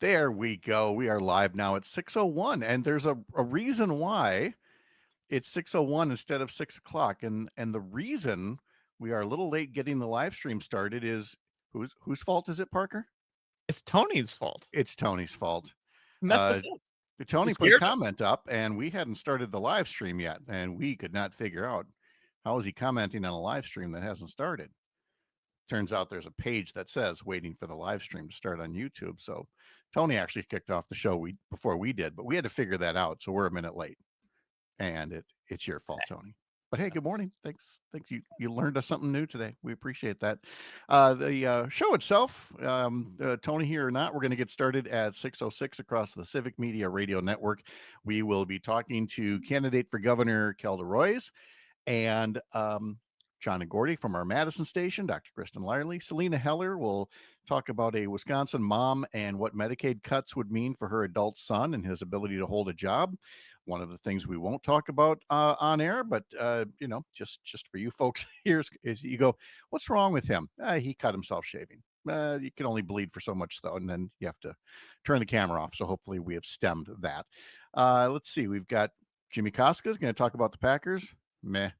There we go. We are live now at 6:01, and there's a reason why it's 6:01 instead of 6 o'clock. And the reason we are a little late getting the live stream started is whose fault is it, Parker? It's Tony's fault. It's Tony's fault. Messed us up. Tony put a comment up, and we hadn't started the live stream yet, and we could not figure out how is he commenting on a live stream that hasn't started. Turns out there's a page that says waiting for the live stream to start on YouTube. So Tony actually kicked off the show before we did, but we had to figure that out. So we're a minute late, and it's your fault, Tony. But hey, good morning. Thanks. You learned us something new today. We appreciate that. The show itself, Tony here or not, we're going to get started at 6:06 across the Civic Media Radio Network. We will be talking to candidate for governor Kelda Roys and John and Gordy from our Madison station, Dr. Kristen Lyerly. Salina Heller will talk about a Wisconsin mom and what Medicaid cuts would mean for her adult son and his ability to hold a job. One of the things we won't talk about on air, but just for you folks here is you go, what's wrong with him? He cut himself shaving. You can only bleed for so much though, and then you have to turn the camera off. So hopefully we have stemmed that. Let's see. We've got Jimmie Kaska is going to talk about the Packers. Meh.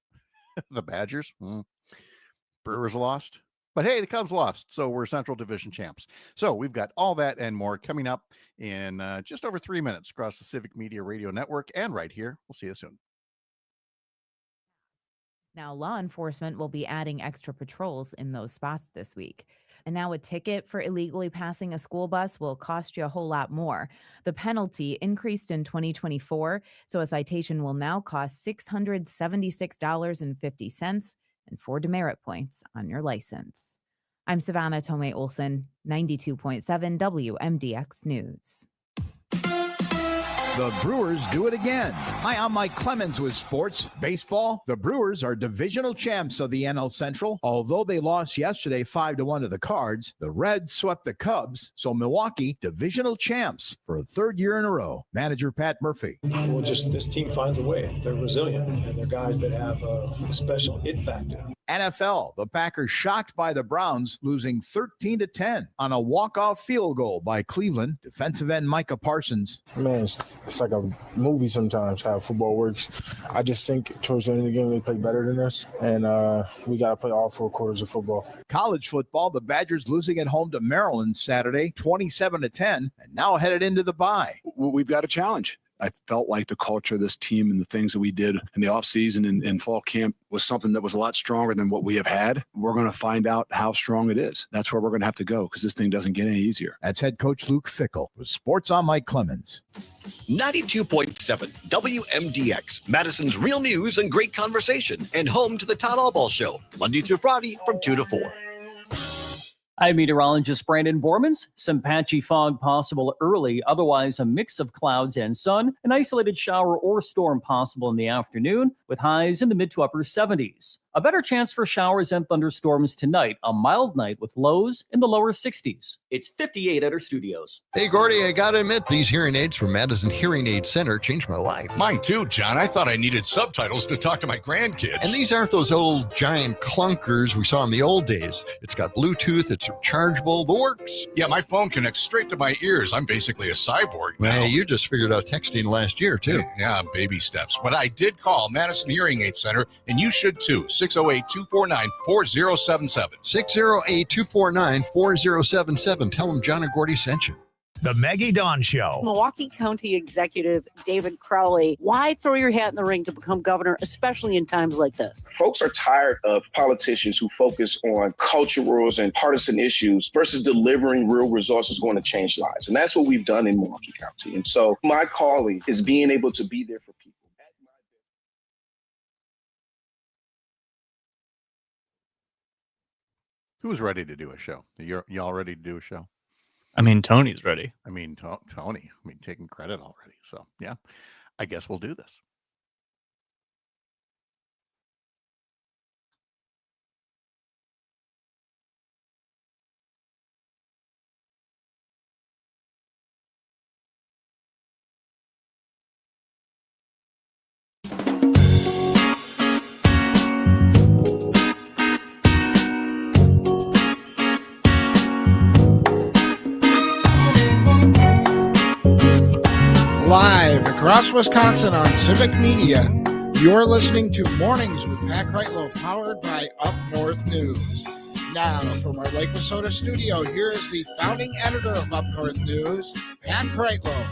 The Badgers. Brewers lost. But hey, the Cubs lost, so we're Central Division champs. So we've got all that and more coming up in just over 3 minutes across the Civic Media Radio Network and right here. We'll see you soon. Now, law enforcement will be adding extra patrols in those spots this week. And now a ticket for illegally passing a school bus will cost you a whole lot more. The penalty increased in 2024, so a citation will now cost $676.50 and 4 demerit points on your license. I'm Savannah Tomei Olson, 92.7 WMDX News. The Brewers do it again. Hi, I'm Mike Clemens with sports. Baseball, the Brewers are divisional champs of the NL Central. Although they lost yesterday 5-1 to the Cards, the Reds swept the Cubs, so Milwaukee divisional champs for a third year in a row. Manager Pat Murphy. Well, just this team finds a way. They're resilient, and they're guys that have a special it factor. NFL, the Packers shocked by the Browns, losing 13-10 on a walk-off field goal by Cleveland defensive end Micah Parsons. Man, it's like a movie sometimes how football works. I just think towards the end of the game they play better than us, and we got to play all 4 quarters of football. College football, the Badgers losing at home to Maryland Saturday, 27-10, and now headed into the bye. We've got a challenge. I felt like the culture of this team and the things that we did in the offseason and fall camp was something that was a lot stronger than what we have had. We're going to find out how strong it is. That's where we're going to have to go because this thing doesn't get any easier. That's head coach Luke Fickell with Sports on Mike Clemens. 92.7 WMDX, Madison's real news and great conversation, and home to the Todd Allball Show, Monday through Friday from 2 to 4. I'm meteorologist Brandon Bormans. Some patchy fog possible early, otherwise a mix of clouds and sun. An isolated shower or storm possible in the afternoon with highs in the mid to upper 70s. A better chance for showers and thunderstorms tonight, a mild night with lows in the lower 60s. It's 58 at our studios. Hey, Gordy, I got to admit, these hearing aids from Madison Hearing Aid Center changed my life. Mine too, John. I thought I needed subtitles to talk to my grandkids. And these aren't those old giant clunkers we saw in the old days. It's got Bluetooth, it's rechargeable, the works. Yeah, my phone connects straight to my ears. I'm basically a cyborg now. Hey, you just figured out texting last year, too. Yeah, baby steps. But I did call Madison Hearing Aid Center, and you should too. 608-249-4077. 608-249-4077. Tell them John and Gordy sent you. The Maggie Dawn Show. Milwaukee County Executive David Crowley, why throw your hat in the ring to become governor, especially in times like this? Folks are tired of politicians who focus on cultural and partisan issues versus delivering real resources going to change lives. And that's what we've done in Milwaukee County. And so my calling is being able to be there for people. Who's ready to do a show? Y'all ready to do a show? I mean, Tony's ready. I mean, Tony. I mean, taking credit already. So, yeah, I guess we'll do this. Live across Wisconsin on Civic Media, you're listening to Mornings with Pat Kreitlow, powered by Up North News. Now, from our Lake Minnesota studio, here is the founding editor of Up North News, Pat Kreitlow.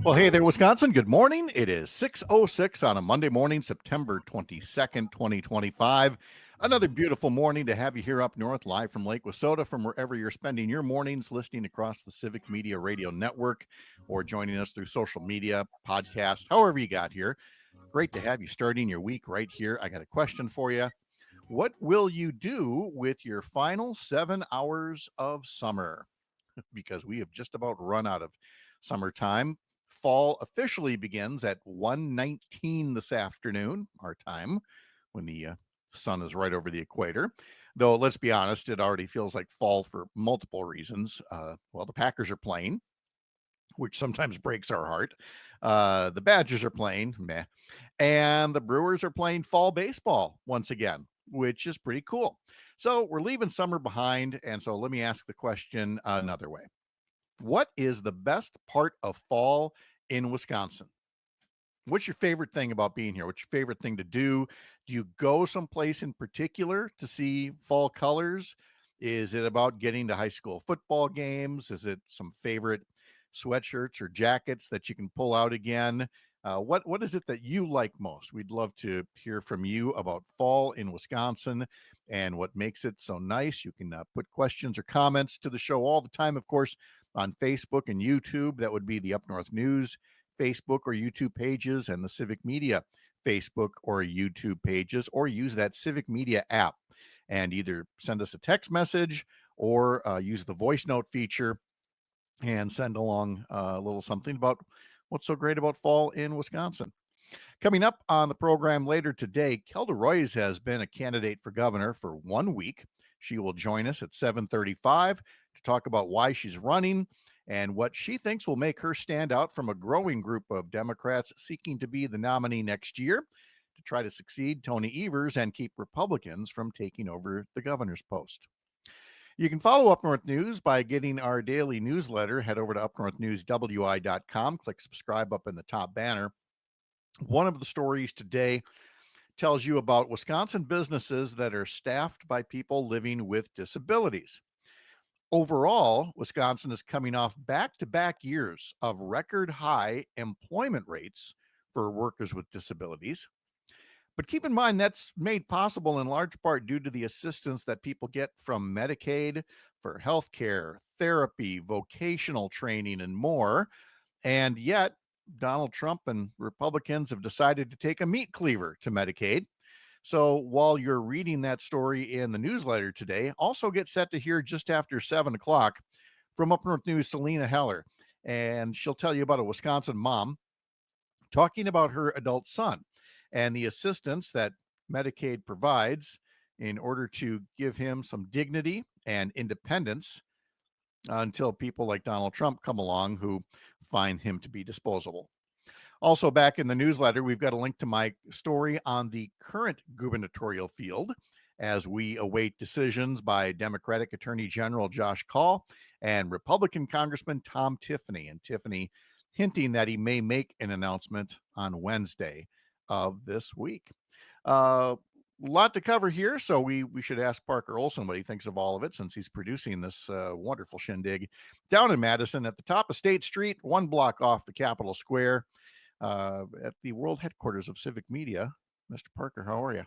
Well, hey there, Wisconsin. Good morning. It is 6:06 on a Monday morning, September 22nd, 2025. Another beautiful morning to have you here up north, live from Lake Minnesota, from wherever you're spending your mornings, listening across the Civic Media Radio Network or joining us through social media, podcast, however you got here. Great to have you starting your week right here. I got a question for you. What will you do with your final 7 hours of summer? Because we have just about run out of summertime. Fall officially begins at 1:19 this afternoon, our time, when the sun is right over the equator. Though, let's be honest, it already feels like fall for multiple reasons. Well, the Packers are playing, which sometimes breaks our heart. The Badgers are playing, meh. And the Brewers are playing fall baseball once again, which is pretty cool. So we're leaving summer behind. And so let me ask the question another way. What is the best part of fall in Wisconsin? What's your favorite thing about being here? What's your favorite thing to do? Do you go someplace in particular to see fall colors? Is it about getting to high school football games? Is it some favorite sweatshirts or jackets that you can pull out again? What is it that you like most? We'd love to hear from you about fall in Wisconsin and what makes it so nice. You can put questions or comments to the show all the time, of course, on Facebook and YouTube. That would be the Up North News Facebook or YouTube pages, and the Civic Media Facebook or YouTube pages, or use that Civic Media app and either send us a text message or use the voice note feature and send along a little something about what's so great about fall in Wisconsin. Coming up on the program later today, Kelda Roys has been a candidate for governor for 1 week. She will join us at 7:35 to talk about why she's running and what she thinks will make her stand out from a growing group of Democrats seeking to be the nominee next year to try to succeed Tony Evers and keep Republicans from taking over the governor's post. You can follow Up North News by getting our daily newsletter. Head over to upnorthnewswi.com, click subscribe up in the top banner. One of the stories today tells you about Wisconsin businesses that are staffed by people living with disabilities. Overall, Wisconsin is coming off back-to-back years of record high employment rates for workers with disabilities. But keep in mind, that's made possible in large part due to the assistance that people get from Medicaid for healthcare, therapy, vocational training, and more. And yet, Donald Trump and Republicans have decided to take a meat cleaver to Medicaid. So while you're reading that story in the newsletter today, also get set to hear just after 7 o'clock from Up North News, Salina Heller. And she'll tell you about a Wisconsin mom talking about her adult son and the assistance that Medicaid provides in order to give him some dignity and independence until people like Donald Trump come along who find him to be disposable. Also, back in the newsletter, we've got a link to my story on the current gubernatorial field as we await decisions by Democratic Attorney General Josh Kaul and Republican Congressman Tom Tiffany. And Tiffany hinting that he may make an announcement on Wednesday of this week. A lot to cover here, so we should ask Parker Olson what he thinks of all of it, since he's producing this wonderful shindig down in Madison at the top of State Street, 1 block off the Capitol Square. At the world headquarters of Civic Media. Mr. Parker, how are you?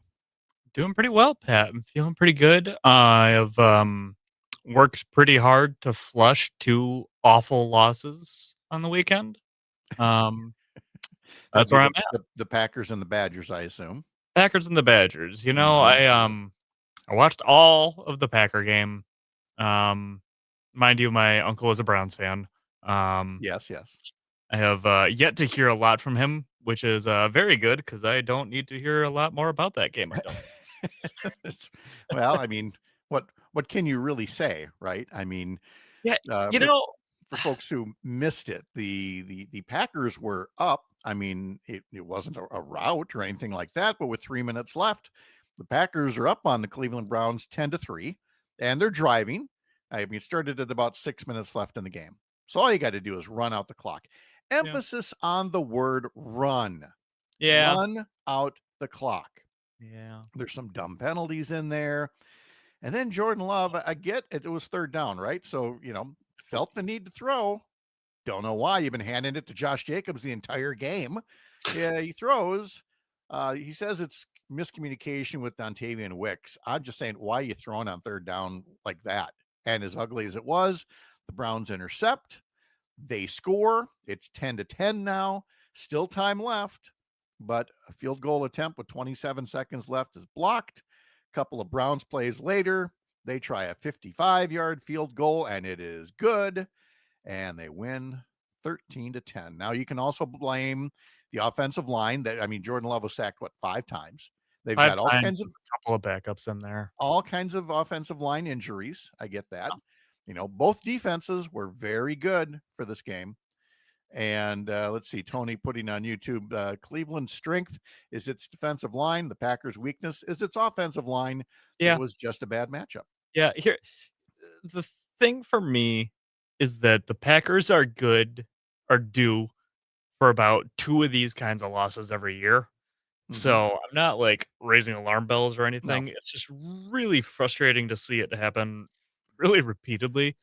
Doing pretty well, Pat. I'm feeling pretty good. I have worked pretty hard to flush 2 awful losses on the weekend. That's where I'm at. The Packers and the Badgers, I assume. Packers and the Badgers. You know, I watched all of the Packer game. Mind you, my uncle is a Browns fan. Yes. I have yet to hear a lot from him, which is very good because I don't need to hear a lot more about that game. I don't. Well, I mean, what can you really say, right? I mean, yeah, for folks who missed it, the Packers were up. I mean, it wasn't a rout or anything like that, but with 3 minutes left, the Packers are up on the Cleveland Browns 10-3, and they're driving. I mean, it started at about 6 minutes left in the game. So all you got to do is run out the clock. Emphasis on the word run. Yeah. Run out the clock. Yeah. There's some dumb penalties in there. And then Jordan Love, I get it was third down, right? So, felt the need to throw. Don't know why. You've been handing it to Josh Jacobs the entire game. Yeah, he throws. He says it's miscommunication with Dontavian Wicks. I'm just saying, why are you throwing on third down like that? And as ugly as it was, the Browns intercept. They score. It's 10-10 now. Still time left, but a field goal attempt with 27 seconds left is blocked. A couple of Browns plays later, they try a 55-yard field goal, and it is good. And they win 13-10. Now you can also blame the offensive line. Jordan Love was sacked 5 times. They've got all kinds of a couple of backups in there. All kinds of offensive line injuries. I get that. Both defenses were very good for this game. And let's see, Tony putting on YouTube, Cleveland's strength is its defensive line. The Packers' weakness is its offensive line. Yeah. It was just a bad matchup. Yeah. Here, the thing for me is that the Packers are due for about 2 of these kinds of losses every year. So I'm not raising alarm bells or anything. No. It's just really frustrating to see it happen really repeatedly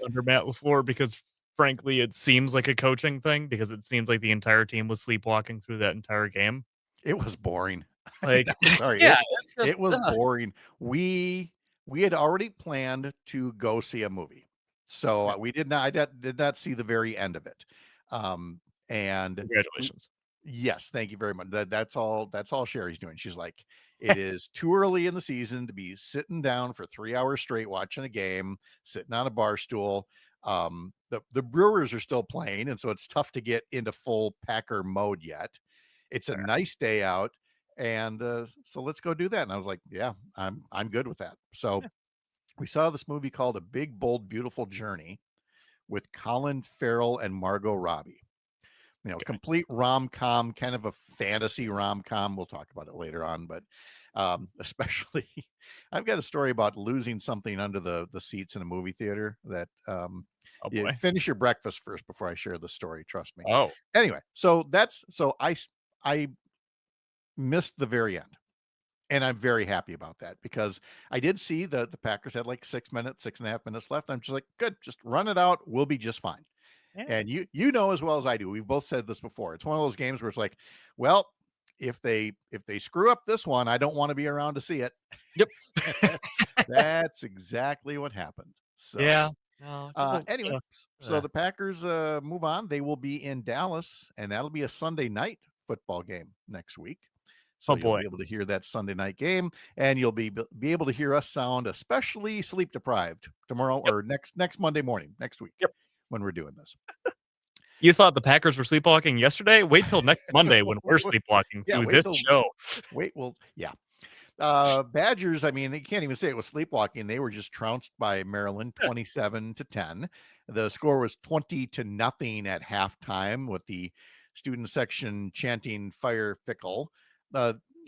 under Matt LaFleur, because frankly, it seems like a coaching thing, because it seems like the entire team was sleepwalking through that entire game. It was boring. Like, sorry, yeah, it was boring. We had already planned to go see a movie, so we did not. I did not see the very end of it. And congratulations. Yes, thank you very much. That's all Sherry's doing. She's like, it is too early in the season to be sitting down for 3 hours straight watching a game, sitting on a bar stool. The Brewers are still playing, and so it's tough to get into full Packer mode yet. It's a nice day out, and so let's go do that. And I was like, yeah, I'm good with that. So we saw this movie called A Big, Bold, Beautiful Journey with Colin Farrell and Margot Robbie. Complete rom-com, kind of a fantasy rom-com. We'll talk about it later on, but especially I've got a story about losing something under the seats in a movie theater that finish your breakfast first before I share the story. Trust me. Oh, anyway, so I missed the very end, and I'm very happy about that, because I did see the Packers had 6.5 minutes left. I'm just like, good, just run it out. We'll be just fine. yeah. And you know as well as I do, we've both said this before. It's one of those games where it's like, well, if they screw up this one, I don't want to be around to see it. Yep. That's exactly what happened. So Yeah. No, anyway, so the Packers move on. They will be in Dallas, and that'll be a Sunday night football game next week. So you'll be able to hear that Sunday night game, and you'll be able to hear us sound especially sleep deprived tomorrow or next Monday morning next week. Yep. When we're doing this. You thought the Packers were sleepwalking yesterday? Wait till next Monday when we're sleepwalking through this show. Badgers, they can't even say it was sleepwalking. They were just trounced by Maryland 27-10. The score was 20-0 at halftime, with the student section chanting "Fire Fickle."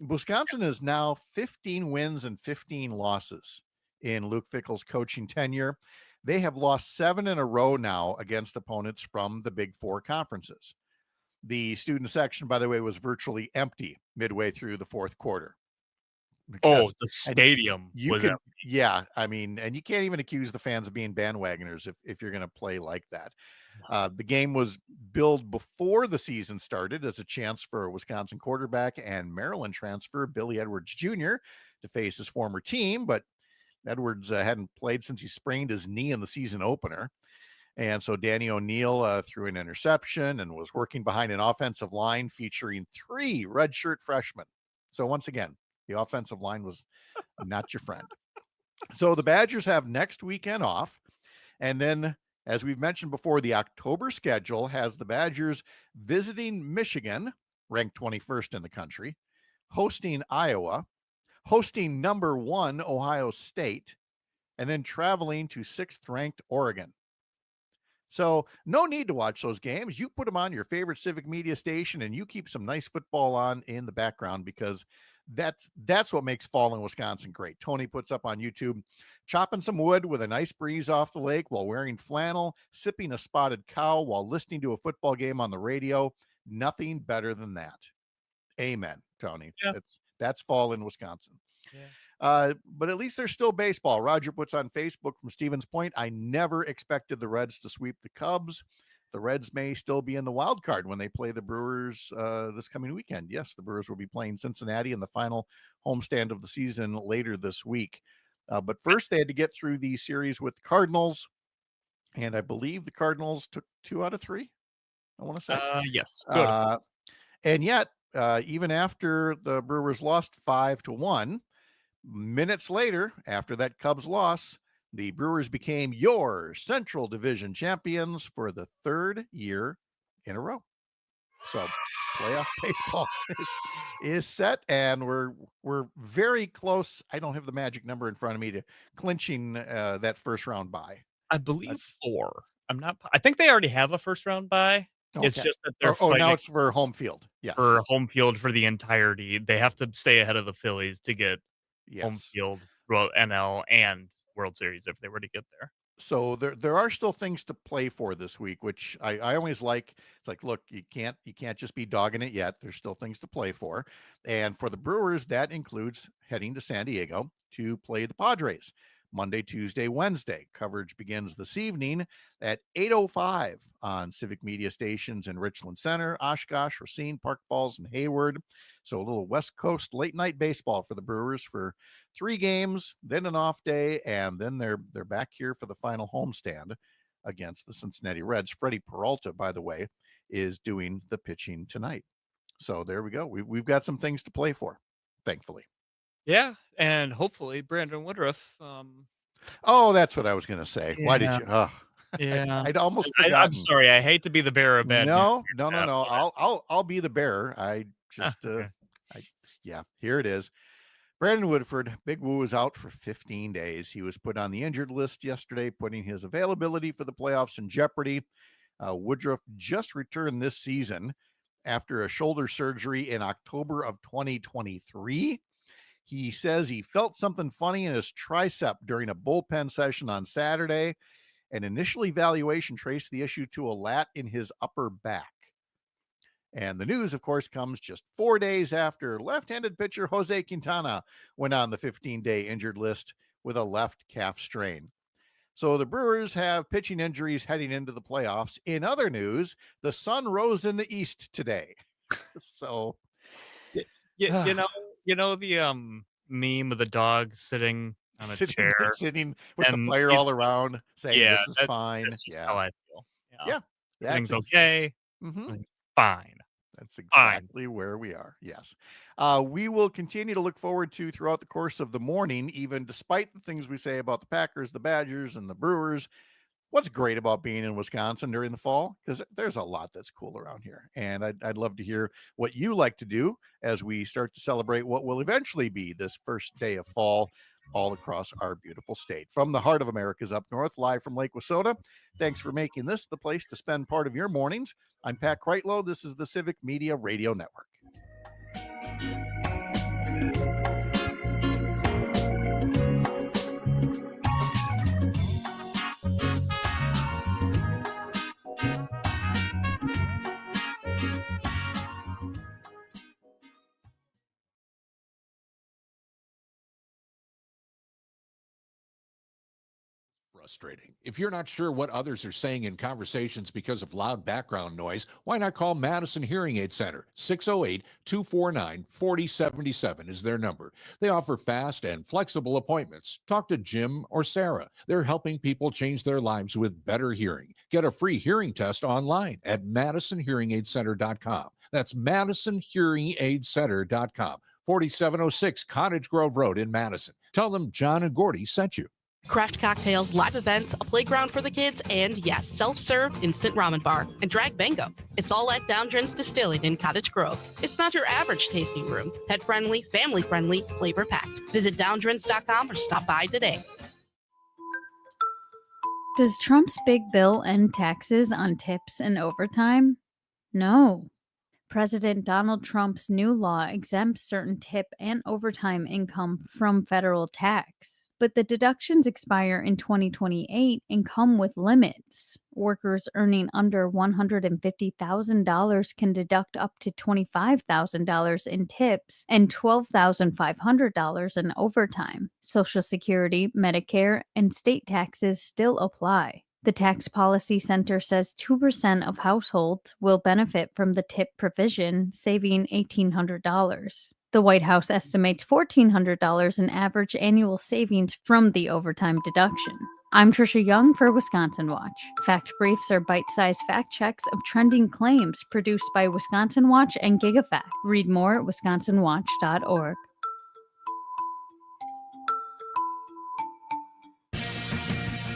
Wisconsin is now 15 wins and 15 losses in Luke Fickle's coaching tenure. They have lost 7 in a row now against opponents from the Big Four conferences. The student section, by the way, was virtually empty midway through the fourth quarter. The stadium was empty. Yeah, and you can't even accuse the fans of being bandwagoners if you're going to play like that. The game was billed before the season started as a chance for a Wisconsin quarterback and Maryland transfer Billy Edwards Jr. to face his former team, but Edwards hadn't played since he sprained his knee in the season opener. And so Danny O'Neal threw an interception and was working behind an offensive line featuring 3 redshirt freshmen. So once again, the offensive line was not your friend. So the Badgers have next weekend off. And then, as we've mentioned before, the October schedule has the Badgers visiting Michigan, ranked 21st in the country, hosting Iowa, hosting number 1 Ohio State, and then traveling to 6th-ranked Oregon. So no need to watch those games. You put them on your favorite civic media station, and you keep some nice football on in the background, because that's what makes fall in Wisconsin great. Tony puts up on YouTube, chopping some wood with a nice breeze off the lake while wearing flannel, sipping a spotted cow while listening to a football game on the radio. Nothing better than that. Amen, Tony. Yeah. That's fall in Wisconsin. Yeah. But at least there's still baseball. Roger puts on Facebook from Stevens Point, I never expected the Reds to sweep the Cubs. The Reds may still be in the wild card when they play the Brewers this coming weekend. Yes, the Brewers will be playing Cincinnati in the final homestand of the season later this week. But first, they had to get through the series with the Cardinals. And I believe the Cardinals took 2 out of 3, I want to say. Yes. Good. And yet, even after the Brewers lost 5-1, minutes later, after that Cubs loss, the Brewers became your Central Division champions for the 3rd year in a row. So playoff baseball is set, and we're very close. I don't have the magic number in front of me to clinching that first round bye. I believe 4. I think they already have a first round bye. Okay. It's just that they're now it's for home field. Yes. for home field for the entirety. They have to stay ahead of the Phillies to get home field, well, NL and World Series if they were to get there. So there are still things to play for this week, which I always like. It's like, look, you can't just be dogging it yet. There's still things to play for. And for the Brewers, that includes heading to San Diego to play the Padres Monday, Tuesday, Wednesday. Coverage begins this evening at 8:05 on Civic Media stations in Richland Center, Oshkosh, Racine, Park Falls, and Hayward. So a little West Coast late night baseball for the Brewers for 3 games, then an off day, and then they're back here for the final homestand against the Cincinnati Reds. Freddie Peralta, by the way, is doing the pitching tonight. So there we go. We've got some things to play for, thankfully. Yeah, and hopefully Brandon Woodruff. Oh, that's what I was going to say. Why did you? Yeah, I'd almost forgotten. I'm sorry. I hate to be the bearer of bad news. No. I'll be the bearer. I just here it is. Brandon Woodford, Big Woo, is out for 15 days. He was put on the injured list yesterday, putting his availability for the playoffs in jeopardy. Woodruff just returned this season after a shoulder surgery in October of 2023. He says he felt something funny in his tricep during a bullpen session on Saturday. An initial evaluation traced the issue to a lat in his upper back. And the news, of course, comes just 4 days after left-handed pitcher Jose Quintana went on the 15-day injured list with a left calf strain. So the Brewers have pitching injuries heading into the playoffs. In other news, the sun rose in the east today. So, you know the meme of the dog sitting on a chair, sitting with the fire all around, saying, "This is fine." That's just how I feel. Yeah, everything's okay. Mhm. Fine. That's exactly where we are. Yes. We will continue to look forward to throughout the course of the morning, even despite the things we say about the Packers, the Badgers, and the Brewers. What's great about being in Wisconsin during the fall, because there's a lot that's cool around here. And I'd love to hear what you like to do as we start to celebrate what will eventually be this first day of fall all across our beautiful state. From the heart of America's Up North, live from Lake Wissota. Thanks for making this the place to spend part of your mornings. I'm Pat Kreitlow. This is the Civic Media Radio Network. Frustrating. If you're not sure what others are saying in conversations because of loud background noise, why not call Madison Hearing Aid Center? 608-249-4077 is their number. They offer fast and flexible appointments. Talk to Jim or Sarah. They're helping people change their lives with better hearing. Get a free hearing test online at MadisonHearingAidCenter.com. That's MadisonHearingAidCenter.com. 4706 Cottage Grove Road in Madison. Tell them John and Gordy sent you. Craft cocktails, live events, a playground for the kids, and yes, self-serve instant ramen bar and drag bingo. It's all at Downdrin's Distilling in Cottage Grove. It's not your average tasting room. Pet-friendly, family-friendly, flavor-packed. Visit downdrins.com or stop by today. Does Trump's big bill end taxes on tips and overtime? No. President Donald Trump's new law exempts certain tip and overtime income from federal tax, but the deductions expire in 2028 and come with limits. Workers earning under $150,000 can deduct up to $25,000 in tips and $12,500 in overtime. Social Security, Medicare, and state taxes still apply. The Tax Policy Center says 2% of households will benefit from the tip provision, saving $1,800. The White House estimates $1,400 in average annual savings from the overtime deduction. I'm Trisha Young for Wisconsin Watch. Fact Briefs are bite-sized fact checks of trending claims produced by Wisconsin Watch and GigaFact. Read more at wisconsinwatch.org.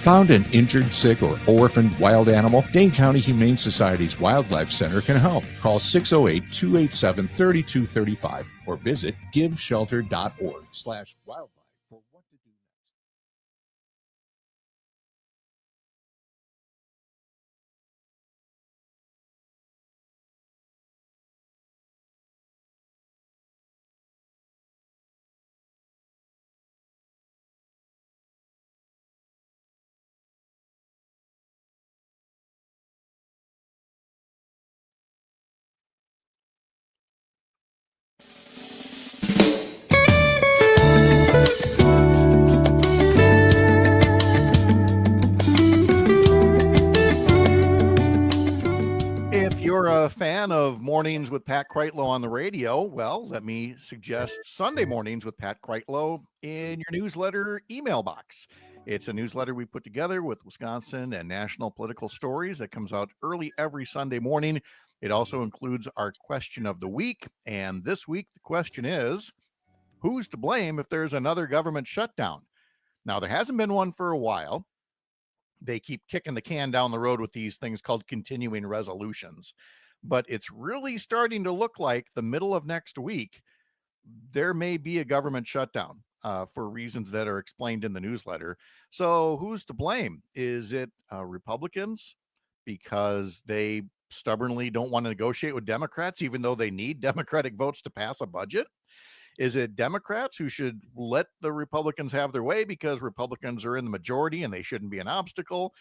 Found an injured, sick, or orphaned wild animal? Dane County Humane Society's Wildlife Center can help. Call 608-287-3235 or visit giveshelter.org/wildlife for what to do next. If you're a fan of Mornings with Pat Kreitlow on the radio, well, let me suggest Sunday Mornings with Pat Kreitlow in your newsletter email box. It's a newsletter we put together with Wisconsin and national political stories that comes out early every Sunday morning. It also includes our question of the week. And this week, the question is, who's to blame if there's another government shutdown? Now, there hasn't been one for a while. They keep kicking the can down the road with these things called continuing resolutions. But it's really starting to look like the middle of next week, there may be a government shutdown for reasons that are explained in the newsletter. So who's to blame? Is it Republicans because they stubbornly don't want to negotiate with Democrats, even though they need Democratic votes to pass a budget? Is it Democrats who should let the Republicans have their way because Republicans are in the majority and they shouldn't be an obstacle?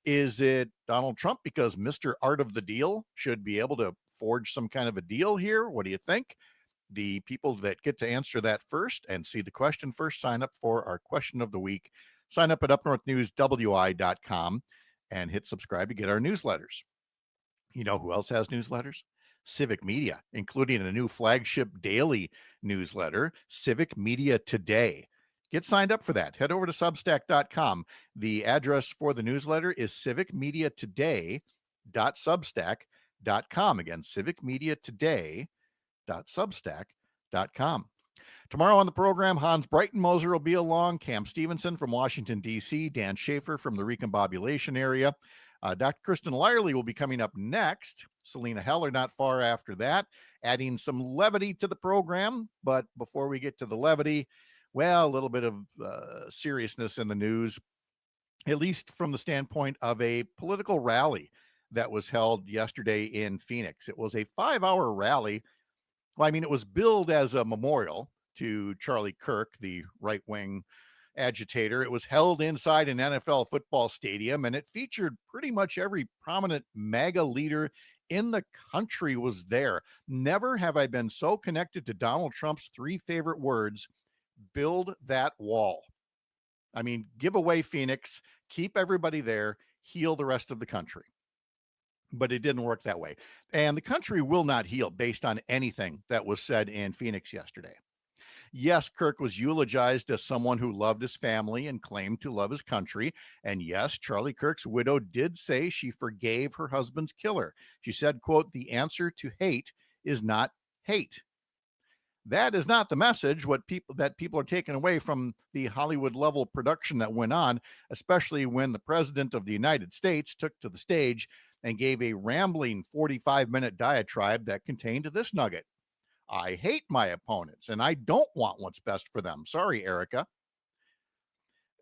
Is it Donald Trump because Mr. Art of the Deal should be able to forge some kind of a deal here? What do you think? The people that get to answer that first and see the question first sign up for our question of the week. Sign up at UpNorthNewsWI.com and hit subscribe to get our newsletters. You know who else has newsletters? Civic Media, including a new flagship daily newsletter, Civic Media Today. Get signed up for that. Head over to Substack.com. The address for the newsletter is civicmediatoday.substack.com. Again, civicmediatoday.substack.com. Tomorrow on the program, Hans Breitenmoser will be along, Cam Stevenson from Washington, D.C., Dan Schaefer from the recombobulation area. Dr. Kristen Lyerly will be coming up next. Salina Heller not far after that, adding some levity to the program. But before we get to the levity, well, a little bit of seriousness in the news, at least from the standpoint of a political rally that was held yesterday in Phoenix. It was a 5-hour rally. Well, I mean, it was billed as a memorial to Charlie Kirk, the right-wing agitator. It was held inside an NFL football stadium, and it featured pretty much every prominent MAGA leader in the country was there. Never have I been so connected to Donald Trump's 3 favorite words: build that wall. I mean, give away Phoenix, keep everybody there, heal the rest of the country. But it didn't work that way. And the country will not heal based on anything that was said in Phoenix yesterday. Yes, Kirk was eulogized as someone who loved his family and claimed to love his country. And yes, Charlie Kirk's widow did say she forgave her husband's killer. She said, quote, "The answer to hate is not hate." That is not the message that people are taking away from the Hollywood level production that went on, especially when the president of the United States took to the stage and gave a rambling 45-minute diatribe that contained this nugget: I hate my opponents and I don't want what's best for them. Sorry, Erica.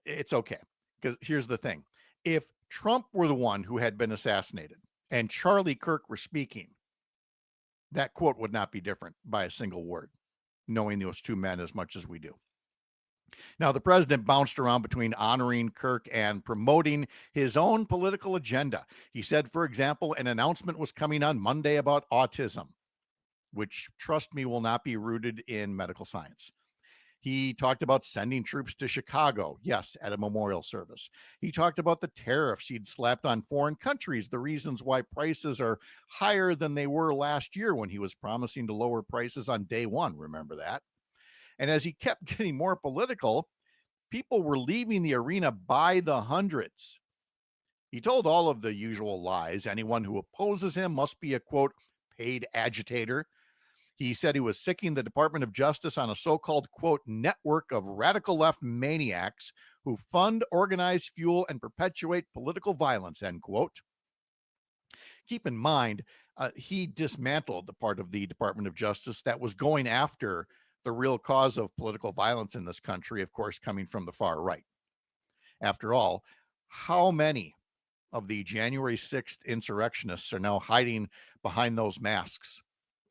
It's okay. Because here's the thing. If Trump were the one who had been assassinated and Charlie Kirk were speaking, That quote would not be different by a single word, knowing those two men as much as we do. Now, the president bounced around between honoring Kirk and promoting his own political agenda. He said, for example, an announcement was coming on Monday about autism, which, trust me, will not be rooted in medical science. He talked about sending troops to Chicago, yes, at a memorial service. He talked about the tariffs he'd slapped on foreign countries, the reasons why prices are higher than they were last year when he was promising to lower prices on day one. Remember that? And as he kept getting more political, people were leaving the arena by the hundreds. He told all of the usual lies. Anyone who opposes him must be a, quote, paid agitator. He said he was sicking the Department of Justice on a so-called, quote, network of radical left maniacs who fund, organize, fuel, and perpetuate political violence, end quote. Keep in mind, he dismantled the part of the Department of Justice that was going after the real cause of political violence in this country, of course, coming from the far right. After all, how many of the January 6th insurrectionists are now hiding behind those masks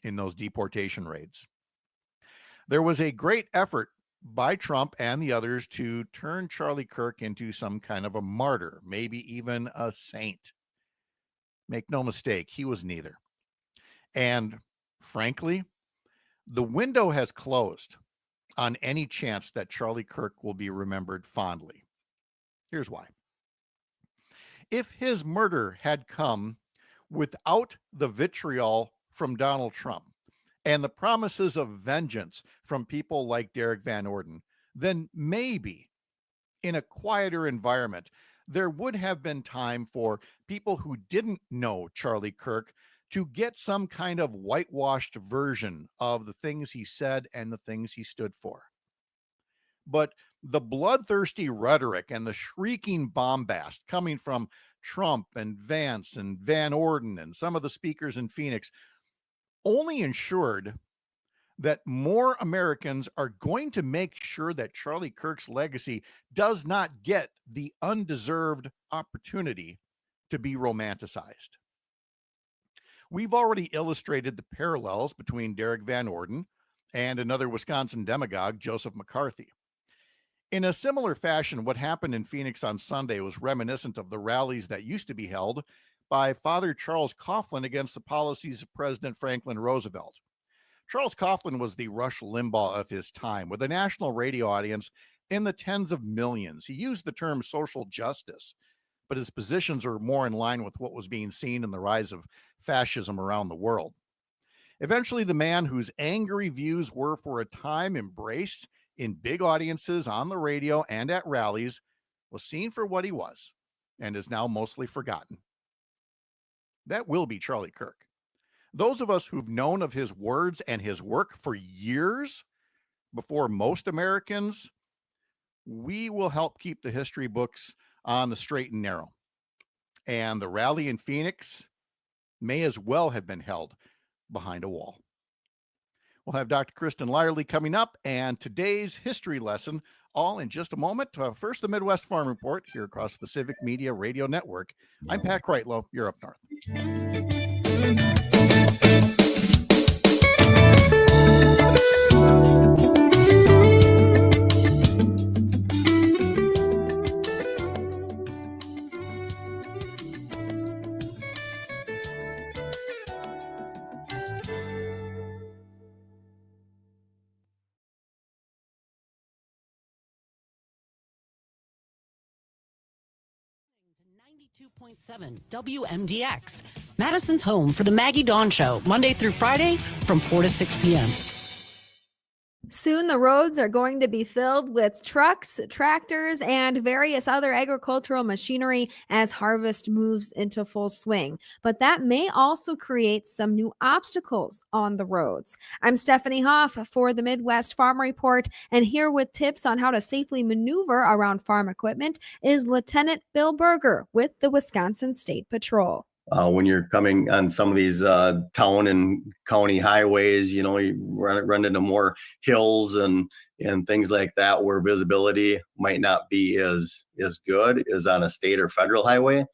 in those deportation raids? There was a great effort by Trump and the others to turn Charlie Kirk into some kind of a martyr, maybe even a saint. Make no mistake, he was neither. And frankly, the window has closed on any chance that Charlie Kirk will be remembered fondly. Here's why. If his murder had come without the vitriol from Donald Trump and the promises of vengeance from people like Derek Van Orden, then maybe in a quieter environment, there would have been time for people who didn't know Charlie Kirk to get some kind of whitewashed version of the things he said and the things he stood for. But the bloodthirsty rhetoric and the shrieking bombast coming from Trump and Vance and Van Orden and some of the speakers in Phoenix only ensured that more Americans are going to make sure that Charlie Kirk's legacy does not get the undeserved opportunity to be romanticized. We've already illustrated the parallels between Derek Van Orden and another Wisconsin demagogue, Joseph McCarthy. In a similar fashion, what happened in Phoenix on Sunday was reminiscent of the rallies that used to be held by Father Charles Coughlin against the policies of President Franklin Roosevelt. Charles Coughlin was the Rush Limbaugh of his time, with a national radio audience in the tens of millions. He used the term social justice, but his positions are more in line with what was being seen in the rise of fascism around the world. Eventually, the man whose angry views were for a time embraced in big audiences on the radio and at rallies was seen for what he was and is now mostly forgotten. That will be Charlie Kirk. Those of us who've known of his words and his work for years before most Americans, we will help keep the history books on the straight and narrow. And the rally in Phoenix may as well have been held behind a wall. We'll have Dr. Kristen Lyerly coming up and today's history lesson, all in just a moment. First, the Midwest Farm Report here across the Civic Media Radio Network. I'm Pat Kreitlow. You're up north. .7 WMDX, Madison's home for the Maggie Dawn Show, Monday through Friday from 4 to 6 p.m. Soon the roads are going to be filled with trucks, tractors, and various other agricultural machinery as harvest moves into full swing. But that may also create some new obstacles on the roads. I'm Stephanie Hoff for the Midwest Farm Report, and here with tips on how to safely maneuver around farm equipment is Lieutenant Bill Berger with the Wisconsin State Patrol. When you're coming on some of these town and county highways, you know, you run into more hills and things like that where visibility might not be as good as on a state or federal highway.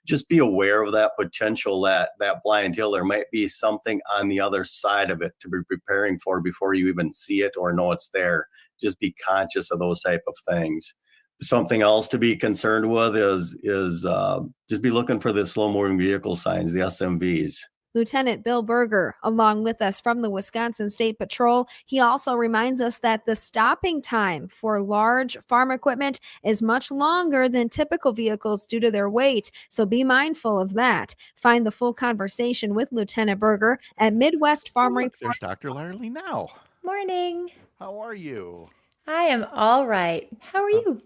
just be aware of that potential, that blind hill. There might be something on the other side of it to be preparing for before you even see it or know it's there. Just be conscious of those type of things. Something else to be concerned with is just be looking for the slow moving vehicle signs, the SMVs. Lieutenant Bill Berger, along with us from the Wisconsin State Patrol. He also reminds us that the stopping time for large farm equipment is much longer than typical vehicles due to their weight. So be mindful of that. Find the full conversation with Lieutenant Berger at Midwest Farm Report. There's Dr. Larley now. Morning. How are you? I am all right. How are you?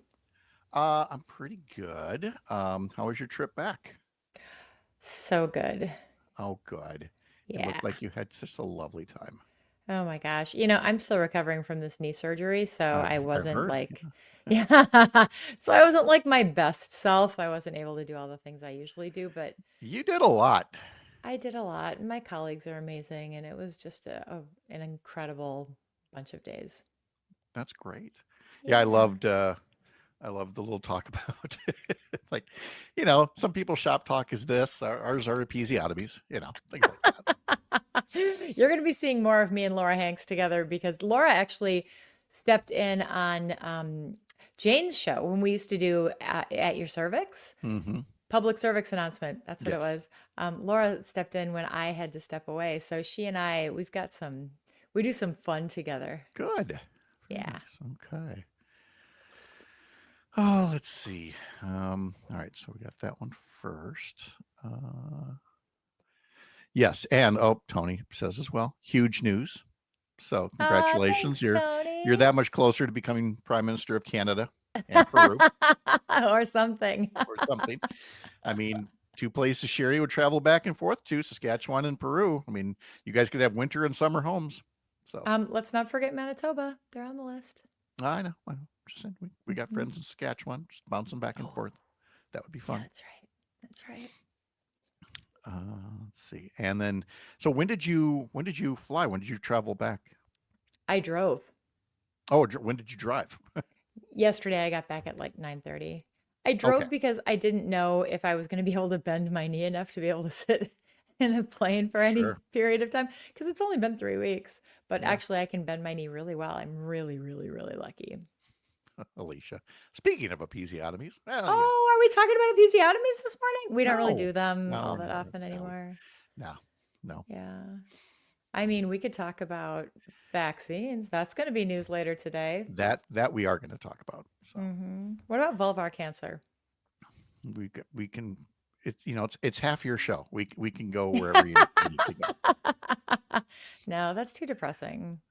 I'm pretty good. How was your trip back? So good. Oh, good. It Yeah. looked like you had such a lovely time. Oh my gosh. I'm still recovering from this knee surgery, so I I've wasn't heard. like, yeah. So I wasn't like my best self. I wasn't able to do all the things I usually do, but You did a lot. I did a lot. And my colleagues are amazing, and it was just an incredible bunch of days. That's great. Yeah, I loved the little talk about like, some people's shop talk is this, ours are episiotomies, things like that. You're going to be seeing more of me and Laura Hanks together because Laura actually stepped in on Jane's show when we used to do at your cervix, Mm-hmm. public cervix announcement. That's what it Yes. was. Laura stepped in when I had to step away. So she and I, we do some fun together. Good. Very Yeah. nice. Okay. Oh, let's see. All right, so we got that one first. Yes, and Tony says as well, huge news. So congratulations. Thanks, You're that much closer to becoming Prime Minister of Canada and Peru or something. or something. I mean, two places Sherry would travel back and forth to, Saskatchewan and Peru. I mean, you guys could have winter and summer homes. So Let's not forget Manitoba. They're on the list. I know. Just saying, we got friends in Saskatchewan, just bouncing back and forth. That would be fun. That's right. That's right. Let's see. And then, so when did you fly? When did you travel back? I drove. Oh, when did you drive? Yesterday I got back at like 9:30. I drove Okay. because I didn't know if I was going to be able to bend my knee enough to be able to sit in a plane for any Sure. period of time because it's only been 3 weeks. But Yeah. actually I can bend my knee really well. I'm really, really, really lucky. Alicia. Speaking of episiotomies, well, yeah. Oh, are we talking about episiotomies this morning? We don't really do No. them No, all we're that not. often No. anymore. No. Yeah. I mean, we could talk about vaccines. That's going to be news later today. That we are going to talk about. So What about vulvar cancer? we can. It's half your show. We can go wherever you need to go. No, that's too depressing.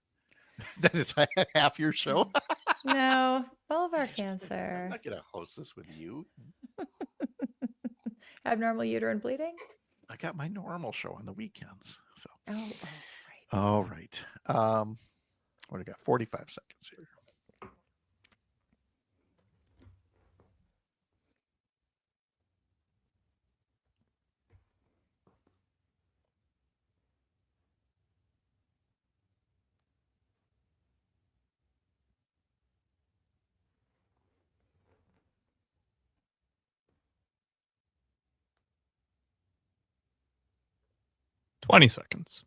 That is half your show. No, vulvar I'm cancer. not going to host this with you. Abnormal uterine bleeding? I got my normal show on the weekends. So Oh, right. all right. What do I got? 45 seconds here. $20 seconds.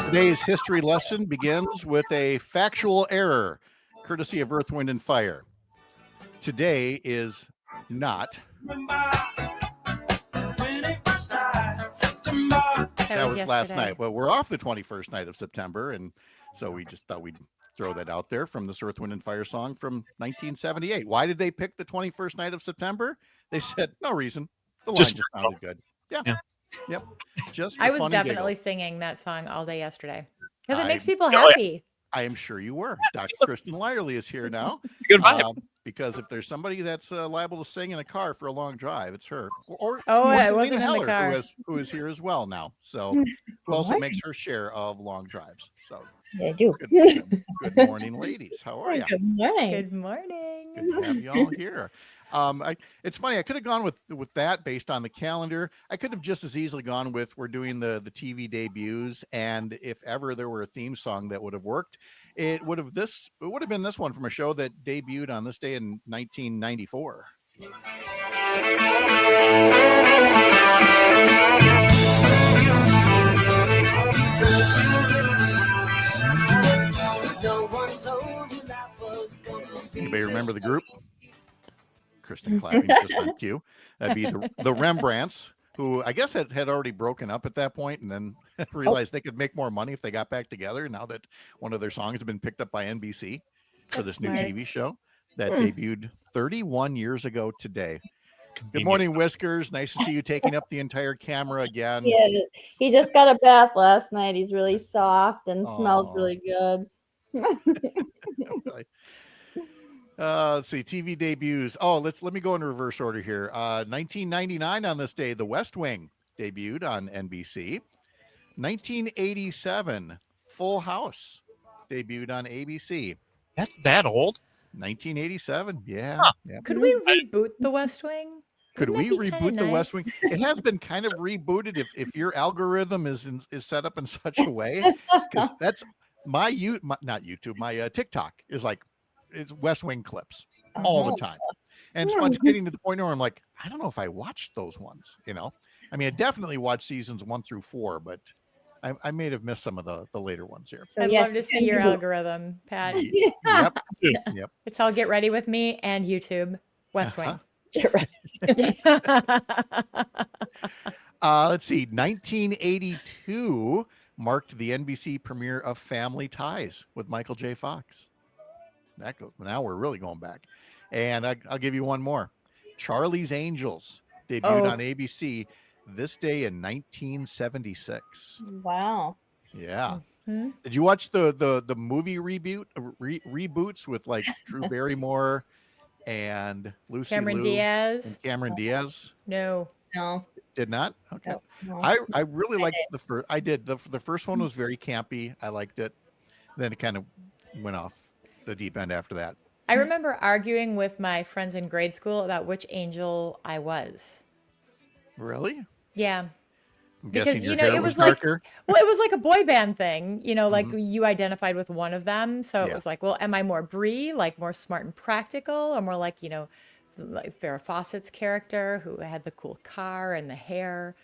Today's history lesson begins with a factual error, courtesy of Earth, Wind, and Fire. Today is not. That was last yesterday. night. Well, we're off the 21st night of September, and so we just thought we'd throw that out there from this Earth, Wind, and Fire song from 1978. Why did they pick the 21st night of September? They said no reason. The line just sounded good. Yeah. Yep. Just I for was fun and definitely giggles. singing that song all day yesterday because it makes I'm- people Oh, yeah. happy. I am sure you were. Dr. Kristen Lyerly is here now. Good vibe. because if there's somebody that's liable to sing in a car for a long drive, it's her. Or I Salina wasn't in the Heller, car. who is here as well now. So who also makes her share of long drives. So Yeah, I do. good morning, ladies. How are you? Good morning. Good morning. Good to have you all here. It's funny. I could have gone with that based on the calendar. I could have just as easily gone with we're doing the TV debuts, and if ever there were a theme song that would have worked, it would have been this one from a show that debuted on this day in 1994. Anybody remember the group? Kristen clapping just on cue. That'd be the Rembrandts, who I guess had already broken up at that point, and then realized they could make more money if they got back together. Now that one of their songs has been picked up by NBC for this new TV show that debuted 31 years ago today. Good morning, Whiskers. Nice to see you taking up the entire camera again. Yes. He just got a bath last night. He's really soft and smells really good. Let's see, TV debuts. Let me go in reverse order here. 1999 on this day, The West Wing debuted on NBC. 1987, Full House debuted on ABC. That's that old? 1987, yeah. Huh. Yeah. Could we reboot The West Wing? Could we Wouldn't that be reboot kinda The West nice? Wing? It has been kind of rebooted if your algorithm is set up in such a way, because that's my TikTok is like it's West Wing clips all the time, and it's getting to the point where I'm like, I don't know if I watched those ones. I mean, I definitely watched seasons 1 through 4, but I may have missed some of the later ones here. I'd love to see your algorithm, Pat. Yep. It's all Get Ready With Me and YouTube, West Wing. Get ready. Let's see. 1982 marked the NBC premiere of Family Ties with Michael J. Fox. Now we're really going back. And I'll give you one more. Charlie's Angels debuted on ABC this day in 1976. Wow. Yeah. Did you watch the movie reboots with like Drew Barrymore and Lucy Cameron Liu Diaz? and Cameron Diaz? No. Did not? Okay. No. I really liked the first. I did. The first one was very campy. I liked it. Then it kind of went off the deep end after that. I remember arguing with my friends in grade school about which angel I was. Really? Yeah. I'm Because guessing your hair it was was like darker. it was like a boy band thing, like you identified with one of them. So it Yeah. was like, well, am I more Brie, like more smart and practical, or more like, like Farrah Fawcett's character who had the cool car and the hair?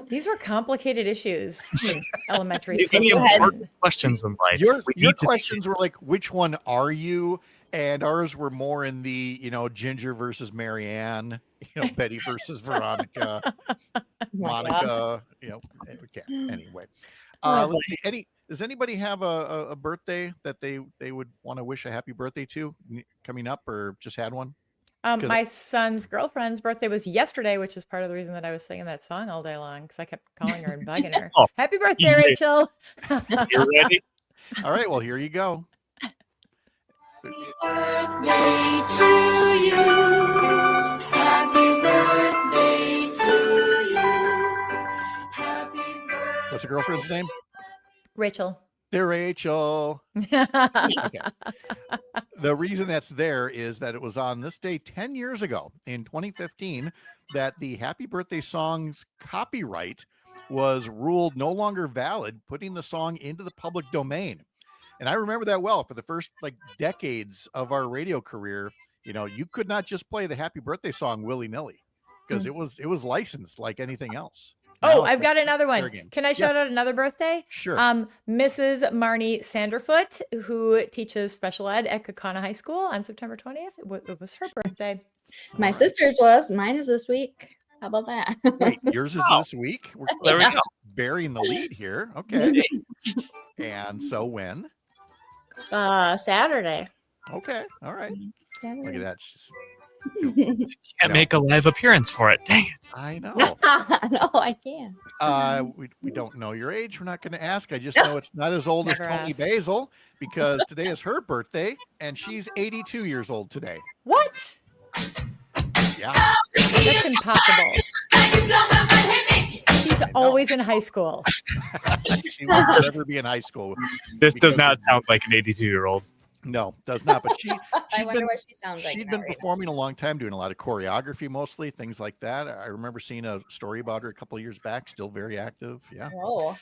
These were complicated issues in elementary These school. are important questions in life. Your We need to- questions were like, which one are you? And ours were more in the, Ginger versus Marianne, Betty versus Veronica, Monica, okay. Anyway. Let's see. Does anybody have a birthday that they would want to wish a happy birthday to coming up, or just had one? My son's girlfriend's birthday was yesterday, which is part of the reason that I was singing that song all day long, because I kept calling her and bugging her. Oh, Happy birthday, you ready? Rachel. You ready? All right, well, here you go. Birthday to you. Happy birthday to you. Happy birthday. What's the girlfriend's name? Rachel. Dear Rachel. Okay. The reason that's there is that it was on this day 10 years ago in 2015 that the Happy Birthday song's copyright was ruled no longer valid, putting the song into the public domain. And I remember that well. For the first decades of our radio career, you could not just play the Happy Birthday song willy-nilly because it was licensed like anything else. Oh, Now I've got another fair one. game. Can I shout Yes. out another birthday? Sure. Mrs. Marnie Sanderfoot, who teaches special ed at Kaukauna High School on September 20th. It was her birthday. My sister's was. Mine is this week. How about that? Wait, yours is this week? We're There we go. burying the lead here. Okay. And so when? Saturday. Okay. All right. Look at that. She's Can't make a live appearance for it. Dang it. I know. No, I can't. We don't know your age. We're not going to ask. I just know it's not as old as Never Tony ask. Basil because today is her birthday and she's 82 years old today. What? Yeah. That's impossible. She's always in high school. She will forever be in high school. This does because not of- sound like an 82-year-old. No, does not. But I wonder what she sounds like. she'd now, been right? performing a long time, doing a lot of choreography, mostly things like that. I remember seeing a story about her a couple of years back. Still very active. Yeah. Whoa.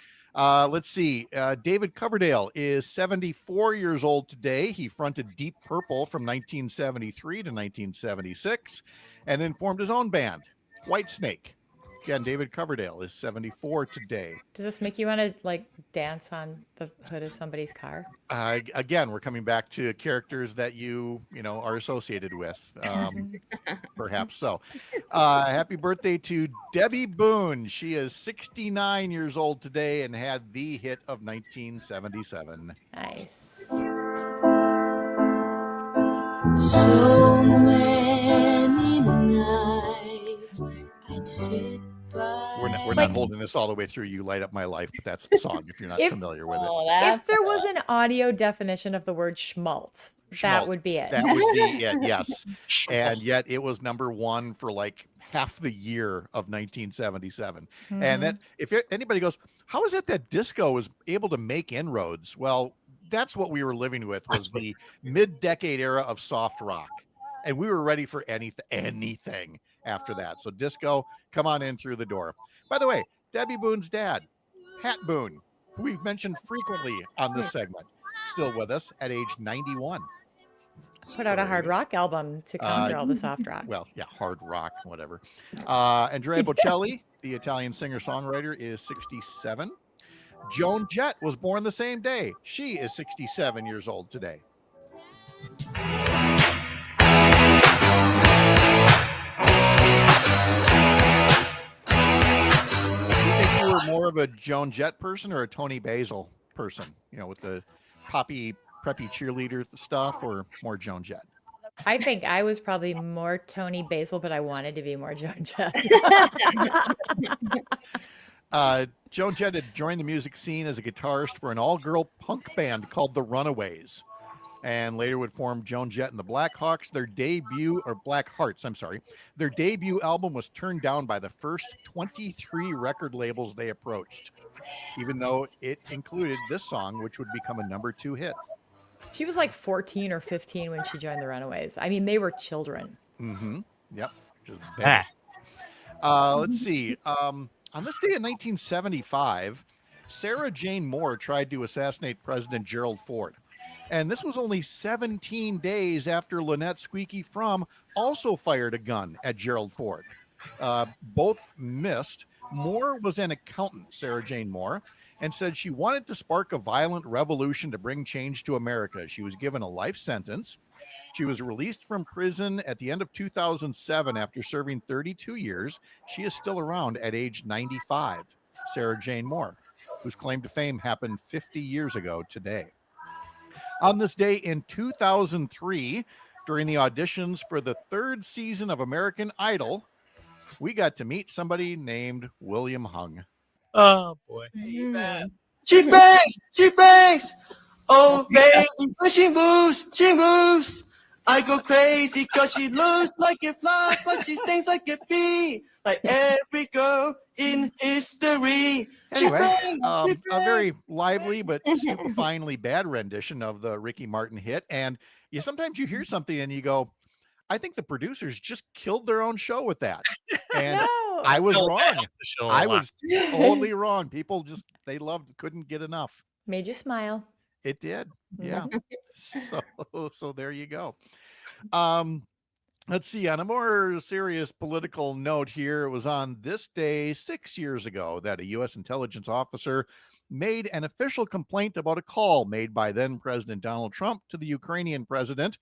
Let's see. David Coverdale is 74 years old today. He fronted Deep Purple from 1973 to 1976, and then formed his own band, Whitesnake. Again, David Coverdale is 74 today. Does this make you want to like dance on the hood of somebody's car? Again, we're coming back to characters that you know are associated with. Perhaps so. Happy birthday to Debbie Boone. She is 69 years old today and had the hit of 1977. Nice. So many nights I'd sit by. We're not holding this all the way through You Light Up My Life, but that's the song if you're not familiar with it. If there was an audio definition of the word schmaltz, that Schmaltz, would be it. That would be it, yes. And yet it was number one for like half the year of 1977. And that if anybody goes, how is it that disco was able to make inroads? Well, that's what we were living with, was the mid-decade era of soft rock. And we were ready for anything after that. So disco, come on in through the door. By the way, Debbie Boone's dad, Pat Boone, who we've mentioned frequently on this segment, still with us at age 91. Put out a hard rock album to counter all the soft rock. Well, yeah, hard rock, whatever. Andrea Bocelli, the Italian singer-songwriter, is 67. Joan Jett was born the same day. She is 67 years old today. You think you were more of a Joan Jett person or a Tony Basil person? You know, with the poppy, preppy cheerleader stuff, or more Joan Jett? I think I was probably more Tony Basil, but I wanted to be more Joan Jett. Joan Jett had joined the music scene as a guitarist for an all-girl punk band called the Runaways, and later would form Joan Jett and the Blackhawks. Their debut, or Black Hearts, I'm sorry. Their debut album was turned down by the first 23 record labels they approached, even though it included this song, which would become a #2 hit. She was like 14 or 15 when she joined the Runaways. I mean, they were children. Mm-hmm. Yep. Just babies. Let's see. On this day in 1975, Sarah Jane Moore tried to assassinate President Gerald Ford. And this was only 17 days after Lynette Squeaky Fromm also fired a gun at Gerald Ford. Both missed. Moore was an accountant, Sarah Jane Moore, and said she wanted to spark a violent revolution to bring change to America. She was given a life sentence. She was released from prison at the end of 2007 after serving 32 years. She is still around at age 95, Sarah Jane Moore, whose claim to fame happened 50 years ago today. On this day in 2003, during the auditions for the 3rd season of American Idol, we got to meet somebody named William Hung. Oh, boy. She bangs, oh baby, when she moves. I go crazy cause she looks like a fly, but she stings like a bee, like every girl in history. Anyway, a very lively but stupefyingly bad rendition of the Ricky Martin hit. And sometimes you hear something and you go, I think the producers just killed their own show with that. And I was wrong. I was totally wrong. People just, they couldn't get enough. Made you smile. It did. Yeah. So there you go. Let's see, on a more serious political note here, it was on this day 6 years ago that a U.S. intelligence officer made an official complaint about a call made by then President Donald Trump to the Ukrainian president.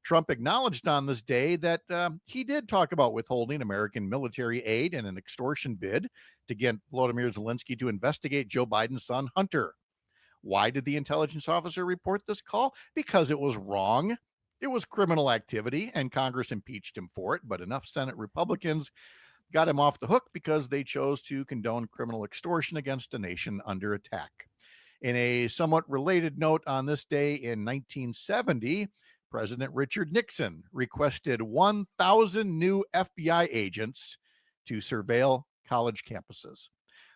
Trump acknowledged on this day that he did talk about withholding American military aid in an extortion bid to get Volodymyr Zelensky to investigate Joe Biden's son, Hunter. Why did the intelligence officer report this call? Because it was wrong. It was criminal activity, and Congress impeached him for it, but enough Senate Republicans got him off the hook because they chose to condone criminal extortion against a nation under attack. In a somewhat related note, on this day in 1970, President Richard Nixon requested 1,000 new FBI agents to surveil college campuses.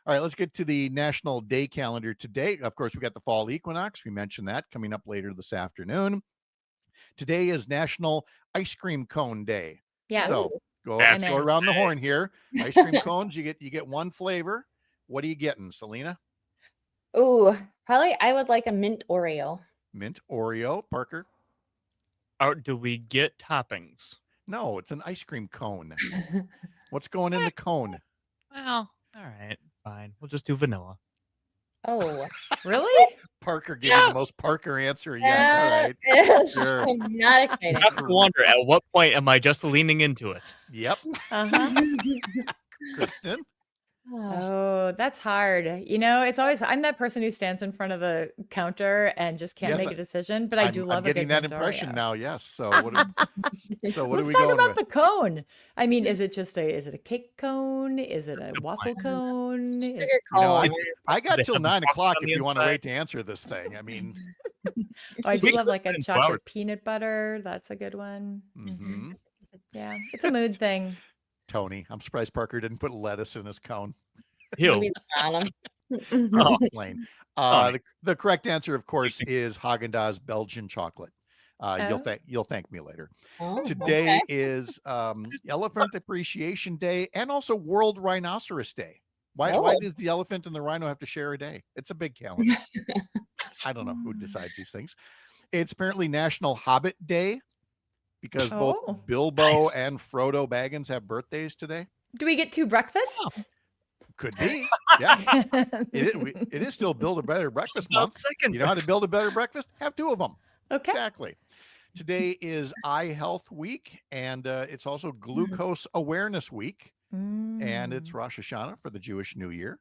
All right, let's get to the national day calendar today. Of course, we got the fall equinox. We mentioned that coming up later this afternoon. Today is National Ice Cream Cone Day. Yes. So That's let's go it. around the horn here. Ice cream cones, you get one flavor. What are you getting, Salina? Ooh, probably I would like a mint Oreo. Mint Oreo. Parker? Or do we get toppings? No, it's an ice cream cone. What's going in the cone? Well, all right, fine. We'll just do vanilla. Oh, really? Parker gave you the most Parker answer yet. All right. Is Sure. not exciting. I have to wonder, at what point am I just leaning into it? Yep. Uh-huh. Kristen? Oh, that's hard. You know, it's always, I'm that person who stands in front of the counter and just can't Yes, make a decision, but I do love I'm getting a that good impression Oreo. now. Yes. So what are Let's we talk going about with? the cone. I mean, is it a cake cone? Is it a waffle cone? Sugar You know, cone. I got Does it till have the 9 frosting o'clock on if the you want to inside? wait to answer this thing. I mean, Oh, I do We love like a listen, chocolate Flower. peanut butter. That's a good one. mhm. Yeah, it's a mood thing. Tony, I'm surprised Parker didn't put lettuce in his cone. Ew. Maybe the bottom. Oh, Plain. Tony. The correct answer, of course, is Haagen-Dazs Belgian chocolate. Oh. You'll thank me later. Oh, Today okay. is Elephant Appreciation Day and also World Rhinoceros Day. Why Oh. does the elephant and the rhino have to share a day? It's a big calendar. I don't know who decides these things. It's apparently National Hobbit Day because both Oh. Bilbo Nice. and Frodo Baggins have birthdays today. Do we get 2 breakfasts? Could be. Yeah. It is still Build a Better Breakfast Well, Month. second You know how to build a better breakfast? Have 2 of them. Okay. Exactly. Today is Eye Health Week, and it's also Glucose Awareness Week, and it's Rosh Hashanah for the Jewish New Year.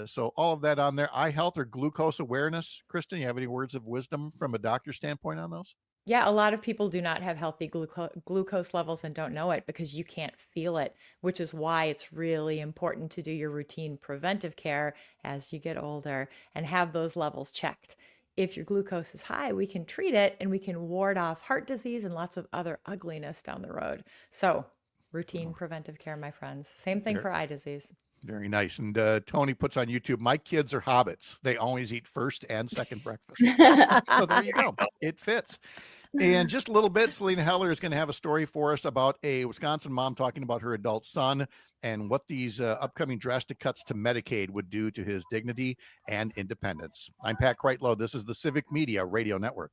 So all of that on there. Eye health or glucose awareness. Kristen, you have any words of wisdom from a doctor standpoint on those? Yeah, a lot of people do not have healthy glucose levels and don't know it because you can't feel it, which is why it's really important to do your routine preventive care as you get older and have those levels checked. If your glucose is high, we can treat it and we can ward off heart disease and lots of other ugliness down the road. So, routine preventive care, my friends. Same thing Very- for eye disease. Very nice. And Tony puts on YouTube, my kids are hobbits. They always eat first and second breakfast. So there you go. It fits. And just a little bit, Salina Heller is going to have a story for us about a Wisconsin mom talking about her adult son and what these upcoming drastic cuts to Medicaid would do to his dignity and independence. I'm Pat Kreitlow. This is the Civic Media Radio Network.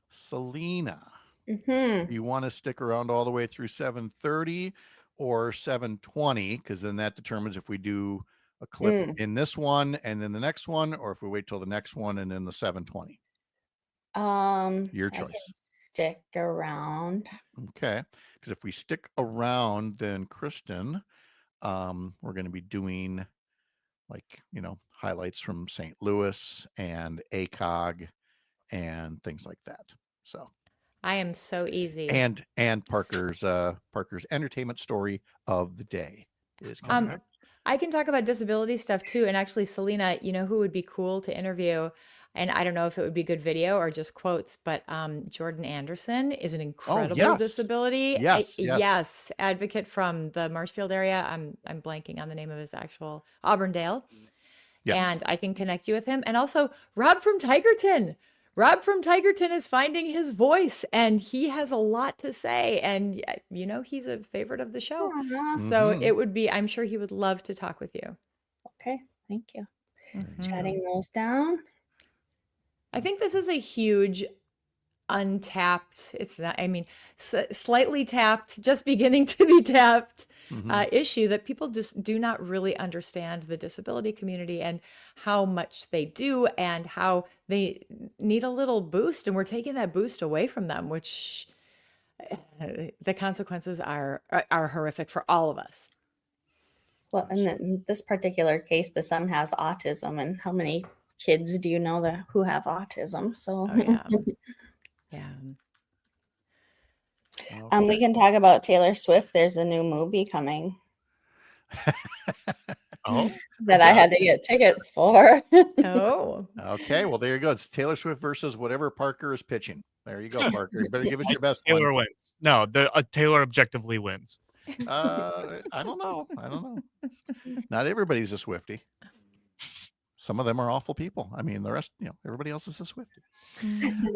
Salina, Mm-hmm. do you want to stick around all the way through 7:30 or 7:20? Because then that determines if we do a clip in this one and then the next one, or if we wait till the next one and then the 7:20. Your I can choice. stick around. Okay. Because if we stick around, then Kristen, we're going to be doing highlights from St. Louis and ACOG and things like that. So. I am so easy. And Parker's entertainment story of the day is coming up. I can talk about disability stuff too. And actually, Salina, you know who would be cool to interview? And I don't know if it would be good video or just quotes, but Jordan Anderson is an incredible yes. disability. Yes. Advocate from the Marshfield area. I'm blanking on the name of his actual Auburndale. Yes. And I can connect you with him. And also Rob from Tigerton. Rob from Tigerton is finding his voice and he has a lot to say. And, you know, he's a favorite of the show. So it would be, I'm sure he would love to talk with you. Okay, thank you. Chatting those down. I think this is a huge untapped, it's not, I mean, slightly tapped, just beginning to be tapped issue that people just do not really understand the disability community and how much they do and how they need a little boost. And we're taking that boost away from them, which the consequences are horrific for all of us. Well, and in this particular case, the son has autism, and how many kids do you know that who have autism? So, Yeah. We can talk about Taylor Swift. There's a new movie coming. That I had to get tickets for. Okay, well, there you go. It's Taylor Swift versus whatever Parker is pitching. There you go, Parker. You better give us your best Taylor one. wins. No, Taylor objectively wins. I don't know. Not everybody's a Swiftie. Some of them are awful people. I mean, the rest, everybody else is a Swiftie.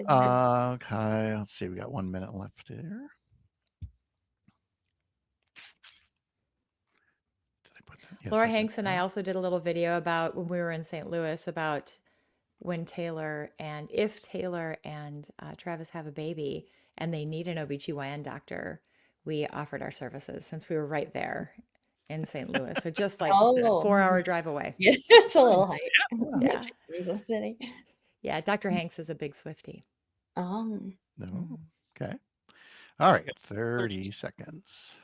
Okay, let's see. We got 1 minute left here. Yes, Laura Hanks and I also did a little video about when we were in St. Louis about when Taylor and if Taylor and Travis have a baby and they need an OBGYN doctor, we offered our services since we were right there in St. Louis. So just like a 4-hour drive away. Yeah, it's a little high. Yeah. Kansas City. Yeah, Dr. Hanks is a big Swiftie. No. Okay. All right. 30 seconds.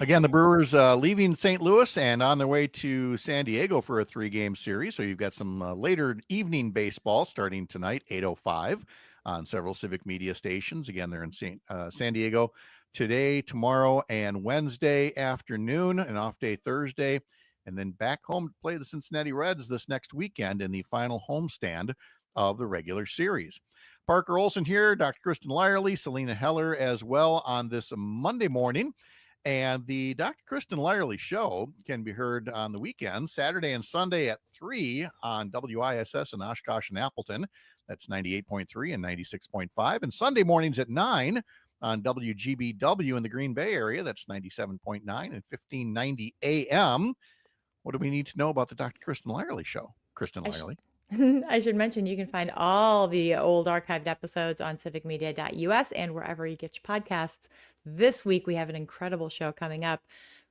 Again, the Brewers leaving St. Louis and on their way to San Diego for a 3-game series. So you've got some later evening baseball starting tonight, 8:05 on several civic media stations. Again, they're in San Diego today, tomorrow, and Wednesday afternoon, an off day Thursday, and then back home to play the Cincinnati Reds this next weekend in the final homestand of the regular series. Parker Olson here, Dr. Kristen Lyerly, Salina Heller as well on this Monday morning. And the Dr. Kristen Lyerly Show can be heard on the weekend, Saturday and Sunday at 3 on WISS in Oshkosh and Appleton. That's 98.3 and 96.5. And Sunday mornings at 9 on WGBW in the Green Bay area. That's 97.9 and 1590 AM. What do we need to know about the Dr. Kristen Lyerly Show? Kristen Lyerly. I should mention you can find all the old archived episodes on civicmedia.us and wherever you get your podcasts. This week, we have an incredible show coming up.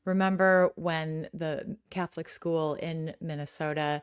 Remember when the Catholic school in Minnesota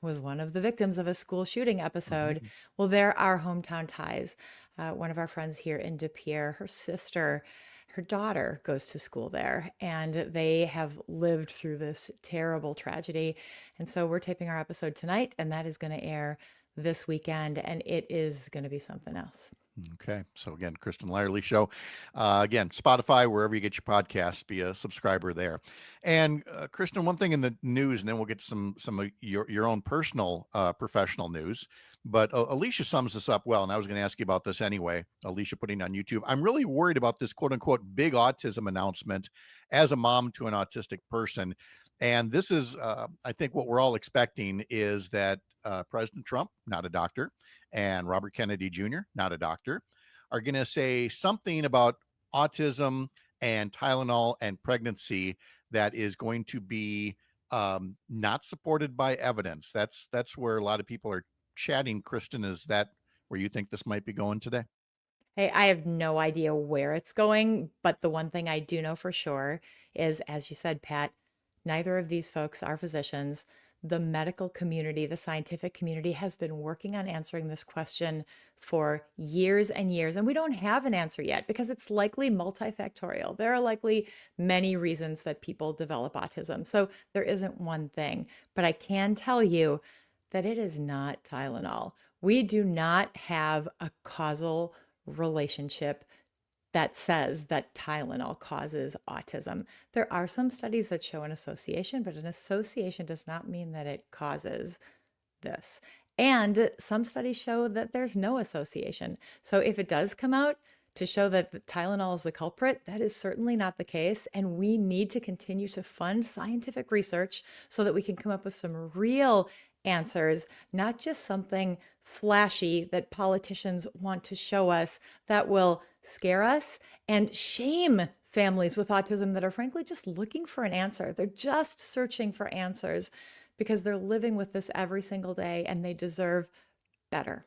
was one of the victims of a school shooting episode? Well, there are hometown ties. One of our friends here in De Pere, her sister, her daughter goes to school there, and they have lived through this terrible tragedy. And so we're taping our episode tonight, and that is going to air this weekend, and it is going to be something else. Okay. So again, Kristen Lyerly Show. Again, Spotify, wherever you get your podcasts, be a subscriber there. And Kristen, one thing in the news, and then we'll get some of your own personal professional news. But Alicia sums this up well, and I was going to ask you about this anyway. Alicia putting on YouTube. I'm really worried about this quote unquote big autism announcement as a mom to an autistic person. And this is, I think what we're all expecting is that President Trump, not a doctor, and Robert Kennedy Jr., not a doctor, are going to say something about autism and Tylenol and pregnancy that is going to be not supported by evidence. That's where a lot of people are chatting. Kristen, is that where you think this might be going today? Hey, I have no idea where it's going, but the one thing I do know for sure is, as you said, Pat, neither of these folks are physicians. The medical community, the scientific community has been working on answering this question for years and years, and we don't have an answer yet because it's likely multifactorial. There are likely many reasons that people develop autism. So there isn't one thing, but I can tell you that it is not Tylenol. We do not have a causal relationship that says that Tylenol causes autism. There are some studies that show an association, but an association does not mean that it causes this. And some studies show that there's no association. So if it does come out to show that the Tylenol is the culprit, that is certainly not the case. And we need to continue to fund scientific research so that we can come up with some real answers, not just something flashy that politicians want to show us that will scare us and shame families with autism that are frankly just looking for an answer. They're just searching for answers because they're living with this every single day and they deserve better.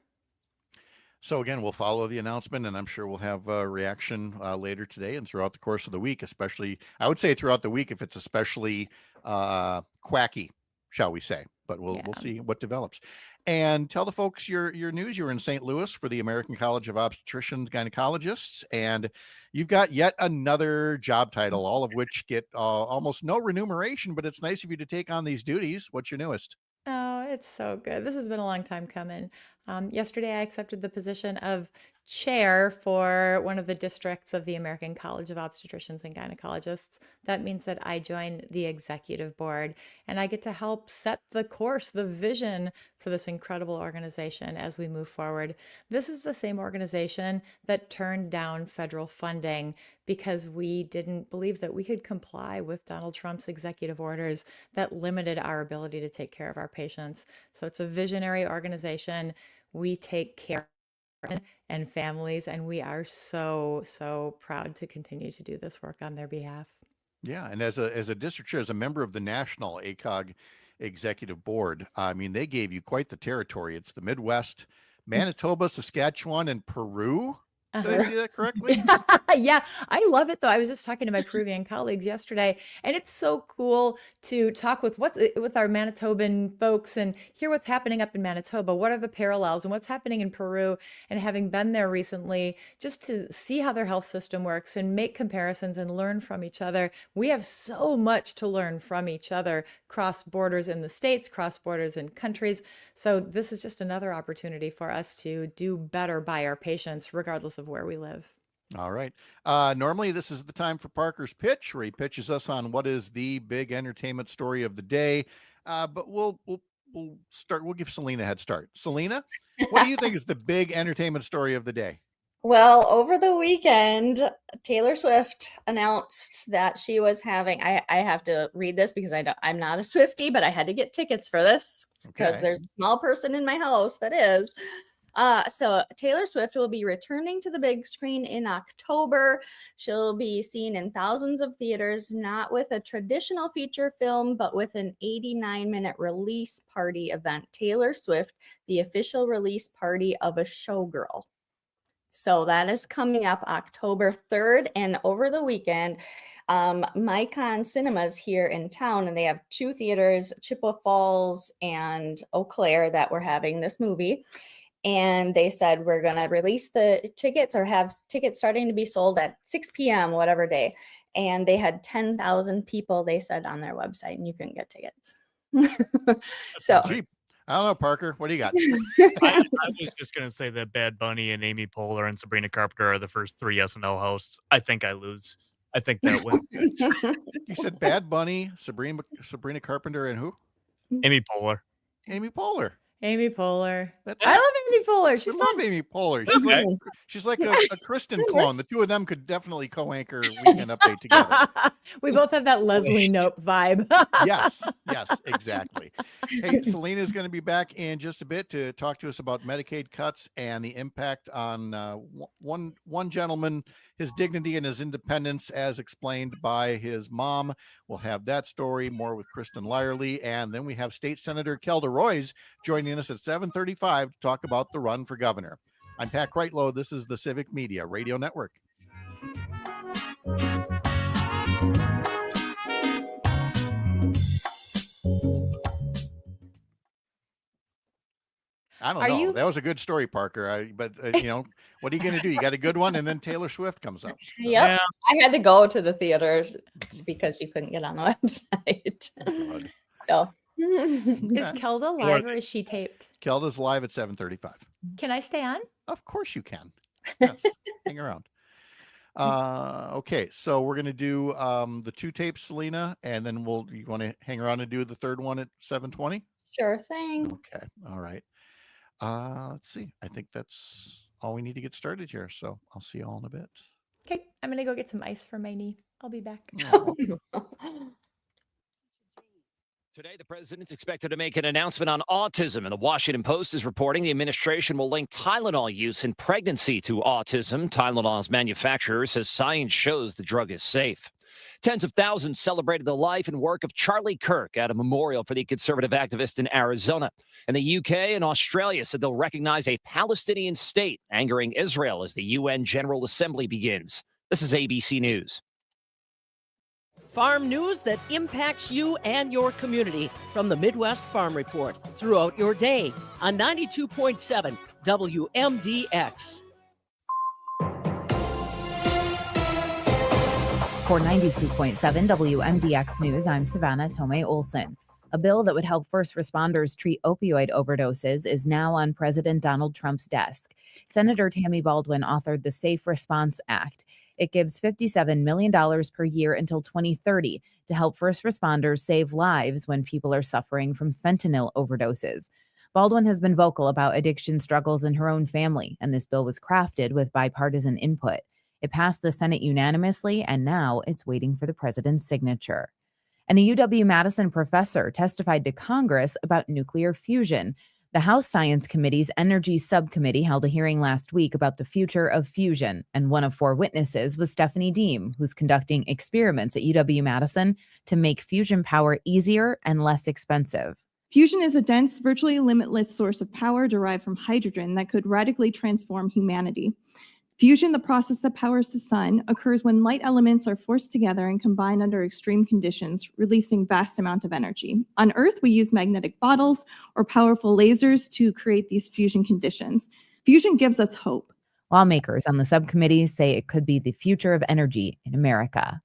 So again, we'll follow the announcement, and I'm sure we'll have a reaction later today and throughout the course of the week, especially, I would say throughout the week if it's especially quacky, shall we say. But we'll see what develops. And tell the folks your news. You're in St. Louis for the American College of Obstetricians Gynecologists, and you've got yet another job title, all of which get almost no remuneration, but it's nice of you to take on these duties. What's your newest? Oh, it's so good. This has been a long time coming. Yesterday, I accepted the position of chair for one of the districts of the American College of Obstetricians and Gynecologists. That means that I join the executive board and I get to help set the course, the vision for this incredible organization as we move forward. This is the same organization that turned down federal funding because we didn't believe that we could comply with Donald Trump's executive orders that limited our ability to take care of our patients. So it's a visionary organization. We take care and families, and we are so proud to continue to do this work on their behalf. Yeah, and as a district chair, as a member of the National ACOG Executive Board, I mean, they gave you quite the territory. It's the Midwest, Manitoba, Saskatchewan, and Peru. Did I see that correctly? Yeah, I love it though. I was just talking to my Peruvian colleagues yesterday, and it's so cool to talk with our Manitoban folks and hear what's happening up in Manitoba. What are the parallels and what's happening in Peru? And having been there recently, just to see how their health system works and make comparisons and learn from each other. We have so much to learn from each other, cross borders in the states, cross borders in countries. So this is just another opportunity for us to do better by our patients, regardless of where we live. All right. Normally, this is the time for Parker's pitch, where he pitches us on what is the big entertainment story of the day. But we'll start. We'll give Salina a head start. Salina, what do you think is the big entertainment story of the day? Well, over the weekend, Taylor Swift announced that she was having, I have to read this because I'm not a Swiftie, but I had to get tickets for this because Okay. there's a small person in my house that is. So Taylor Swift will be returning to the big screen in October. She'll be seen in thousands of theaters, not with a traditional feature film, but with an 89-minute release party event. Taylor Swift, the official release party of a showgirl. So that is coming up October 3rd, and over the weekend, Mycon Cinemas here in town, and they have two theaters, Chippewa Falls and Eau Claire, that were having this movie. And they said, we're going to release the tickets or have tickets starting to be sold at 6 p.m., whatever day. And they had 10,000 people, they said, on their website, and you couldn't get tickets. So Cheap. I don't know, Parker. What do you got? I was just going to say that Bad Bunny and Amy Poehler and Sabrina Carpenter are the first three SNL hosts. I think I lose. I think that wins. You said Bad Bunny, Sabrina Carpenter, and who? Amy Poehler. Amy Poehler. Amy Poehler. I love Amy Poehler. She's I love Amy Poehler. She's like a Kristen clone. The two of them could definitely co-anchor Weekend Update together. We both have that Leslie Knope vibe. Yes, exactly. Hey, Salina is going to be back in just a bit to talk to us about Medicaid cuts and the impact on one gentleman, his dignity and his independence as explained by his mom. We'll have that story, more with Kristen Lyerly, and then we have State Senator Kelda Roys joining us at 7:35 to talk about the run for governor. I'm Pat Kreitlow. This is the Civic Media Radio Network. I don't know. That was a good story, Parker. But what are you going to do? You got a good one, and then Taylor Swift comes up. So. Yep. Yeah. I had to go to the theater because you couldn't get on the website. So is Kelda live or is she taped? Kelda's live at 7:35. Can I stay on? Of course you can. Yes. Hang around. Okay, so we're gonna do the 2 tapes, Salina, and then you want to hang around and do the third one at 7:20? Sure thing. Okay, all right. Let's see. I think that's all we need to get started here. So I'll see you all in a bit. Okay, I'm gonna go get some ice for my knee. I'll be back. Today, the president's expected to make an announcement on autism, and the Washington Post is reporting the administration will link Tylenol use in pregnancy to autism. Tylenol's manufacturer says science shows the drug is safe. Tens of thousands celebrated the life and work of Charlie Kirk at a memorial for the conservative activist in Arizona. And the UK and Australia said they'll recognize a Palestinian state, angering Israel as the UN General Assembly begins. This is ABC News. Farm news that impacts you and your community from the Midwest Farm Report throughout your day on 92.7 WMDX. For 92.7 WMDX News, I'm Savannah Tomei Olson. A bill that would help first responders treat opioid overdoses is now on President Donald Trump's desk. Senator Tammy Baldwin authored the Safe Response Act. It gives $57 million per year until 2030 to help first responders save lives when people are suffering from fentanyl overdoses. Baldwin has been vocal about addiction struggles in her own family, and this bill was crafted with bipartisan input. It passed the Senate unanimously, and now it's waiting for the president's signature. And a UW-Madison professor testified to Congress about nuclear fusion. The House Science Committee's Energy Subcommittee held a hearing last week about the future of fusion, and one of 4 witnesses was Stephanie Deem, who's conducting experiments at UW-Madison to make fusion power easier and less expensive. Fusion is a dense, virtually limitless source of power derived from hydrogen that could radically transform humanity. Fusion, the process that powers the sun, occurs when light elements are forced together and combined under extreme conditions, releasing vast amounts of energy. On Earth, we use magnetic bottles or powerful lasers to create these fusion conditions. Fusion gives us hope. Lawmakers on the subcommittee say it could be the future of energy in America.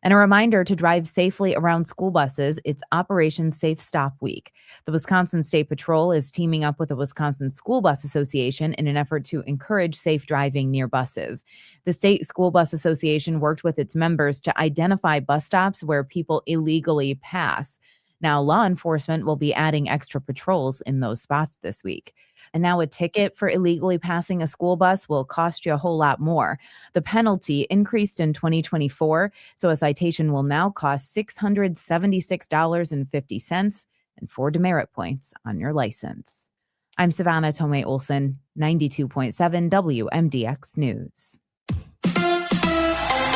And a reminder to drive safely around school buses. It's Operation Safe Stop Week. The Wisconsin State Patrol is teaming up with the Wisconsin School Bus Association in an effort to encourage safe driving near buses. The State School Bus Association worked with its members to identify bus stops where people illegally pass. Now, law enforcement will be adding extra patrols in those spots this week. And now a ticket for illegally passing a school bus will cost you a whole lot more. The penalty increased in 2024, so a citation will now cost $676.50 and 4 demerit points on your license. I'm Savannah Tomei Olson, 92.7 WMDX News.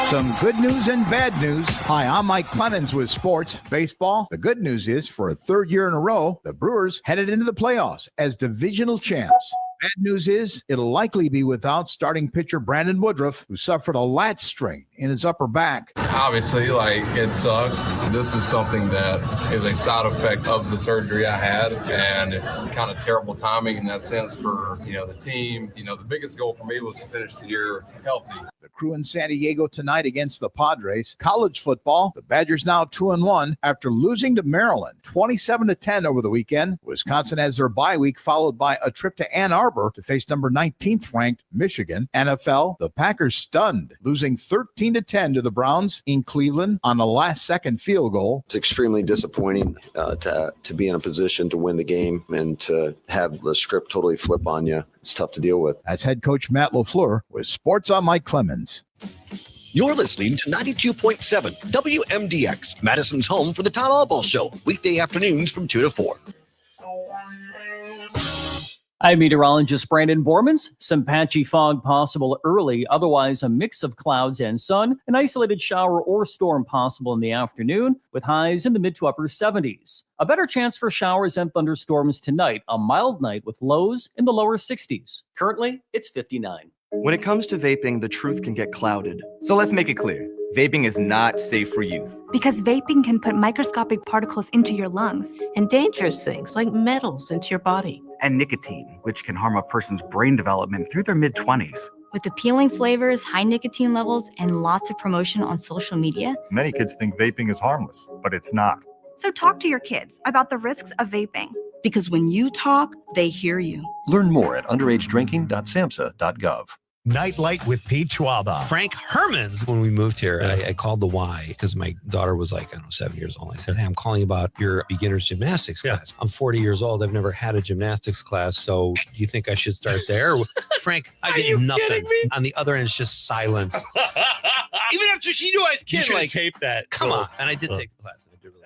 Some good news and bad news. Hi, I'm Mike Clemens with Sports Baseball. The good news is, for a 3rd year in a row, the Brewers headed into the playoffs as divisional champs. Bad news is it'll likely be without starting pitcher Brandon Woodruff, who suffered a lat strain in his upper back. Obviously, it sucks. This is something that is a side effect of the surgery I had, and it's kind of terrible timing in that sense for, the team. The biggest goal for me was to finish the year healthy. The Crew in San Diego tonight against the Padres. College football, the Badgers now 2-1 after losing to Maryland 27-10 over the weekend. Wisconsin has their bye week, followed by a trip to Ann Arbor to face number 19th ranked Michigan. NFL, the Packers stunned, losing 13-10 to the Browns in Cleveland on a last-second field goal. It's extremely disappointing to be in a position to win the game and to have the script totally flip on you. It's tough to deal with. As head coach Matt LaFleur with Sports on Mike Clemens. You're listening to 92.7 WMDX, Madison's home for the Todd Allball Show, weekday afternoons from 2 to 4. I'm meteorologist Brandon Bormans. Some patchy fog possible early, otherwise a mix of clouds and sun. An isolated shower or storm possible in the afternoon, with highs in the mid to upper 70s. A better chance for showers and thunderstorms tonight, a mild night with lows in the lower 60s. Currently, it's 59. When it comes to vaping, the truth can get clouded. So let's make it clear. Vaping is not safe for youth. Because vaping can put microscopic particles into your lungs. And dangerous things like metals into your body. And nicotine, which can harm a person's brain development through their mid-20s. With appealing flavors, high nicotine levels, and lots of promotion on social media. Many kids think vaping is harmless, but it's not. So talk to your kids about the risks of vaping. Because when you talk, they hear you. Learn more at underagedrinking.samhsa.gov. Nightlight with Pete Schwaba. Frank Herman's. When we moved here, I called the Y because my daughter was like, 7 years old. I said, hey, I'm calling about your beginner's gymnastics class. I'm 40 years old. I've never had a gymnastics class. So do you think I should start there? Frank, I get nothing. On the other end, it's just silence. Even after she knew I was You kid, should like, tape that. come on. And I did take the class. And I did really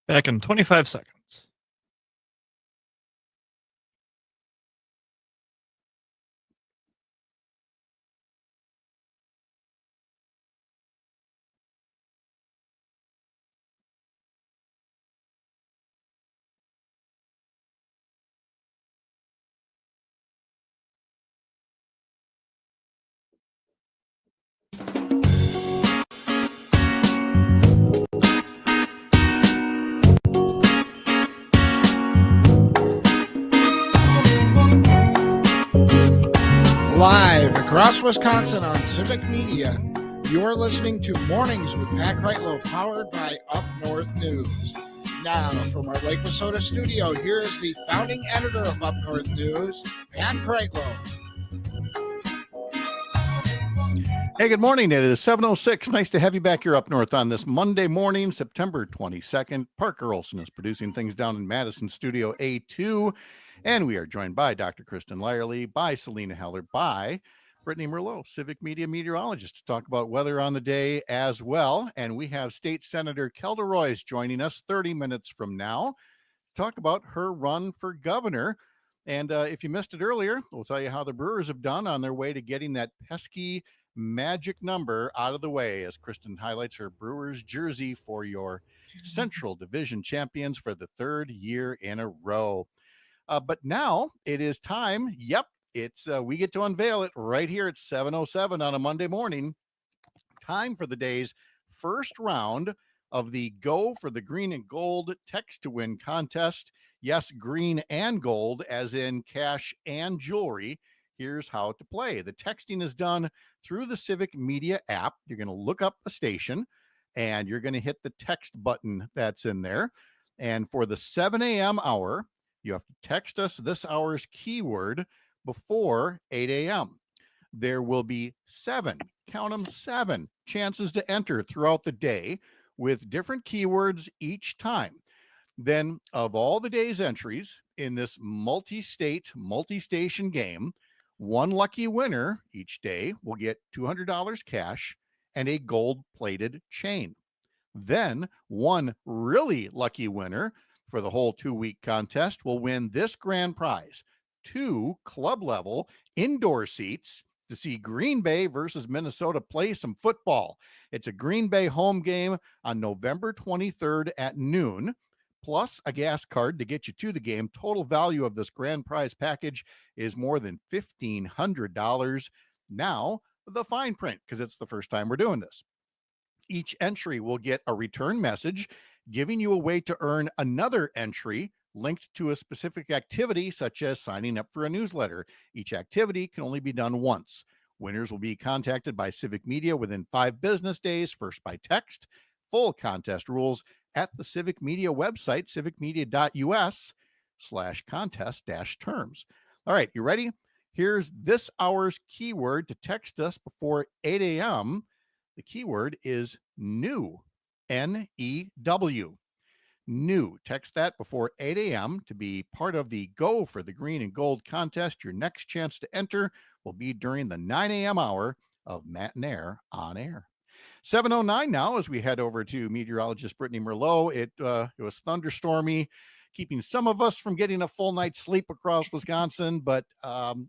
well. Back in 25 seconds. Live across Wisconsin on Civic Media, you're listening to Mornings with Pat Kreitlow, powered by Up North News. Now, from our Lake Wissota studio, here is the founding editor of Up North News, Pat Kreitlow. Hey, good morning. It is 7:06. Nice to have you back here up north on this Monday morning, September 22nd. Parker Olson is producing things down in Madison Studio A2. And we are joined by Dr. Kristen Lyerly, by Salina Heller, by Brittany Merlot, Civic Media meteorologist, to talk about weather on the day as well. And we have State Senator Kelda Roys joining us 30 minutes from now to talk about her run for governor. And if you missed it earlier, we'll tell you how the Brewers have done on their way to getting that pesky magic number out of the way as Kristen highlights her Brewers jersey for your Central Division champions for the third year in a row. But now it is time. Yep, it's we get to unveil it right here at 7:07 on a Monday morning. Time for the day's first round of the Go for the Green and Gold Text to Win contest. Yes, green and gold, as in cash and jewelry. Here's how to play. The texting is done through the Civic Media app. You're going to look up a station, and you're going to hit the text button that's in there. And for the 7 a.m. hour, you have to text us this hour's keyword before 8 a.m. There will be 7, count them 7, chances to enter throughout the day with different keywords each time. Then, of all the day's entries in this multi-state, multi-station game, one lucky winner each day will get $200 cash and a gold-plated chain. Then, one really lucky winner for the whole 2-week contest will win this grand prize: 2 club-level indoor seats to see Green Bay versus Minnesota play some football. It's a Green Bay home game on November 23rd at noon, plus a gas card to get you to the game. Total value of this grand prize package is more than $1,500. Now, the fine print, because it's the first time we're doing this. Each entry will get a return message giving you a way to earn another entry linked to a specific activity, such as signing up for a newsletter. Each activity can only be done once. Winners will be contacted by Civic Media within 5 business days, first by text. Full contest rules at the Civic Media website, civicmedia.us/contest-terms. All right, you ready? Here's this hour's keyword to text us before 8 a.m. The keyword is new, N-E-W. New. Text that before 8 a.m. to be part of the Go for the Green and Gold contest. Your next chance to enter will be during the 9 a.m. hour of Matt and Air on air. 7:09 now as we head over to meteorologist Brittany Merlot. It was thunderstormy, keeping some of us from getting a full night's sleep across Wisconsin, but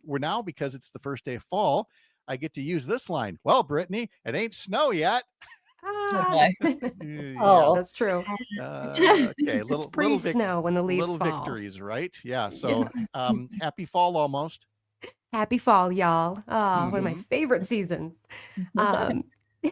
we're now, because it's the first day of fall, I get to use this line. Well, Brittany, it ain't snow yet. Oh, that's true. Okay, It's pre-snow when the leaves little fall. victories, right? Yeah. So happy fall almost. Happy fall, y'all. Oh, one of my favorite seasons.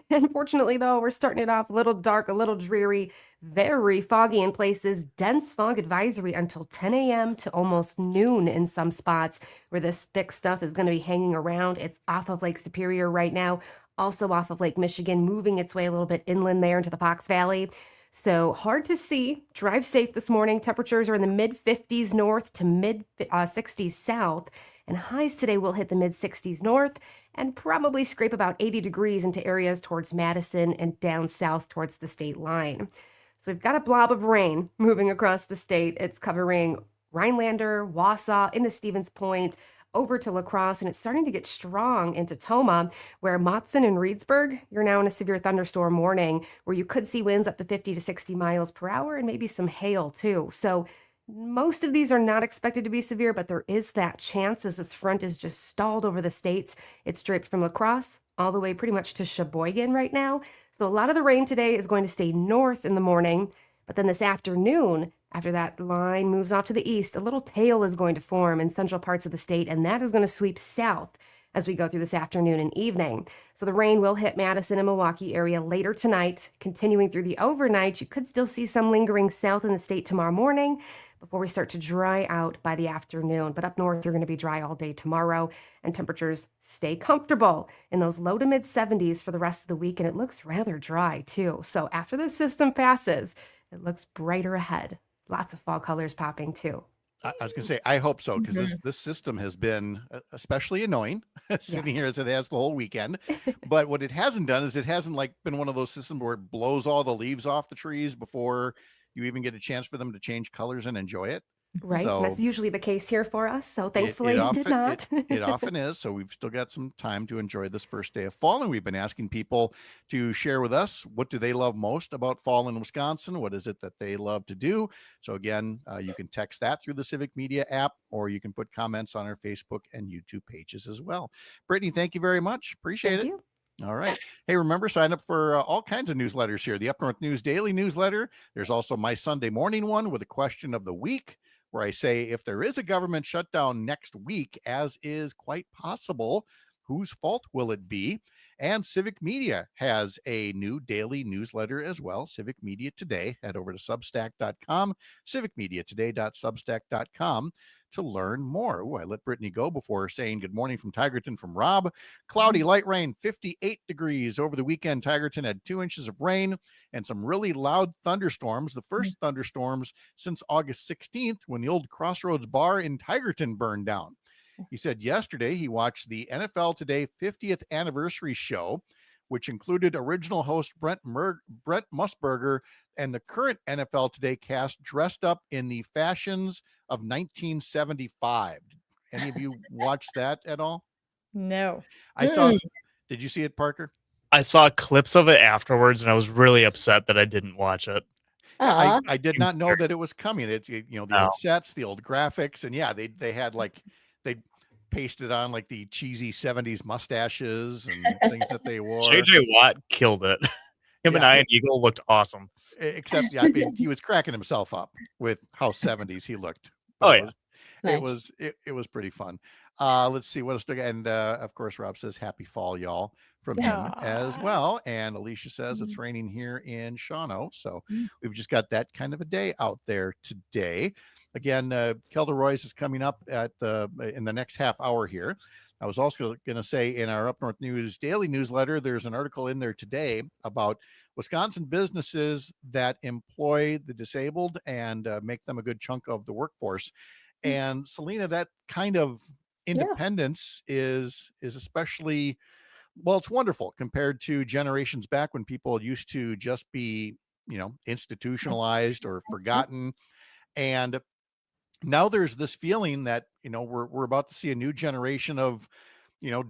Unfortunately, though, we're starting it off a little dark, a little dreary, very foggy in places. Dense fog advisory until 10 a.m. to almost noon in some spots where this thick stuff is going to be hanging around. It's off of Lake Superior right now, also off of Lake Michigan, moving its way a little bit inland there into the Fox Valley. So hard to see. Drive safe this morning. Temperatures are in the mid 50s north to mid 60s south. And highs today will hit the mid 60s north and probably scrape about 80 degrees into areas towards Madison and down south towards the state line. So we've got a blob of rain moving across the state. It's covering Rhinelander, Wausau, into Stevens Point, over to La Crosse, and it's starting to get strong into Toma, where Matson and Reedsburg, you're now in a severe thunderstorm warning, where you could see winds up to 50 to 60 miles per hour and maybe some hail too. So most of these are not expected to be severe, but there is that chance as this front is just stalled over the states. It's draped from La Crosse all the way pretty much to Sheboygan right now. So a lot of the rain today is going to stay north in the morning, but then this afternoon, after that line moves off to the east, a little tail is going to form in central parts of the state, and that is going to sweep south as we go through this afternoon and evening. So the rain will hit Madison and Milwaukee area later tonight. Continuing through the overnight, you could still see some lingering south in the state tomorrow morning before we start to dry out by the afternoon. But up north, you're going to be dry all day tomorrow, and temperatures stay comfortable in those low to mid 70s for the rest of the week, and it looks rather dry too. So after this system passes, it looks brighter ahead. Lots of fall colors popping too. I was going to say, I hope so, because this system has been especially annoying sitting here as it has the whole weekend. But what it hasn't done is it hasn't like been one of those systems where it blows all the leaves off the trees before you even get a chance for them to change colors and enjoy it. Right. So That's usually the case here for us. So thankfully it did not. It often is. So we've still got some time to enjoy this first day of fall. And we've been asking people to share with us, what do they love most about fall in Wisconsin? What is it that they love to do? So again, you can text that through the Civic Media app, or you can put comments on our Facebook and YouTube pages as well. Brittany, thank you very much. Appreciate it. Thank you. All right. Hey, remember, sign up for all kinds of newsletters here. The Up North News Daily newsletter. There's also my Sunday morning one with a question of the week, where I say, if there is a government shutdown next week, as is quite possible, whose fault will it be? And Civic Media has a new daily newsletter as well, Civic Media Today. Head over to substack.com, civicmediatoday.substack.com to learn more. Oh, I let Brittany go before saying good morning from Tigerton from Rob. Cloudy, light rain, 58 degrees over the weekend. Tigerton had 2 inches of rain and some really loud thunderstorms. The first thunderstorms since August 16th, when the old Crossroads bar in Tigerton burned down. He said yesterday he watched the NFL Today 50th anniversary show, which included original host Brent Musburger and the current NFL Today cast dressed up in the fashions of 1975. Any of you watch that at all? No. I saw. Did you see it, Parker? I saw clips of it afterwards, and I was really upset that I didn't watch it. I did not know that it was coming. It's, the old sets, the old graphics, and yeah, they had like, they pasted on like the cheesy 70s mustaches and things that they wore. JJ Watt killed it. Him and Ian Eagle looked awesome. Except, yeah, I mean, he was cracking himself up with how 70s he looked. But it was pretty fun. Let's see what else. And of course, Rob says happy fall, y'all, from him as well. And Alicia says it's raining here in Shawano. So we've just got that kind of a day out there today. Again, Kelda Roys is coming up in the next half hour here. I was also going to say, in our Up North News daily newsletter, there's an article in there today about Wisconsin businesses that employ the disabled and make them a good chunk of the workforce. And Salina, that kind of independence is especially, well, it's wonderful compared to generations back when people used to just be, institutionalized or forgotten. And now there's this feeling that, we're about to see a new generation of,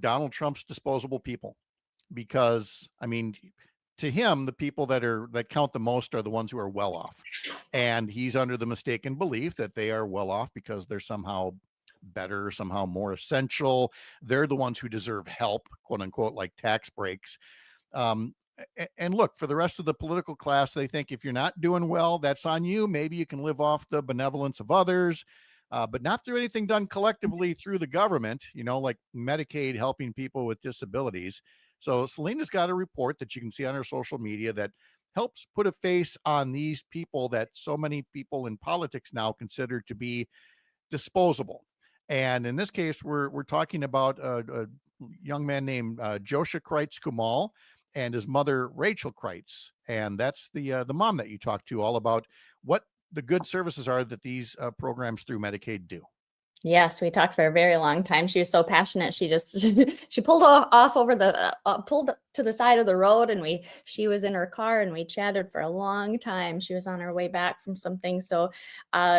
Donald Trump's disposable people, because I mean, to him, the people that count the most are the ones who are well off. And he's under the mistaken belief that they are well off because they're somehow better, somehow more essential. They're the ones who deserve help, quote unquote, like tax breaks. And look, for the rest of the political class, they think if you're not doing well, that's on you. Maybe you can live off the benevolence of others, but not through anything done collectively through the government, like Medicaid helping people with disabilities. So Salina's got a report that you can see on her social media that helps put a face on these people that so many people in politics now consider to be disposable. And in this case, we're talking about a young man named Josha Kreitz Kumal. and his mother, Rachel Kreitz. And that's the mom that you talked to, all about what the good services are that these programs through Medicaid do. Yes, we talked for a very long time. She was so passionate. She just she pulled off over the pulled to the side of the road, and she was in her car, and we chatted for a long time. She was on her way back from something. So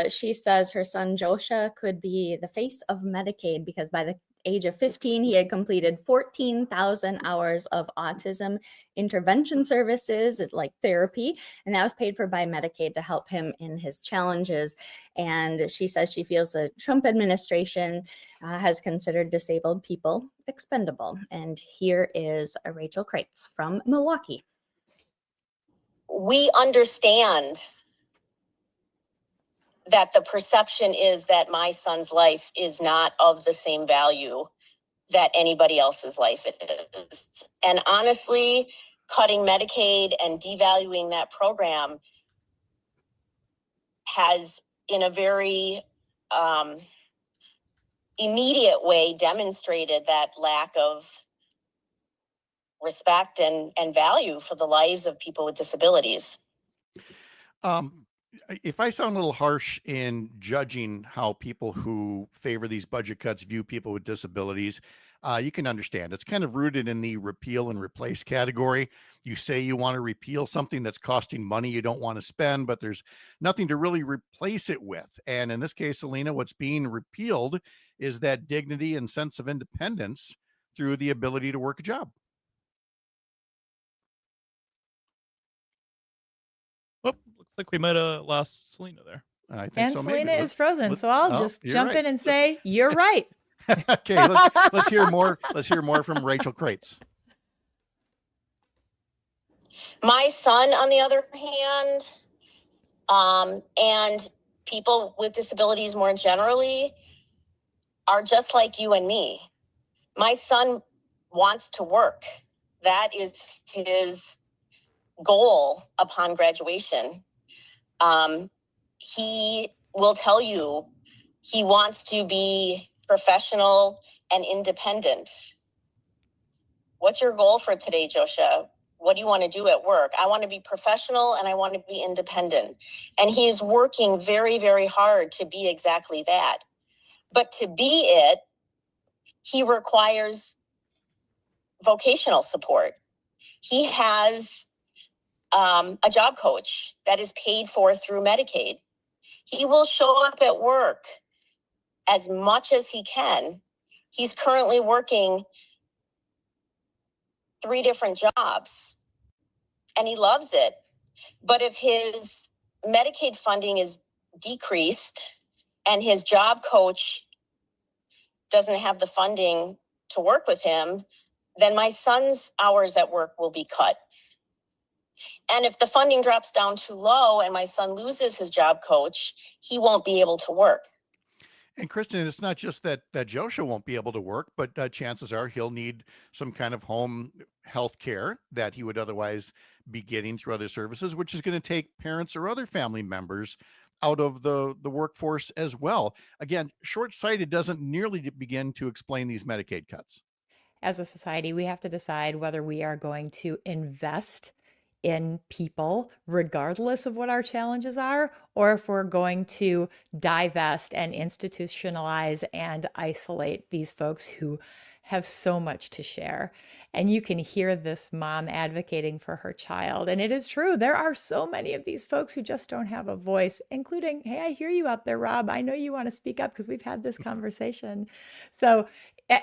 she says her son Joshua could be the face of Medicaid, because by the age of 15, he had completed 14,000 hours of autism intervention services, like therapy, and that was paid for by Medicaid to help him in his challenges. And she says she feels the Trump administration has considered disabled people expendable. And here is Rachel Kreitz from Milwaukee. We understand that the perception is that my son's life is not of the same value that anybody else's life is. And honestly, cutting Medicaid and devaluing that program has, in a very immediate way, demonstrated that lack of respect and value for the lives of people with disabilities. If I sound a little harsh in judging how people who favor these budget cuts view people with disabilities, you can understand. It's kind of rooted in the repeal and replace category. You say you want to repeal something that's costing money you don't want to spend, but there's nothing to really replace it with. And in this case, Salina, what's being repealed is that dignity and sense of independence through the ability to work a job. Looks like we might have lost Salina there. I think And so. Selena Maybe. is frozen, so I'll just you're jump right. in and say, you're right. Okay, let's hear more. Let's hear more from Rachel Kreitz. My son, on the other hand, and people with disabilities more generally, are just like you and me. My son wants to work. That is his goal upon graduation. He will tell you he wants to be professional and independent. What's your goal for today, Joshua? What do you want to do at work? I want to be professional and I want to be independent. And he's working very, very hard to be exactly that. But to be it, he requires vocational support. He has a job coach that is paid for through Medicaid. He will show up at work as much as he can. He's currently working 3 different jobs and he loves it. But if his Medicaid funding is decreased and his job coach doesn't have the funding to work with him, then my son's hours at work will be cut. And if the funding drops down too low and my son loses his job coach, he won't be able to work. And Kristen, it's not just that Joshua won't be able to work, but chances are he'll need some kind of home health care that he would otherwise be getting through other services, which is going to take parents or other family members out of the workforce as well. Again, short-sighted doesn't nearly begin to explain these Medicaid cuts. As a society, we have to decide whether we are going to invest in people, regardless of what our challenges are, or if we're going to divest and institutionalize and isolate these folks who have so much to share. And you can hear this mom advocating for her child. And it is true. There are so many of these folks who just don't have a voice, including, hey, I hear you out there, Rob. I know you want to speak up because we've had this conversation. So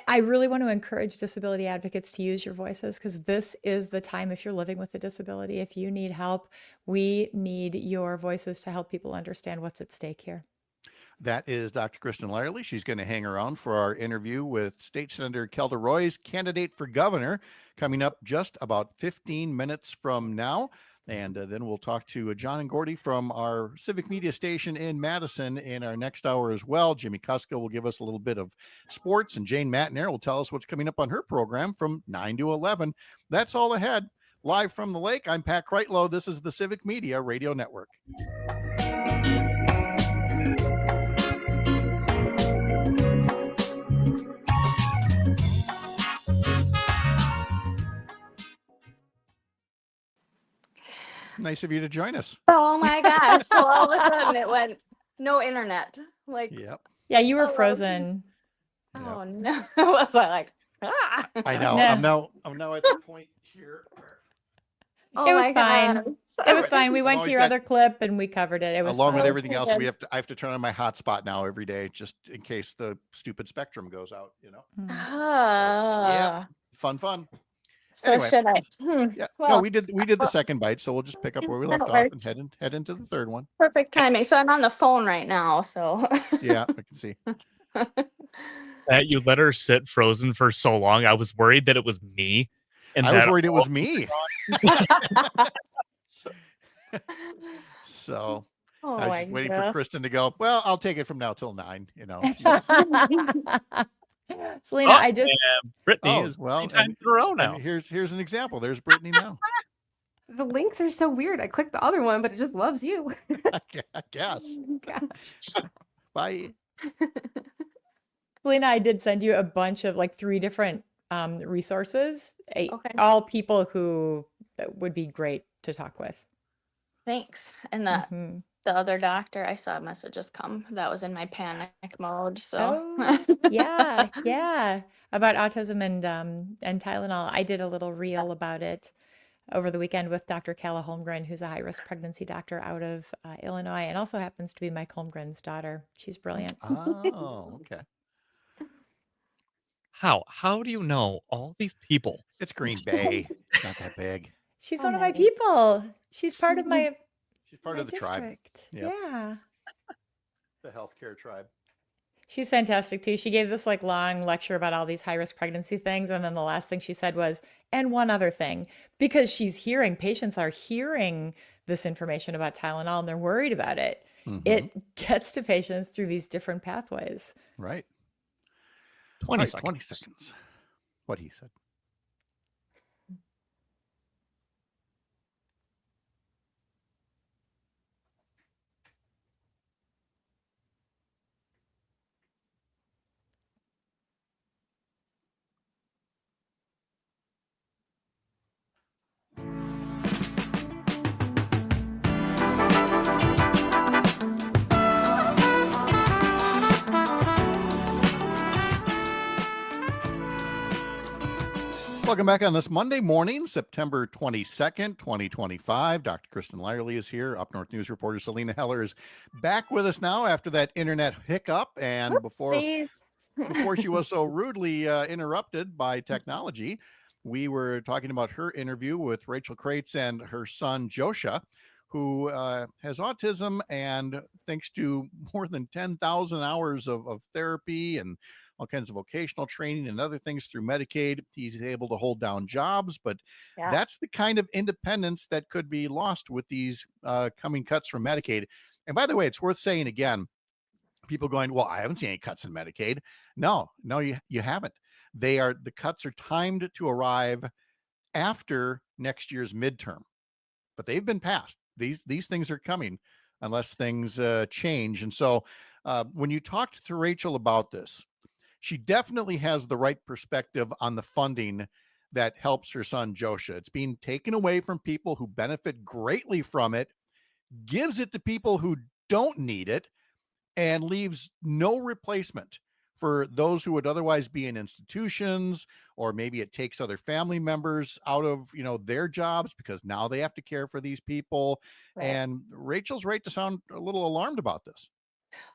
I really want to encourage disability advocates to use your voices, because this is the time. If you're living with a disability, if you need help, we need your voices to help people understand what's at stake here. That is Dr. Kristen Lyerly. She's going to hang around for our interview with State Senator Kelda Roys, candidate for governor, coming up just about 15 minutes from now. And then we'll talk to John and Gordy from our civic media station in Madison in our next hour as well. Jimmie Kaska will give us a little bit of sports, and Jane Matnair will tell us what's coming up on her program from 9 to 11. That's all ahead. Live from the lake, I'm Pat Kreitlow. This is the Civic Media Radio Network. Nice of you to join us. Oh my gosh. So all of a sudden it went no internet. Like, Yep. Yeah, you were oh, frozen. oh no. It was like, ah. I know. No. I'm now at the point here. Oh It was my fine. gosh. It was fine. We I've went to always your got- other clip and we covered it. It was Along with fine. everything else, good. I have to turn on my hotspot now every day, just in case the stupid spectrum goes out. Ah. Fun. So Anyway. should I? Yeah. Well, No, we did the second bite, so we'll just pick up where we that left off and worked. head into the third one. Perfect timing. So I'm on the phone right now. So Yeah, I can see. That you let her sit frozen for so long. I was worried that it was me. And I was that worried it was all- me. So Oh I was my just waiting for gosh. Kristen to go, well, I'll take it from now till 9, you know. Selena, I just and Brittany is 3 times in a row now. and here's an example. There's Brittany now. The links are so weird. I clicked the other one, but it just loves you. I guess. Gosh. Bye. Selena, I did send you a bunch of like 3 different resources. Okay. All people who would be great to talk with. Thanks. And the other doctor, I saw messages come. That was in my panic mode. So Oh, yeah. About autism and Tylenol. I did a little reel about it over the weekend with Dr. Kelda Holmgren, who's a high-risk pregnancy doctor out of Illinois, and also happens to be Mike Holmgren's daughter. She's brilliant. Oh, okay. How do you know all these people? It's Green Bay. It's not that big. She's one of my people. She's part of my She's part my of the tribe. district. Yep. Yeah. The healthcare tribe. She's fantastic too. She gave this like long lecture about all these high risk pregnancy things. And then the last thing she said was, and one other thing, because patients are hearing this information about Tylenol and they're worried about it. Mhm. It gets to patients through these different pathways. Right. 20 Right, seconds. 20 seconds. What he said. Welcome back on this Monday morning, September 22nd, 2025. Dr. Kristen Lyerly is here. Up North News reporter Salina Heller is back with us now after that internet hiccup. And before she was so rudely interrupted by technology, we were talking about her interview with Rachel Kreitz and her son, Josha, who has autism, and thanks to more than 10,000 hours of therapy and all kinds of vocational training and other things through Medicaid, he's able to hold down jobs. But that's the kind of independence that could be lost with these coming cuts from Medicaid. And by the way, it's worth saying again, people going, well, I haven't seen any cuts in Medicaid. No, you haven't. The cuts are timed to arrive after next year's midterm, but they've been passed. These things are coming unless things change. And so when you talked to Rachel about this, she definitely has the right perspective on the funding that helps her son Josha. It's being taken away from people who benefit greatly from it, gives it to people who don't need it, and leaves no replacement for those who would otherwise be in institutions, or maybe it takes other family members out of their jobs because now they have to care for these people. Right. And Rachel's right to sound a little alarmed about this.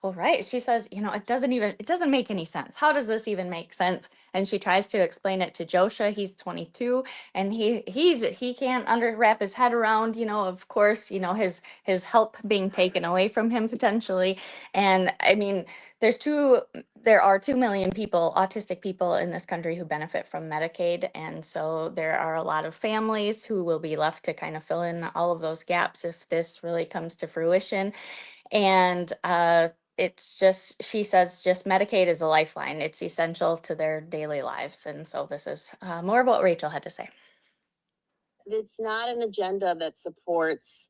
Well, right. She says, it doesn't make any sense. How does this even make sense? And she tries to explain it to Josha. He's 22 and he can't wrap his head around, of course, his help being taken away from him potentially. And I mean, there are 2 million autistic people in this country who benefit from Medicaid. And so there are a lot of families who will be left to kind of fill in all of those gaps if this really comes to fruition. And it's just, she says, just Medicaid is a lifeline. It's essential to their daily lives. And so this is more of what Rachel had to say. It's not an agenda that supports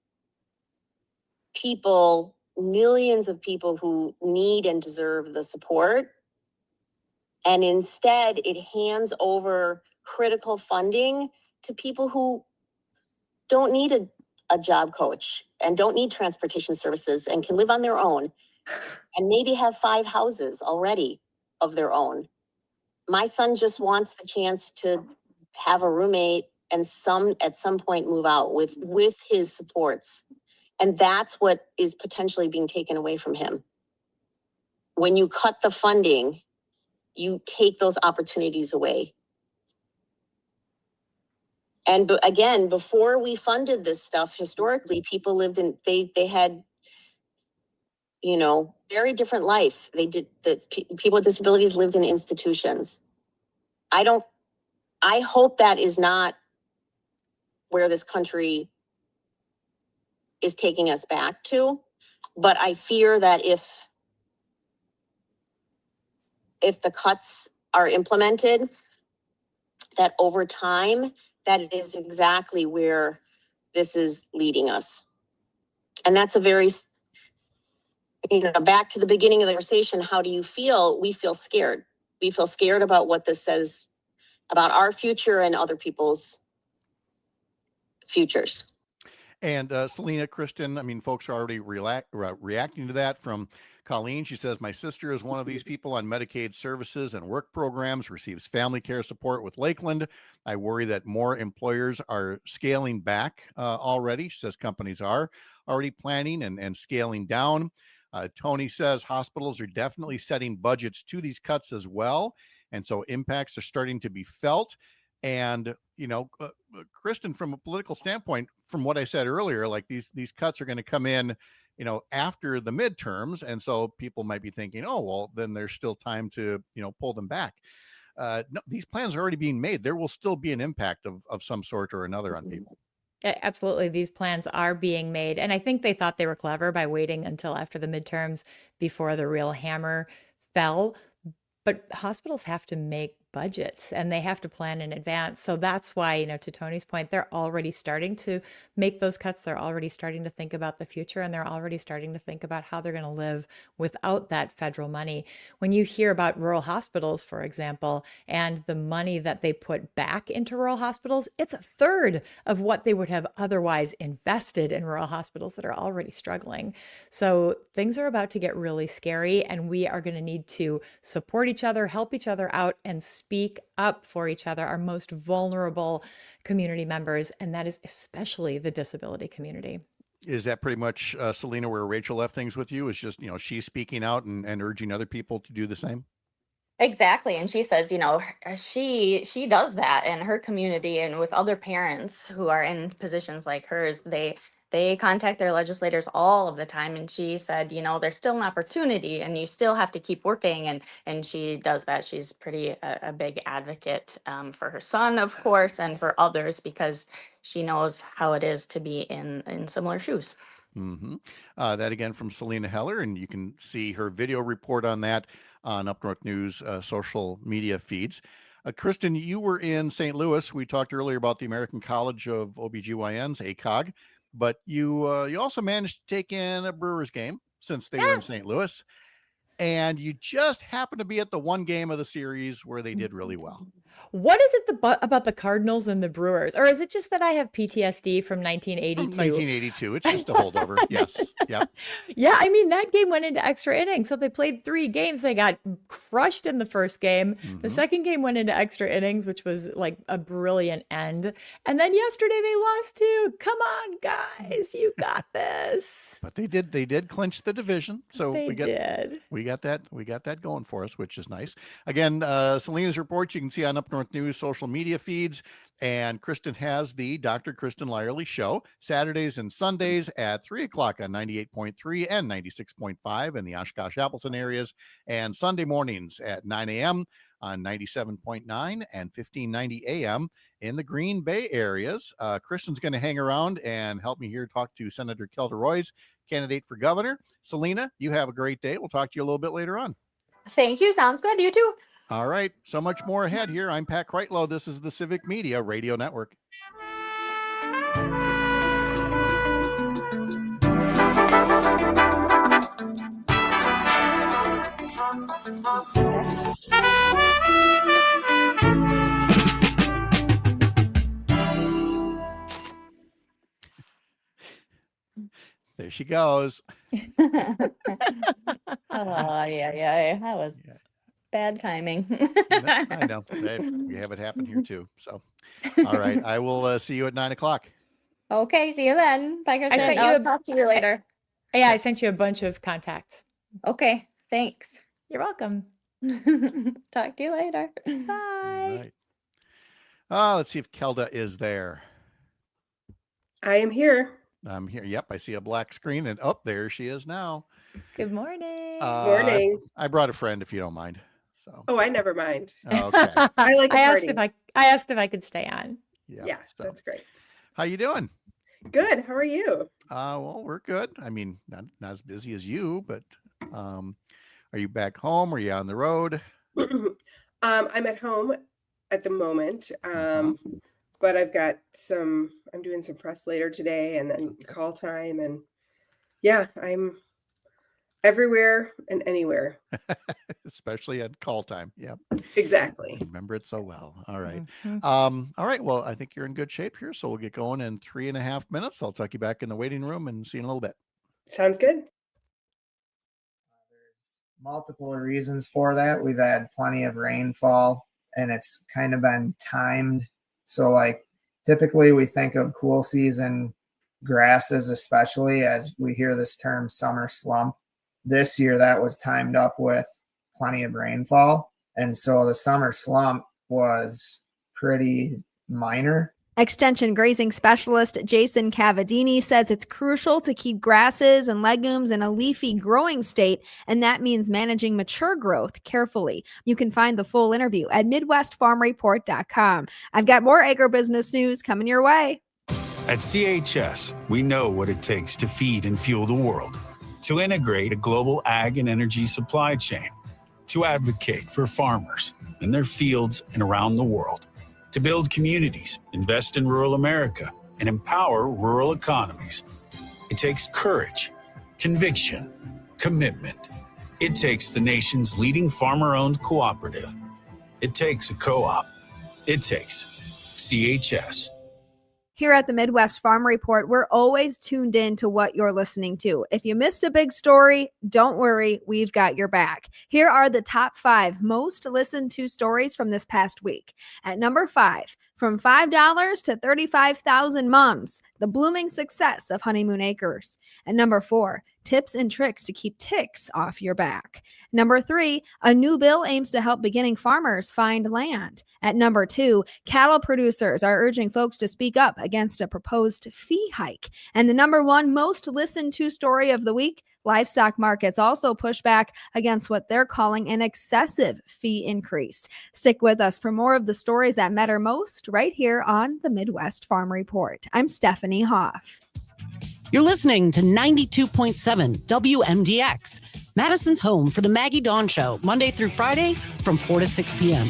people, millions of people who need and deserve the support. And instead, it hands over critical funding to people who don't need a job coach and don't need transportation services and can live on their own and maybe have 5 houses already of their own. My son just wants the chance to have a roommate and at some point move out with his supports. And that's what is potentially being taken away from him. When you cut the funding, you take those opportunities away. And again, before we funded this stuff, historically, people lived in, they had, very different life. People with disabilities lived in institutions. I hope that is not where this country is taking us back to, but I fear that if the cuts are implemented, that over time, that is exactly where this is leading us. And that's a very, back to the beginning of the conversation, how do you feel? We feel scared. We feel scared about what this says about our future and other people's futures. And Salina, Kristen, folks are already reacting to that. From Colleen, she says, my sister is one of these people on Medicaid services and work programs, receives family care support with Lakeland. I worry that more employers are scaling back already. She says companies are already planning and scaling down. Tony says hospitals are definitely setting budgets to these cuts as well. And so impacts are starting to be felt. And, Kristen, from a political standpoint, from what I said earlier, like these cuts are going to come in, after the midterms. And so people might be thinking, oh, well, then there's still time to, pull them back. No, these plans are already being made. There will still be an impact of some sort or another on people. Absolutely. These plans are being made. And I think they thought they were clever by waiting until after the midterms before the real hammer fell. But hospitals have to make budgets and they have to plan in advance. So that's why, to Tony's point, they're already starting to make those cuts. They're already starting to think about the future, and they're already starting to think about how they're going to live without that federal money. When you hear about rural hospitals, for example, and the money that they put back into rural hospitals, it's a third of what they would have otherwise invested in rural hospitals that are already struggling. So things are about to get really scary, and we are going to need to support each other, help each other out, and speak up for each other, our most vulnerable community members, and that is especially the disability community. Is that pretty much, Salina, where Rachel left things with you? Is just, she's speaking out and urging other people to do the same? Exactly. And she says, she does that in her community and with other parents who are in positions like hers. They contact their legislators all of the time. And she said, there's still an opportunity and you still have to keep working. And she does that. She's pretty a big advocate for her son, of course, and for others, because she knows how it is to be in similar shoes. Mm-hmm. That again from Salina Heller, and you can see her video report on that on UpNorthNews social media feeds. Kristen, you were in St. Louis. We talked earlier about the American College of OBGYNs, ACOG, but you also managed to take in a Brewers game since they were in St. Louis, and you just happened to be at the one game of the series where they did really well. What is it about the Cardinals and the Brewers? Or is it just that I have PTSD from 1982? From 1982. It's just a holdover. Yes. Yep. Yeah. That game went into extra innings. So they played 3 games. They got crushed in the first game. Mm-hmm. The second game went into extra innings, which was like a brilliant end. And then yesterday they lost too. Come on, guys. You got this. But they did clinch the division. So we got that going for us, which is nice. Again, Salina's report you can see on UpNorthNews social media feeds, and Kristen has the Dr. Kristen Lyerly Show Saturdays and Sundays at 3:00 on 98.3 and 96.5 in the Oshkosh Appleton areas, and Sunday mornings at 9 a.m. on 97.9 and 1590 a.m. in the Green Bay areas. Kristen's going to hang around and help me here talk to Senator Kelda Roys, candidate for governor. Salina, you have a great day. We'll talk to you a little bit later on. Thank you. Sounds good. You too. All right. So much more ahead here. I'm Pat Kreitlow. This is the Civic Media Radio Network. she goes. Oh, yeah. That was bad timing. I know. We have it happen here too. So, all right. I will see you at 9:00. Okay, see you then. Bye, Kristen. sent you I'll a- talk to you later. Yeah, I sent you a bunch of contacts. Okay, thanks. You're welcome. Talk to you later. Bye. Right. Let's see if Kelda is there. I am here. I'm here. Yep, I see a black screen, and there she is now. Good morning. Morning. I brought a friend, if you don't mind. So. Oh, I never mind. Okay. I like a asked party. I asked if I could stay on. Yeah, that's great. How you doing? Good. How are you? Well, we're good. I mean, not as busy as you, but are you back home? Are you on the road? I'm at home at the moment. But I'm doing some press later today and then call time, and yeah, I'm everywhere and anywhere. Especially at call time. Yep. Exactly. Remember it so well. All right. Mhm. All right. Well, I think you're in good shape here. So we'll get going in 3.5 minutes. I'll tuck you back in the waiting room and see you in a little bit. Sounds good. Multiple reasons for that. We've had plenty of rainfall and it's kind of been timed. So like typically we think of cool season grasses, especially as we hear this term summer slump. This year that was timed up with plenty of rainfall. And so the summer slump was pretty minor. Extension grazing specialist Jason Cavadini says it's crucial to keep grasses and legumes in a leafy growing state, and that means managing mature growth carefully. You can find the full interview at MidwestFarmReport.com. I've got more agribusiness news coming your way. At CHS, we know what it takes to feed and fuel the world, to integrate a global ag and energy supply chain, to advocate for farmers in their fields and around the world, to build communities, invest in rural America, and empower rural economies. It takes courage, conviction, commitment. It takes the nation's leading farmer-owned cooperative. It takes a co-op. It takes CHS. Here at the Midwest Farm Report, we're always tuned in to what you're listening to. If you missed a big story, don't worry, we've got your back. Here are the top 5 most listened to stories from this past week. At number 5, from $5 to 35,000 moms, the blooming success of Honeymoon Acres. At number 4, tips and tricks to keep ticks off your back. Number 3, a new bill aims to help beginning farmers find land. At number 2, cattle producers are urging folks to speak up against a proposed fee hike. And the number 1 most listened to story of the week, livestock markets also push back against what they're calling an excessive fee increase. Stick with us for more of the stories that matter most right here on the Midwest Farm Report. I'm Stephanie Hoff. You're listening to 92.7 WMDX, Madison's home for the Maggie Dawn Show, Monday through Friday from 4 to 6 p.m.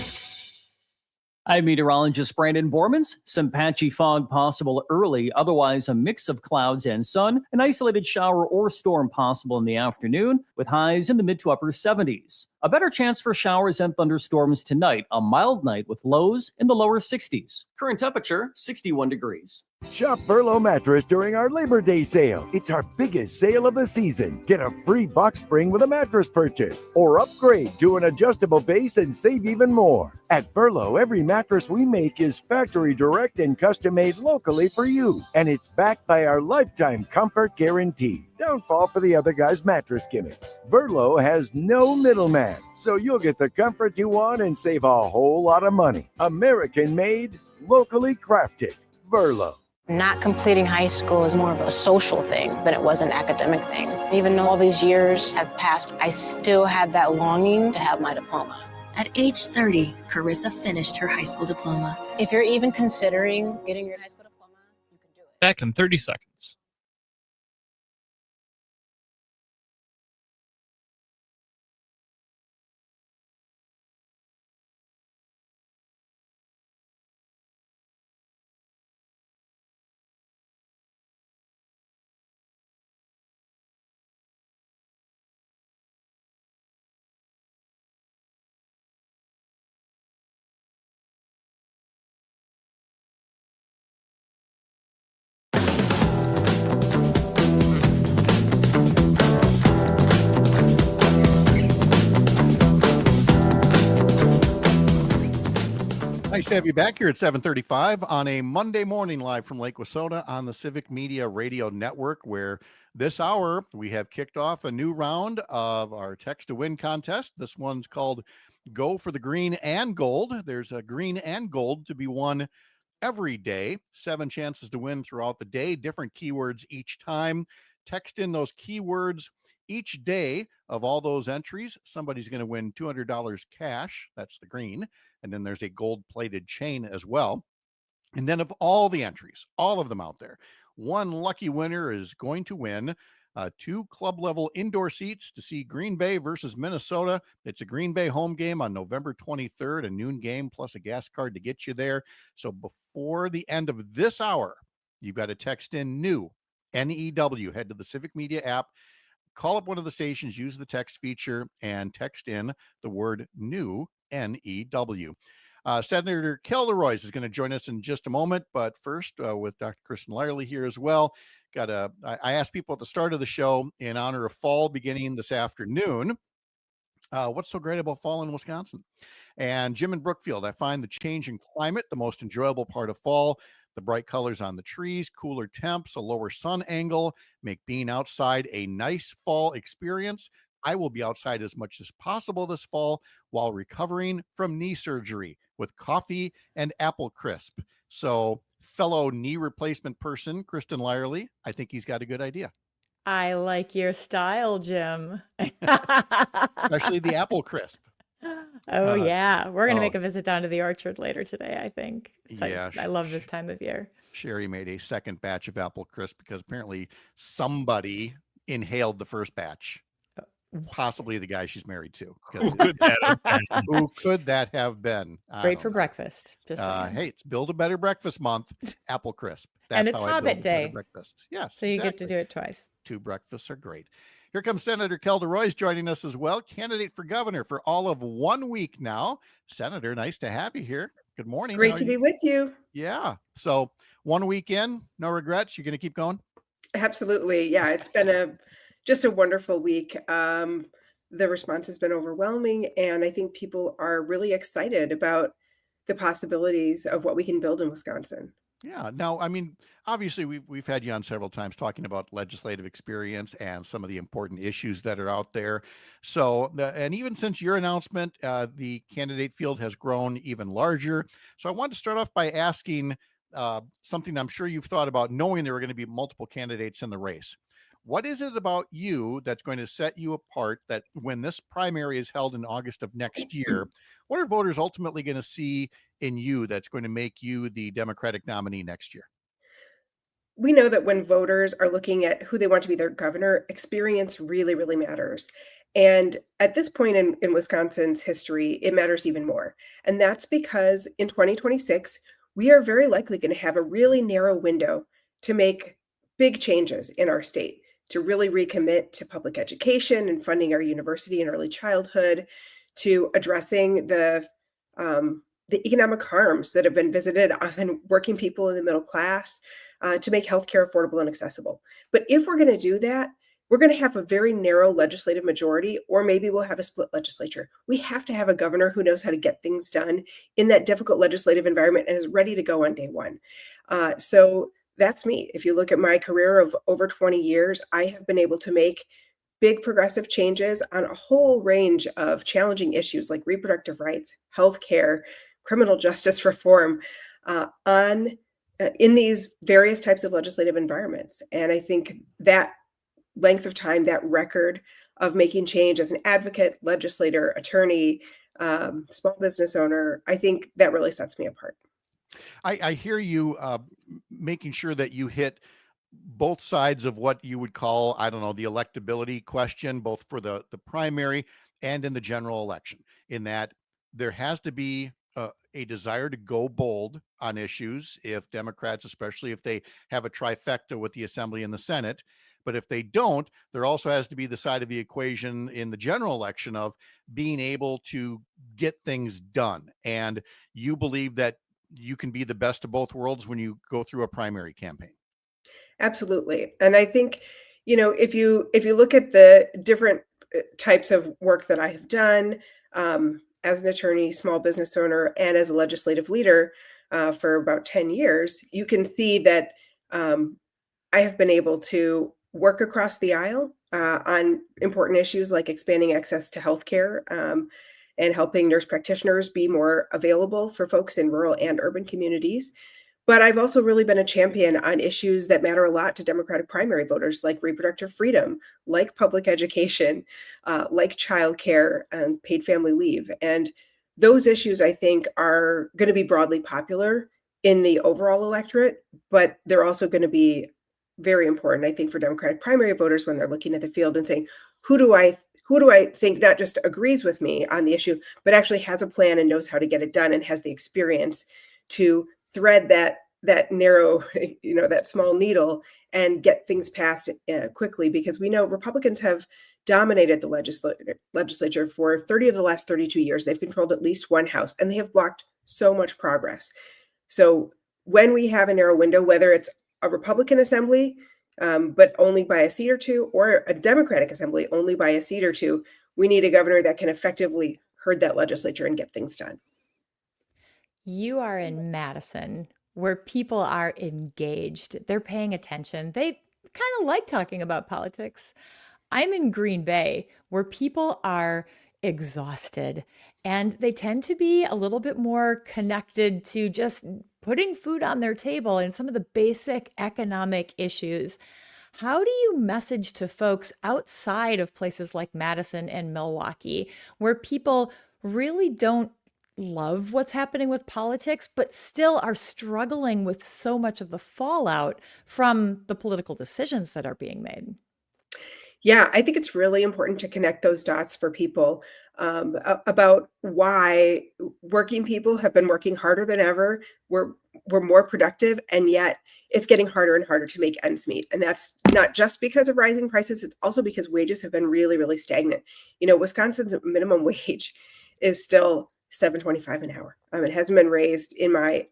I'm meteorologist Brandon Bormans. Some patchy fog possible early, otherwise a mix of clouds and sun. An isolated shower or storm possible in the afternoon with highs in the mid to upper 70s. A better chance for showers and thunderstorms tonight, a mild night with lows in the lower 60s. Current temperature 61 degrees. Shop Furlough Mattress during our Labor Day sale. It's our biggest sale of the season. Get a free box spring with a mattress purchase or upgrade to an adjustable base and save even more. At Furlough, every mattress we make is factory direct and custom made locally for you. And it's backed by our lifetime comfort guarantee. Don't fall for the other guy's mattress gimmicks. Furlough has no middleman, so you'll get the comfort you want and save a whole lot of money. American made, locally crafted. Furlough. Not completing high school is more of a social thing than it was an academic thing. Even though all these years have passed, I still had that longing to have my diploma. At age 30, Carissa finished her high school diploma. If you're even considering getting your high school diploma, you can do it. Back in 30 seconds. Nice to have you back here at 7:35 on a Monday morning, live from Lake Wissota on the Civic Media Radio Network, where this hour we have kicked off a new round of our Text to Win contest. This one's called Go for the Green and Gold. There's a green and gold to be won every day. 7 chances to win throughout the day, different keywords each time. Text in those keywords each day. Of all those entries, somebody's going to win $200 cash. That's the green. And then there's a gold-plated chain as well. And then of all the entries, all of them out there, one lucky winner is going to win 2 club-level indoor seats to see Green Bay versus Minnesota. It's a Green Bay home game on November 23rd, a noon game, plus a gas card to get you there. So before the end of this hour, you've got to text in NEW, N-E-W. Head to the Civic Media app, call up one of the stations, use the text feature, and text in the word NEW, N-E-W. Senator Kelda Roys is going to join us in just a moment, but first, with Dr. Kristen Lyerly here as well, I asked people at the start of the show, in honor of fall beginning this afternoon, what's so great about fall in Wisconsin? And Jim in Brookfield, I find the change in climate the most enjoyable part of fall. The bright colors on the trees, cooler temps, a lower sun angle make being outside a nice fall experience. I will be outside as much as possible this fall while recovering from knee surgery with coffee and apple crisp. So, fellow knee replacement person, Kristen Lyerly, I think he's got a good idea. I like your style, Jim. Especially the apple crisp. Oh, yeah. We're going to make a visit down to the orchard later today, I think. Yeah, I love this time of year. Sherry made a second batch of apple crisp because apparently somebody inhaled the first batch. Possibly the guy she's married to. Who could that have been? Who could that have been? Great for breakfast. Just hey, it's Build a Better Breakfast Month, apple crisp. And it's how I Hobbit build a better Day. breakfast. Yes, So you get to do it twice. 2 breakfasts are great. Here comes Senator Kelda Roys joining us as well, candidate for governor for all of 1 week now. Senator, nice to have you here. Good morning. Great to be with you. Yeah. So 1 week in, no regrets. You're going to keep going? Absolutely. Yeah, it's been just a wonderful week. The response has been overwhelming, and I think people are really excited about the possibilities of what we can build in Wisconsin. Yeah. Now, I mean, obviously, we've had you on several times talking about legislative experience and some of the important issues that are out there. So, and even since your announcement, the candidate field has grown even larger. So I wanted to start off by asking something I'm sure you've thought about, knowing there are going to be multiple candidates in the race. What is it about you that's going to set you apart that when this primary is held in August of next year, what are voters ultimately going to see in you that's going to make you the Democratic nominee next year? We know that when voters are looking at who they want to be their governor, experience really, really matters. And at this point in Wisconsin's history, it matters even more. And that's because in 2026, we are very likely going to have a really narrow window to make big changes in our state, to really recommit to public education and funding our university and early childhood, to addressing the economic harms that have been visited on working people in the middle class, to make healthcare affordable and accessible. But if we're going to do that, we're going to have a very narrow legislative majority, or maybe we'll have a split legislature. We have to have a governor who knows how to get things done in that difficult legislative environment and is ready to go on day one. So that's me. If you look at my career of over 20 years, I have been able to make big progressive changes on a whole range of challenging issues like reproductive rights, healthcare, criminal justice reform, in these various types of legislative environments. And I think that length of time, that record of making change as an advocate, legislator, attorney, small business owner, I think that really sets me apart. I hear you making sure that you hit both sides of what you would call, I don't know, the electability question, both for the primary and in the general election, in that there has to be a desire to go bold on issues if Democrats, especially if they have a trifecta with the Assembly and the Senate. But if they don't, there also has to be the side of the equation in the general election of being able to get things done. And you believe that you can be the best of both worlds when you go through a primary campaign. Absolutely. And I think, if you look at the different types of work that I have done, as an attorney, small business owner, and as a legislative leader for about 10 years, you can see that I have been able to work across the aisle on important issues like expanding access to healthcare and helping nurse practitioners be more available for folks in rural and urban communities. But I've also really been a champion on issues that matter a lot to Democratic primary voters, like reproductive freedom, like public education, like childcare and paid family leave. And those issues, I think, are going to be broadly popular in the overall electorate, but they're also going to be very important, I think, for Democratic primary voters when they're looking at the field and saying, who do I think not just agrees with me on the issue, but actually has a plan and knows how to get it done and has the experience to thread that narrow, that small needle and get things passed quickly, because we know Republicans have dominated the legislature for 30 of the last 32 years. They've controlled at least one house, and they have blocked so much progress. So when we have a narrow window, whether it's a Republican assembly, but only by a seat or two, or a Democratic assembly only by a seat or two, we need a governor that can effectively herd that legislature and get things done. You are in Madison, where people are engaged. They're paying attention. They kind of like talking about politics. I'm in Green Bay, where people are exhausted, and they tend to be a little bit more connected to just putting food on their table and some of the basic economic issues. How do you message to folks outside of places like Madison and Milwaukee, where people really don't love what's happening with politics, but still are struggling with so much of the fallout from the political decisions that are being made? Yeah, I think it's really important to connect those dots for people about why working people have been working harder than ever. We're more productive, and yet it's getting harder and harder to make ends meet. And that's not just because of rising prices. It's also because wages have been really, really stagnant. Wisconsin's minimum wage is still $7.25 an hour. It hasn't been raised in my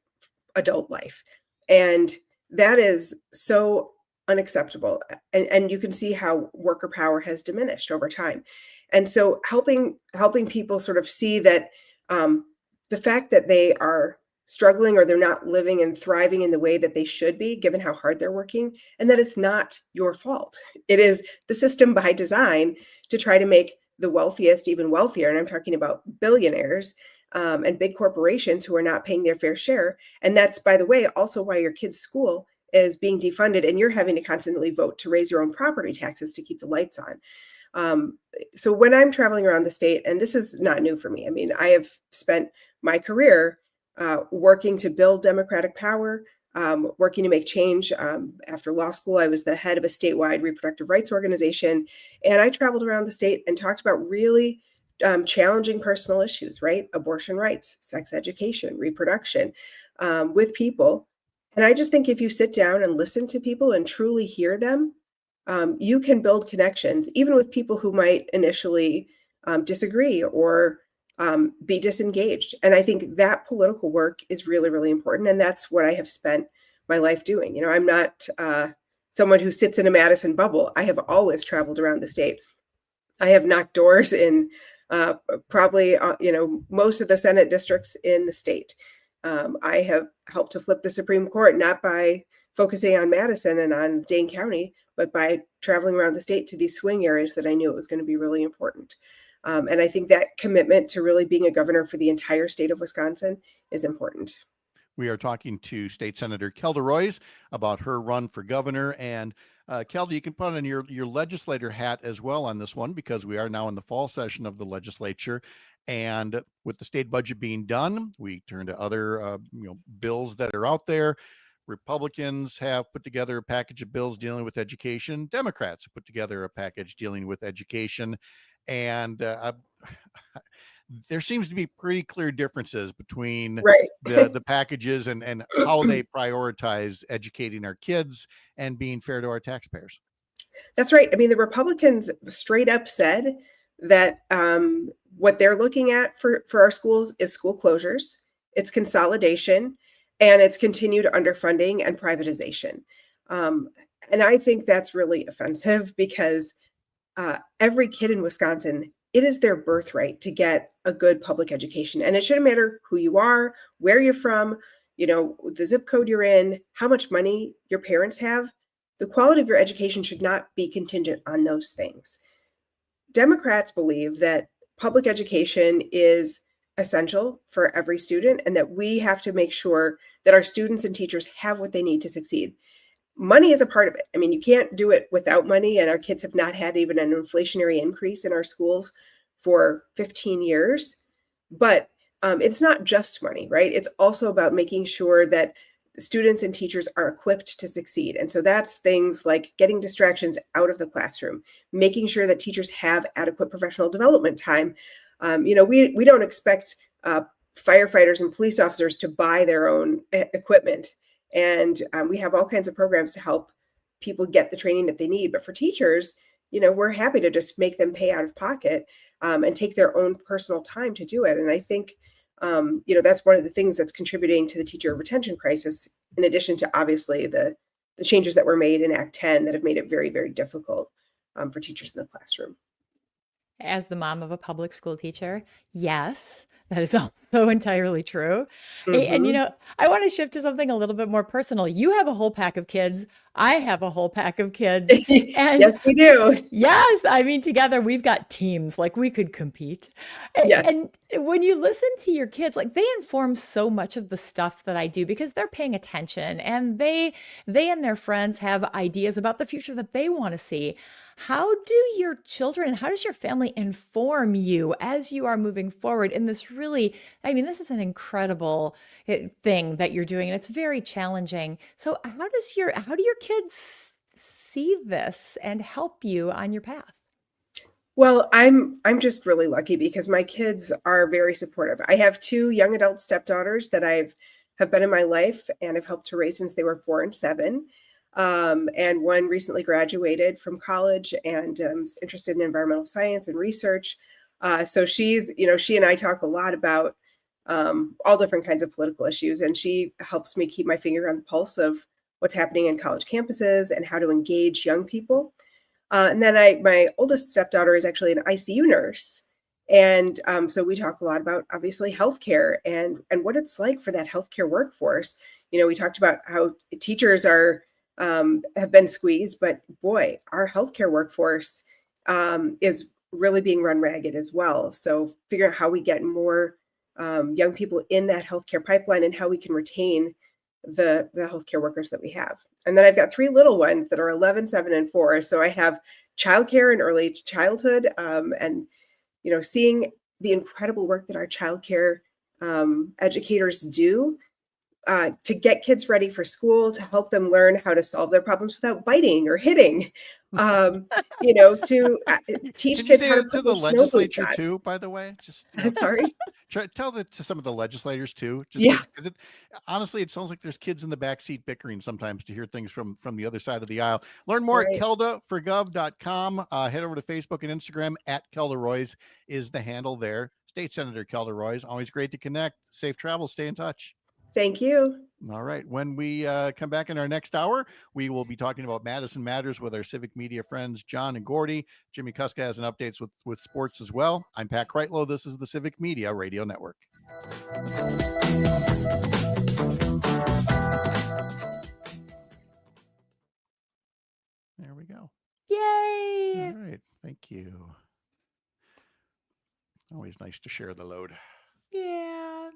adult life. And that is so unacceptable. And you can see how worker power has diminished over time. And so helping people sort of see that the fact that they are struggling or they're not living and thriving in the way that they should be, given how hard they're working, and that it's not your fault. It is the system by design to try to make the wealthiest even wealthier. And I'm talking about billionaires and big corporations who are not paying their fair share. And that's, by the way, also why your kid's school is being defunded and you're having to constantly vote to raise your own property taxes to keep the lights on. So when I'm traveling around the state, and this is not new for me, I mean, I have spent my career working to build democratic power, working to make change. After law school, I was the head of a statewide reproductive rights organization, and I traveled around the state and talked about really challenging personal issues, right? Abortion rights, sex education, reproduction, with people. And I just think if you sit down and listen to people and truly hear them, you can build connections, even with people who might initially disagree or be disengaged. And I think that political work is really, really important. And that's what I have spent my life doing. I'm not someone who sits in a Madison bubble. I have always traveled around the state. I have knocked doors in probably, most of the Senate districts in the state. I have helped to flip the Supreme Court, not by focusing on Madison and on Dane County, but by traveling around the state to these swing areas that I knew it was going to be really important. And I think that commitment to really being a governor for the entire state of Wisconsin is important. We are talking to State Senator Kelda Roys about her run for governor. And Kelda, you can put on your legislator hat as well on this one, because we are now in the fall session of the legislature. And with the state budget being done, we turn to other bills that are out there. Republicans have put together a package of bills dealing with education. Democrats have put together a package dealing with education. And there seems to be pretty clear differences between the packages and how they prioritize educating our kids and being fair to our taxpayers. That's right. I mean, the Republicans straight up said that what they're looking at for our schools is school closures, it's consolidation, and it's continued underfunding and privatization. And I think that's really offensive, because every kid in Wisconsin it is their birthright to get a good public education. And it shouldn't matter who you are, where you're from, the zip code you're in, how much money your parents have. The quality of your education should not be contingent on those things. Democrats believe that public education is essential for every student and that we have to make sure that our students and teachers have what they need to succeed. Money is a part of it. I mean, you can't do it without money, and our kids have not had even an inflationary increase in our schools for 15 years. But it's not just money, right? It's also about making sure that students and teachers are equipped to succeed. And so that's things like getting distractions out of the classroom, making sure that teachers have adequate professional development time. We don't expect firefighters and police officers to buy their own equipment. And we have all kinds of programs to help people get the training that they need. But for teachers, we're happy to just make them pay out of pocket and take their own personal time to do it. And I think, that's one of the things that's contributing to the teacher retention crisis, in addition to obviously the changes that were made in Act 10 that have made it very, very difficult for teachers in the classroom. As the mom of a public school teacher, yes, that is also entirely true. Hey, and I want to shift to something a little bit more personal. You have a whole pack of kids. I have a whole pack of kids. And yes, we do. Yes. I mean, together we've got teams, like we could compete. Yes. And when you listen to your kids, like they inform so much of the stuff that I do because they're paying attention and they and their friends have ideas about the future that they want to see. How do your children, how does your family inform you as you are moving forward in this really, I mean, this is an incredible thing that you're doing and it's very challenging. So how do your kids see this and help you on your path? Well, I'm just really lucky because my kids are very supportive. I have 2 young adult stepdaughters that have been in my life and have helped to raise since they were 4 and 7. And one recently graduated from college and is interested in environmental science and research. So she and I talk a lot about all different kinds of political issues, and she helps me keep my finger on the pulse of what's happening in college campuses and how to engage young people. And then my oldest stepdaughter is actually an ICU nurse. And so we talk a lot about obviously healthcare and what it's like for that healthcare workforce. We talked about how teachers have been squeezed, but boy, our healthcare workforce is really being run ragged as well. So figuring out how we get more young people in that healthcare pipeline and how we can retain the healthcare workers that we have. And then I've got 3 little ones that are 11, 7, and 4. So I have childcare and early childhood, and seeing the incredible work that our childcare educators do to get kids ready for school, to help them learn how to solve their problems without biting or hitting, to teach kids how to to the legislature too, by the way. Just sorry. Tell that to some of the legislators too. Yeah. Because honestly, it sounds like there's kids in the backseat bickering sometimes to hear things from the other side of the aisle. Learn more at keldaforgov.com. Head over to Facebook and Instagram at Kelda Roys is the handle there. State Senator Kelda Roys, always great to connect. Safe travel. Stay in touch. Thank you. All right. When we come back in our next hour, we will be talking about Madison Matters with our civic media friends, John and Gordy. Jimmie Kaska has an updates with sports as well. I'm Pat Kreitlow. This is the Civic Media Radio Network. There we go. Yay. All right. Thank you. Always nice to share the load. Yeah.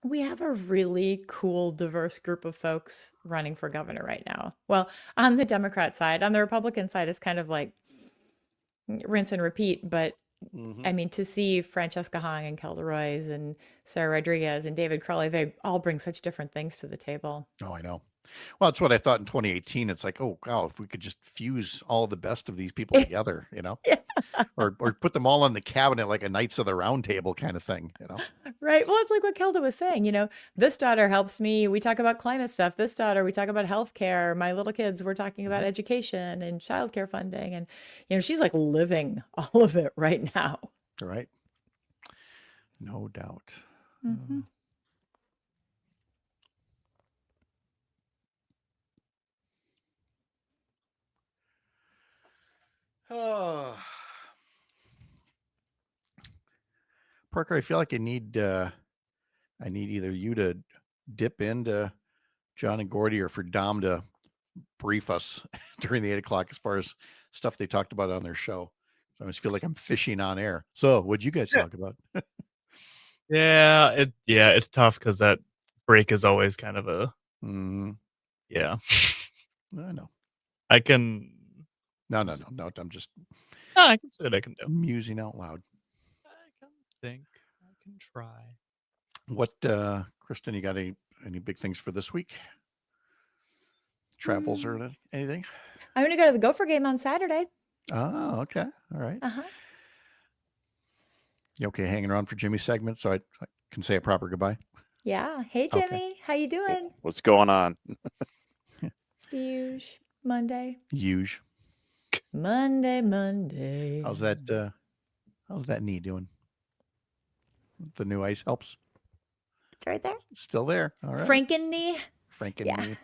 We have a really cool, diverse group of folks running for governor right now. Well, on the Democrat side, on the Republican side, it's kind of like rinse and repeat. But I mean, to see Francesca Hong and Kelda Roys and Sarah Rodriguez and David Crowley, they all bring such different things to the table. Oh, I know. Well, that's what I thought in 2018. It's like, oh, wow, if we could just fuse all the best of these people together, or put them all on the cabinet like a Knights of the Round Table kind of thing, Right. Well, it's like what Kelda was saying, this daughter helps me. We talk about climate stuff. This daughter, we talk about healthcare. My little kids, we're talking about education and childcare funding. And, she's like living all of it right now. Right. No doubt. Mm-hmm. Oh. Parker, I feel like I need either you to dip into John and Gordy or for Dom to brief us during the 8 o'clock as far as stuff they talked about on their show. So I just feel like I'm fishing on air. So what'd you guys talk about? It's tough because that break is always kind of a yeah. I know. I can No. I'm just I can see what I can do. musing out loud. I can try. What Kristen, you got any big things for this week? Travels or anything? I'm going to go to the Gopher game on Saturday. Oh, okay. All right. You okay hanging around for Jimmy's segment so I can say a proper goodbye? Yeah. Hey, Jimmy. How you doing? What's going on? Huge Monday. Huge. Monday. How's that knee doing? The new ice helps? It's right there. Still there. All right. Franken knee. knee.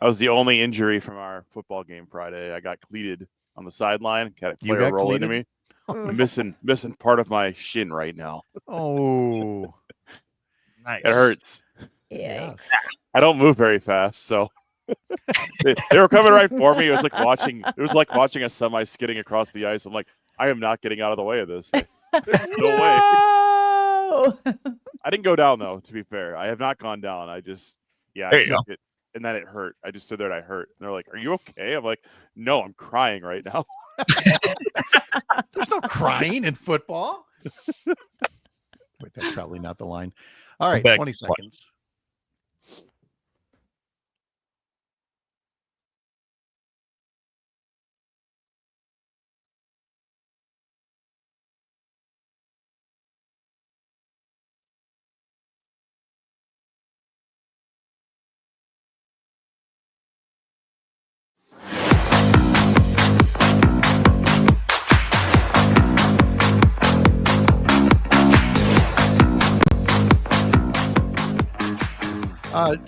That was the only injury from our football game Friday. I got cleated on the sideline. Had a You player got roll into cleated? me. I'm missing part of my shin right now. Oh. Nice. It hurts. Yes. I don't move very fast, so they were coming right for me. It was like watching a semi skidding across the ice. I'm like, I am not getting out of the way of this. No way. I didn't go down though, to be fair. I have not gone down. I just I took it and then it hurt. I just stood there and I hurt. And they're like, "Are you okay?" I'm like, "No, I'm crying right now." There's no crying in football. Wait, that's probably not the line. All right, 20 seconds.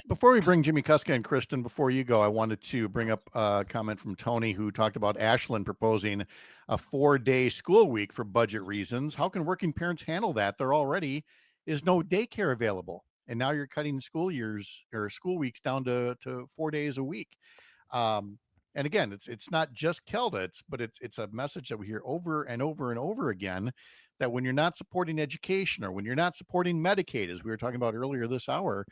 Before we bring Jimmie Kaska and Kristen, before you go, I wanted to bring up a comment from Tony who talked about Ashland proposing a 4-day school week for budget reasons. How can working parents handle that? There already is no daycare available. And now you're cutting school years or school weeks down to 4 days a week. And again, it's not just Kelda, but it's a message that we hear over and over and over again, that when you're not supporting education or when you're not supporting Medicaid, as we were talking about earlier this hour,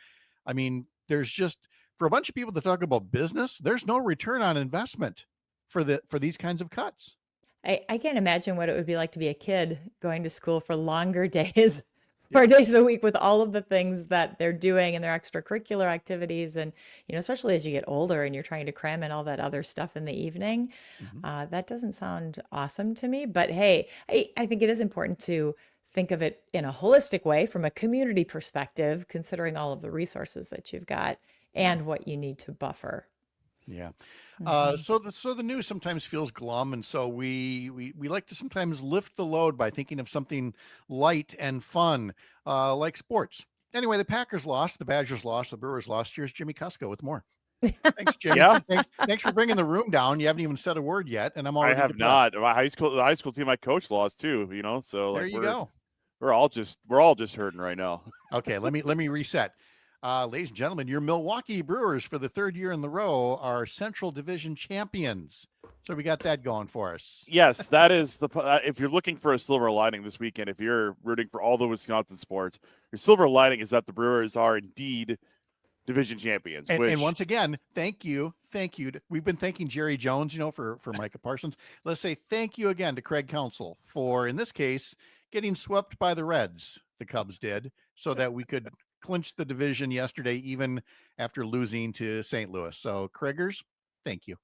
I mean, there's just, for a bunch of people to talk about business, there's no return on investment for these kinds of cuts. I can't imagine what it would be like to be a kid going to school for longer days, 4 days a week with all of the things that they're doing and their extracurricular activities. And, especially as you get older and you're trying to cram in all that other stuff in the evening, that doesn't sound awesome to me. But hey, I think it is important to think of it in a holistic way from a community perspective, considering all of the resources that you've got and what you need to buffer. Yeah. So the news sometimes feels glum. And so we like to sometimes lift the load by thinking of something light and fun, like sports. Anyway, the Packers lost, the Badgers lost, the Brewers lost. Here's Jimmie Kaska with more. Thanks, Jimmy. Yeah. Thanks for bringing the room down. You haven't even said a word yet, and I'm already I have depressed. not. The high school team I coach lost too, so There you go. We're all just hurting right now. Okay, let me reset. Ladies and gentlemen, your Milwaukee Brewers for the third year in the row are Central Division champions. So we got that going for us. Yes, that is if you're looking for a silver lining this weekend, if you're rooting for all the Wisconsin sports, your silver lining is that the Brewers are indeed division champions. And once again, thank you. We've been thanking Jerry Jones, for Micah Parsons. Let's say thank you again to Craig Counsell for, in this case, getting swept by the Reds. The Cubs did, so that we could clinch the division yesterday, even after losing to St. Louis. So, Craigers, thank you.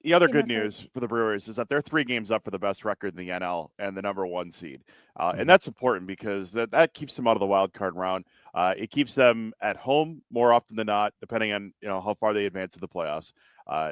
The other good news for the Brewers is that they're 3 games up for the best record in the NL and the #1 seed. And that's important because that keeps them out of the wild card round. It keeps them at home more often than not, depending on how far they advance to the playoffs.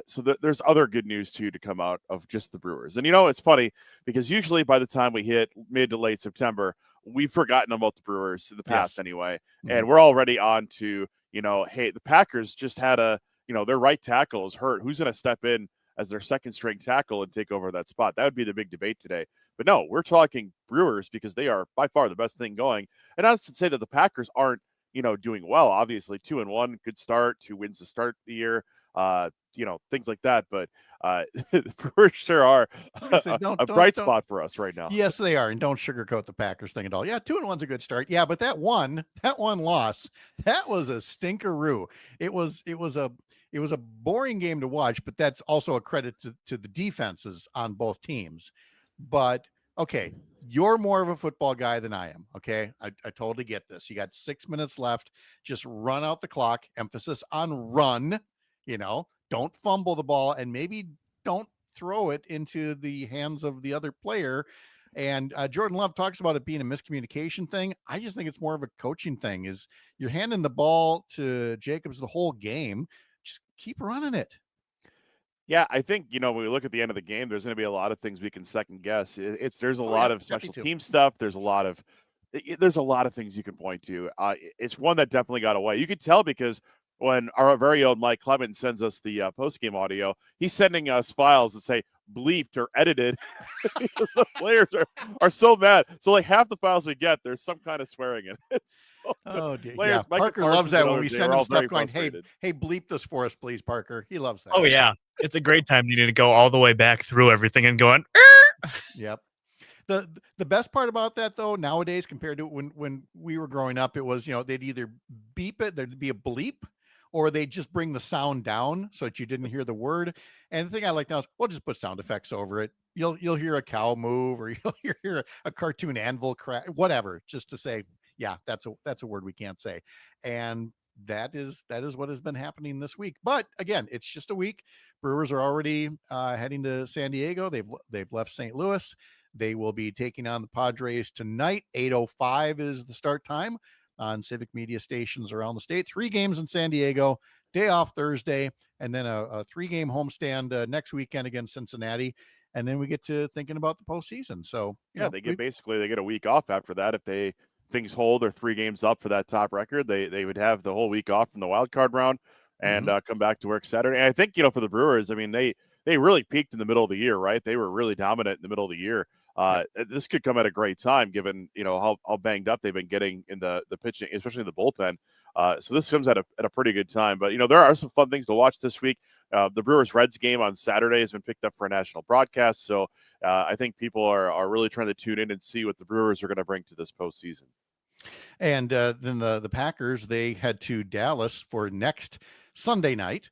So there's other good news too to come out of just the Brewers. And it's funny because usually by the time we hit mid to late September, we've forgotten about the Brewers in the past anyway. And we're already on to hey, the Packers just had their right tackle is hurt. Who's going to step in as their second string tackle and take over that spot. That would be the big debate today. But no, we're talking Brewers because they are by far the best thing going. And that's to say that the Packers aren't, doing well. Obviously, 2-1, good start, 2 wins to start the year. Things like that. But the Brewers sure are a bright spot for us right now. Yes, they are. And don't sugarcoat the Packers thing at all. Yeah, 2-1's a good start. Yeah, but that one loss, that was a stinkeroo. It was a boring game to watch, but that's also a credit to the defenses on both teams. But okay, you're more of a football guy than I am. Okay. I totally get this. You got 6 minutes left. Just run out the clock. Emphasis on run. Don't fumble the ball, and maybe don't throw it into the hands of the other player. And Jordan Love talks about it being a miscommunication thing. I just think it's more of a coaching thing. Is you're handing the ball to Jacobs the whole game. Just keep running it. Yeah, I think, when we look at the end of the game, there's going to be a lot of things we can second guess. There's a lot of special team stuff. There's a lot of things you can point to. It's one that definitely got away. You could tell because when our very own Mike Clement sends us the post-game audio, he's sending us files that say bleeped or edited because the players are so mad. So like half the files we get, there's some kind of swearing in it. Oh, dear. Yeah, Parker loves that when we send him stuff going, hey, bleep this for us, please, Parker. He loves that. Oh, yeah. It's a great time needing to go all the way back through everything and going, Yep. The best part about that, though, nowadays compared to when we were growing up, it was, they'd either beep it, there'd be a bleep, or they just bring the sound down so that you didn't hear the word. And the thing I like now is we'll just put sound effects over it. You'll hear a cow move, or you'll hear a cartoon anvil crack, whatever, just to say, yeah, that's a word we can't say. And that is what has been happening this week. But again, it's just a week. Brewers are already heading to San Diego. They've left St. Louis. They will be taking on the Padres tonight. 8:05 is the start time on civic media stations around the state. 3 games in San Diego, day off Thursday, and then a 3-game homestand next weekend against Cincinnati. And then we get to thinking about the postseason. So they get a week off after that. If things hold, they're 3 games up for that top record. They would have the whole week off from the wild card round and come back to work Saturday. And I think, for the Brewers, I mean, they really peaked in the middle of the year, right? They were really dominant in the middle of the year. This could come at a great time given, how banged up they've been getting in the pitching, especially the bullpen. So this comes at a pretty good time. But, there are some fun things to watch this week. The Brewers-Reds game on Saturday has been picked up for a national broadcast. So I think people are really trying to tune in and see what the Brewers are going to bring to this postseason. And then the Packers, they head to Dallas for next Sunday night.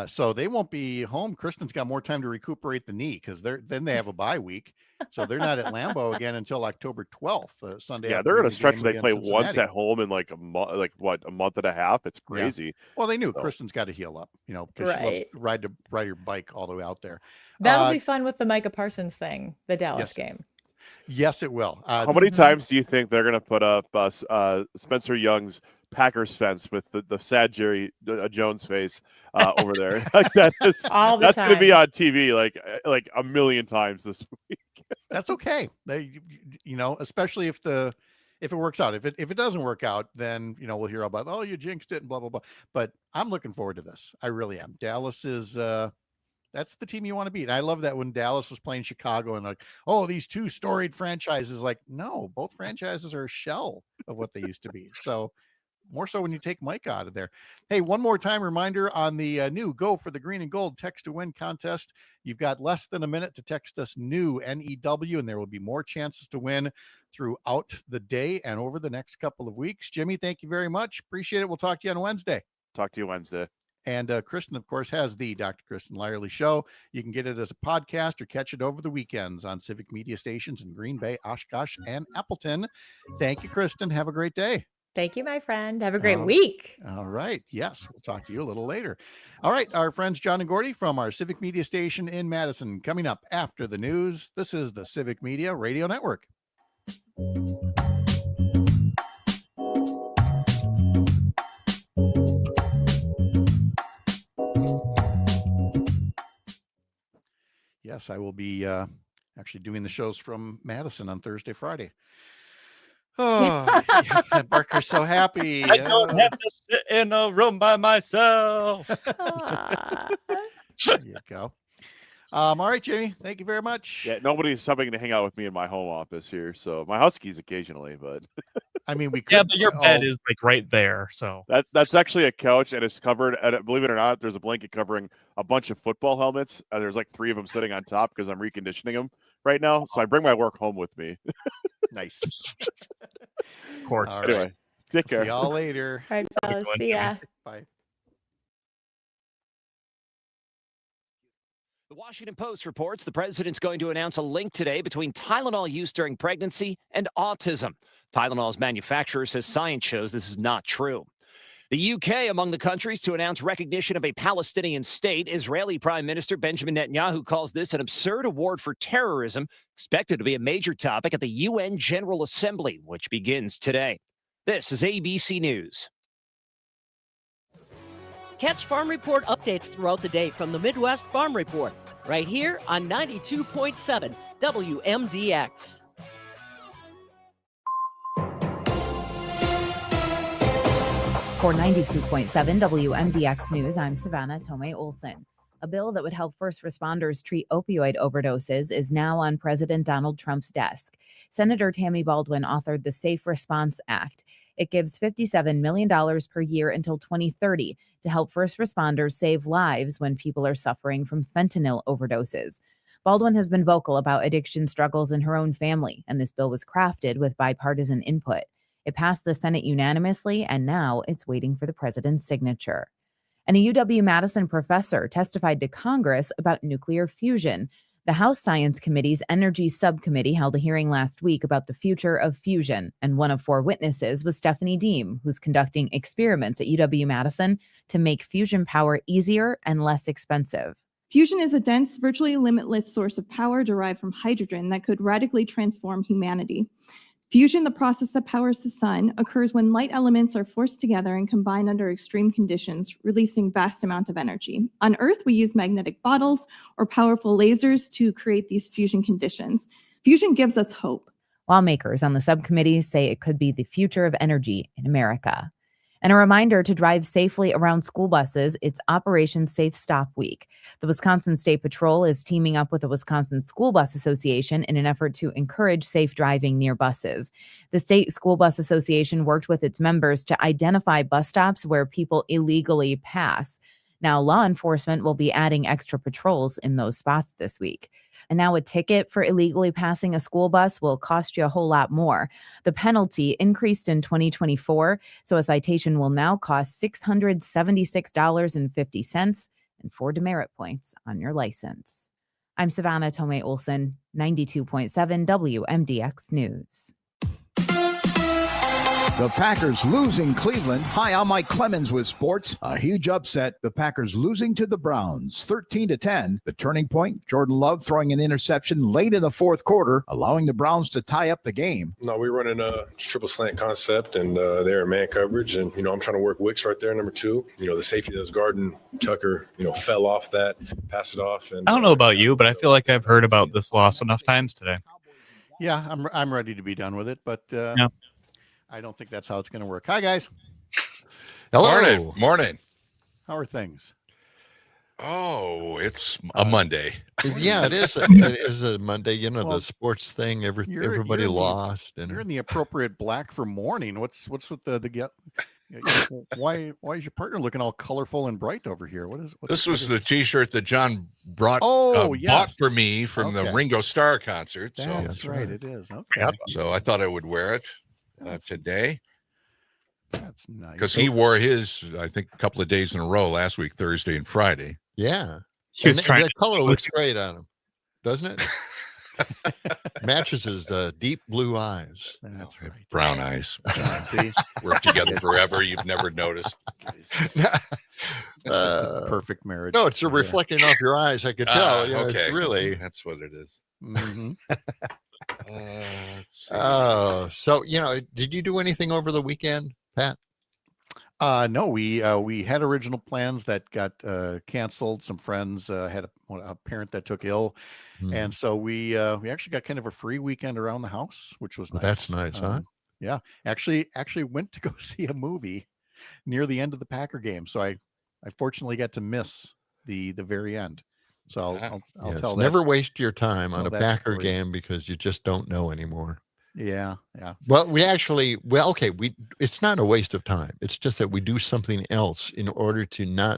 So they won't be home. Kristen's got more time to recuperate the knee because then they have a bye week. So they're not at Lambeau again until October 12th, Sunday. Yeah, they're in a stretch where they play once at home in like a month and a half. It's crazy. Yeah. Well, they knew Kristen's got to heal up, because she loves to ride her bike all the way out there. That'll be fun with the Micah Parsons thing, the Dallas game. Yes, it will. How many times do you think they're going to put up Spencer Young's Packers fence with the sad Jerry Jones face over there? That's going to be on TV like a million times this week. That's okay. Especially if it works out. If it doesn't work out, then we'll hear about, oh, you jinxed it and blah blah blah. But I'm looking forward to this. I really am. Dallas is that's the team you want to beat. And I love that when Dallas was playing Chicago and like, oh, these 2 storied franchises. Like, no, both franchises are a shell of what they used to be. So more so when you take Mike out of there. Hey, one more time reminder on the new Go for the Green and Gold text to win contest. You've got less than a minute to text us new NEW, and there will be more chances to win throughout the day and over the next couple of weeks. Jimmy, thank you very much. Appreciate it. We'll talk to you on Wednesday. Talk to you Wednesday. And Kristen, of course, has the Dr. Kristen Lyerly Show. You can get it as a podcast or catch it over the weekends on civic media stations in Green Bay, Oshkosh, and Appleton. Thank you, Kristen. Have a great day. Thank you, my friend. Have a great week. All right. Yes, we'll talk to you a little later. All right. Our friends John and Gordy from our civic media station in Madison coming up after the news. This is the Civic Media Radio Network. Yes, I will be actually doing the shows from Madison on Thursday, Friday. Oh, yeah, Barker's so happy. I don't have to sit in a room by myself. There you go. All right, Jimmy. Thank you very much. Yeah, nobody's coming to hang out with me in my home office here. So my huskies occasionally, but I mean, we could. Yeah, but your bed is like right there. So that's actually a couch, and it's covered. And believe it or not, there's a blanket covering a bunch of football helmets. There's like 3 of them sitting on top because I'm reconditioning them right now. So I bring my work home with me. Nice. Of course. All Anyway, right. take care. See y'all later. All right, fellas. See ya. Bye. The Washington Post reports the president's going to announce a link today between Tylenol use during pregnancy and autism. Tylenol's manufacturer says science shows this is not true. The UK among the countries to announce recognition of a Palestinian state. Israeli Prime Minister Benjamin Netanyahu calls this an absurd award for terrorism, expected to be a major topic at the UN General Assembly, which begins today. This is ABC News. Catch Farm Report updates throughout the day from the Midwest Farm Report, right here on 92.7 WMDX. For 92.7 WMDX News, I'm Savannah Tomei Olson. A bill that would help first responders treat opioid overdoses is now on President Donald Trump's desk. Senator Tammy Baldwin authored the Safe Response Act. It gives $57 million per year until 2030 to help first responders save lives when people are suffering from fentanyl overdoses. Baldwin has been vocal about addiction struggles in her own family, and this bill was crafted with bipartisan input. It passed the Senate unanimously, and now it's waiting for the president's signature. And a UW-Madison professor testified to Congress about nuclear fusion. The House Science Committee's Energy Subcommittee held a hearing last week about the future of fusion, and one of 4 witnesses was Stephanie Deem, who's conducting experiments at UW-Madison to make fusion power easier and less expensive. Fusion is a dense, virtually limitless source of power derived from hydrogen that could radically transform humanity. Fusion, the process that powers the sun, occurs when light elements are forced together and combined under extreme conditions, releasing vast amounts of energy. On Earth, we use magnetic bottles or powerful lasers to create these fusion conditions. Fusion gives us hope. Lawmakers on the subcommittee say it could be the future of energy in America. And a reminder to drive safely around school buses. It's Operation Safe Stop Week. The Wisconsin State Patrol is teaming up with the Wisconsin School Bus Association in an effort to encourage safe driving near buses. The State School Bus Association worked with its members to identify bus stops where people illegally pass. Now, law enforcement will be adding extra patrols in those spots this week. And now a ticket for illegally passing a school bus will cost you a whole lot more. The penalty increased in 2024, so a citation will now cost $676.50 and 4 demerit points on your license. I'm Savannah Tomei Olson, 92.7 WMDX News. The Packers losing Cleveland. Hi, I'm Mike Clemens with sports. A huge upset. The Packers losing to the Browns, 13-10. The turning point, Jordan Love throwing an interception late in the fourth quarter, allowing the Browns to tie up the game. No, we're running a triple slant concept, and they're in man coverage. And, I'm trying to work Wicks right there, number 2. The safety that's guarding Tucker, fell off that, pass it off. And I don't know about you, but I feel like I've heard about this loss enough times today. Yeah, I'm ready to be done with it, but Yeah. I don't think that's how it's going to work. Hi, guys. Hello. Morning. How are things? Oh, it's a Monday. Yeah, it is. It is a Monday. Well, The sports thing. You're Everybody in the- lost. You're in the appropriate black for morning. What's with the get? Why is your partner looking all colorful and bright over here? This was the T-shirt that John bought yes. for me from the Okay. Ringo Starr concert. That's right. It is. Okay. So I thought I would wear it today. That's nice. Because he wore his, I think, a couple of days in a row last week, Thursday and Friday. Yeah. She was And trying the to- color looks great on him, doesn't it? Matches his deep blue eyes. That's right. Brown eyes. See? Worked together forever. You've never noticed. Perfect marriage. No, it's a reflecting off your eyes. I could tell. Okay. It's really. That's what it is. Mm-hmm. Oh, so did you do anything over the weekend, Pat? No, we had original plans that got canceled. Some friends had a parent that took ill, and so we actually got kind of a free weekend around the house, which was nice. That's nice, huh? Yeah, actually went to go see a movie near the end of the Packer game, so I fortunately got to miss the very end. So I'll Yes, tell never that. waste your time on tell a that Packer story. game because you just don't know anymore. Yeah. Well, okay, it's not a waste of time. It's just that we do something else in order to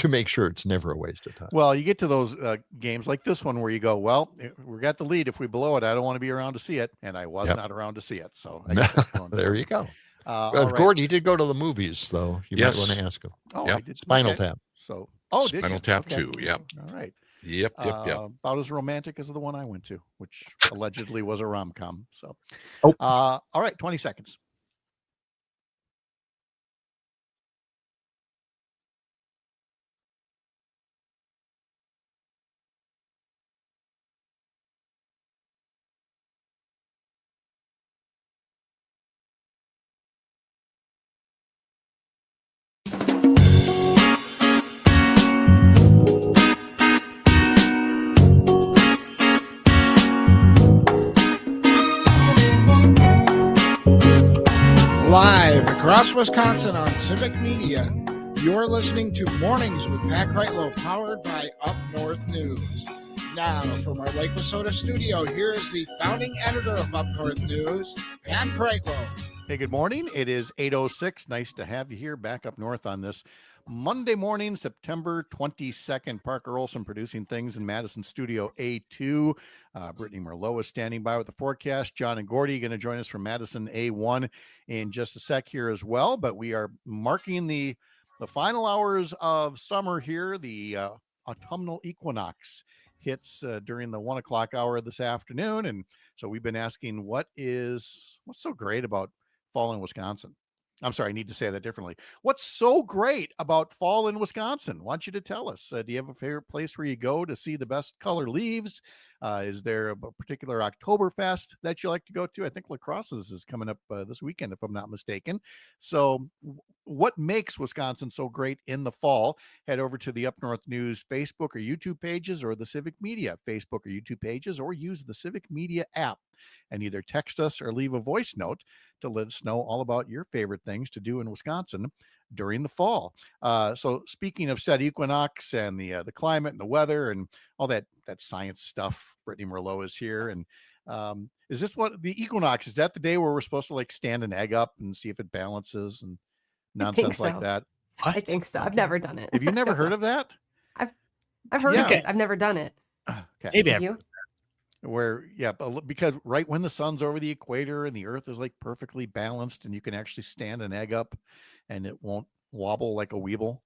make sure it's never a waste of time. Well, you get to those games like this one where you go, well, we got the lead. If we blow it, I don't want to be around to see it. And I was not around to see it. So I got that going there for you me. go. All right. Gordon, you did go to the movies, though. You might want to ask him. Oh, Yep. I did. Spinal Okay. Tap. So, did Spinal you? Tap Okay. 2. Yep. All right. Yep. About as romantic as the one I went to, which allegedly was a rom-com. So, Oh. All right, 20 seconds. Live across Wisconsin on Civic Media, you're listening to Mornings with Pat Kreitlow, powered by Up North News. Now, from our Lake Wissota studio, here is the founding editor of Up North News, Pat Kreitlow. Hey, good morning. It is 8:06. Nice to have you here back up north on this Monday morning, September 22nd. Parker Olson producing things in Madison Studio A2. Brittany Merlot is standing by with the forecast. John and Gordy going to join us from Madison A1 in just a sec here as well. But we are marking the final hours of summer here. The autumnal equinox hits during the 1 o'clock hour this afternoon. And so we've been asking what's so great about fall in Wisconsin. I'm sorry, I need to say that differently. What's so great about fall in Wisconsin? I want you to tell us. Do you have a favorite place where you go to see the best color leaves? Is there a particular Oktoberfest that you like to go to? I think La Crosse's is coming up this weekend, if I'm not mistaken. So what makes Wisconsin so great in the fall? Head over to the Up North News Facebook or YouTube pages, or the Civic Media Facebook or YouTube pages, or use the Civic Media app and either text us or leave a voice note to let us know all about your favorite things to do in Wisconsin during the fall. So speaking of said equinox and the climate and the weather and all that science stuff, Brittany Merlot is here. And is this what the equinox is? That the day where we're supposed to like stand an egg up and see if it balances and nonsense like that? I think so. I've never done it. Have you never heard of that? I've heard of it. I've never done it. Okay. Maybe Have you? Where, because right when the sun's over the equator and the earth is like perfectly balanced and you can actually stand an egg up and it won't wobble like a weeble.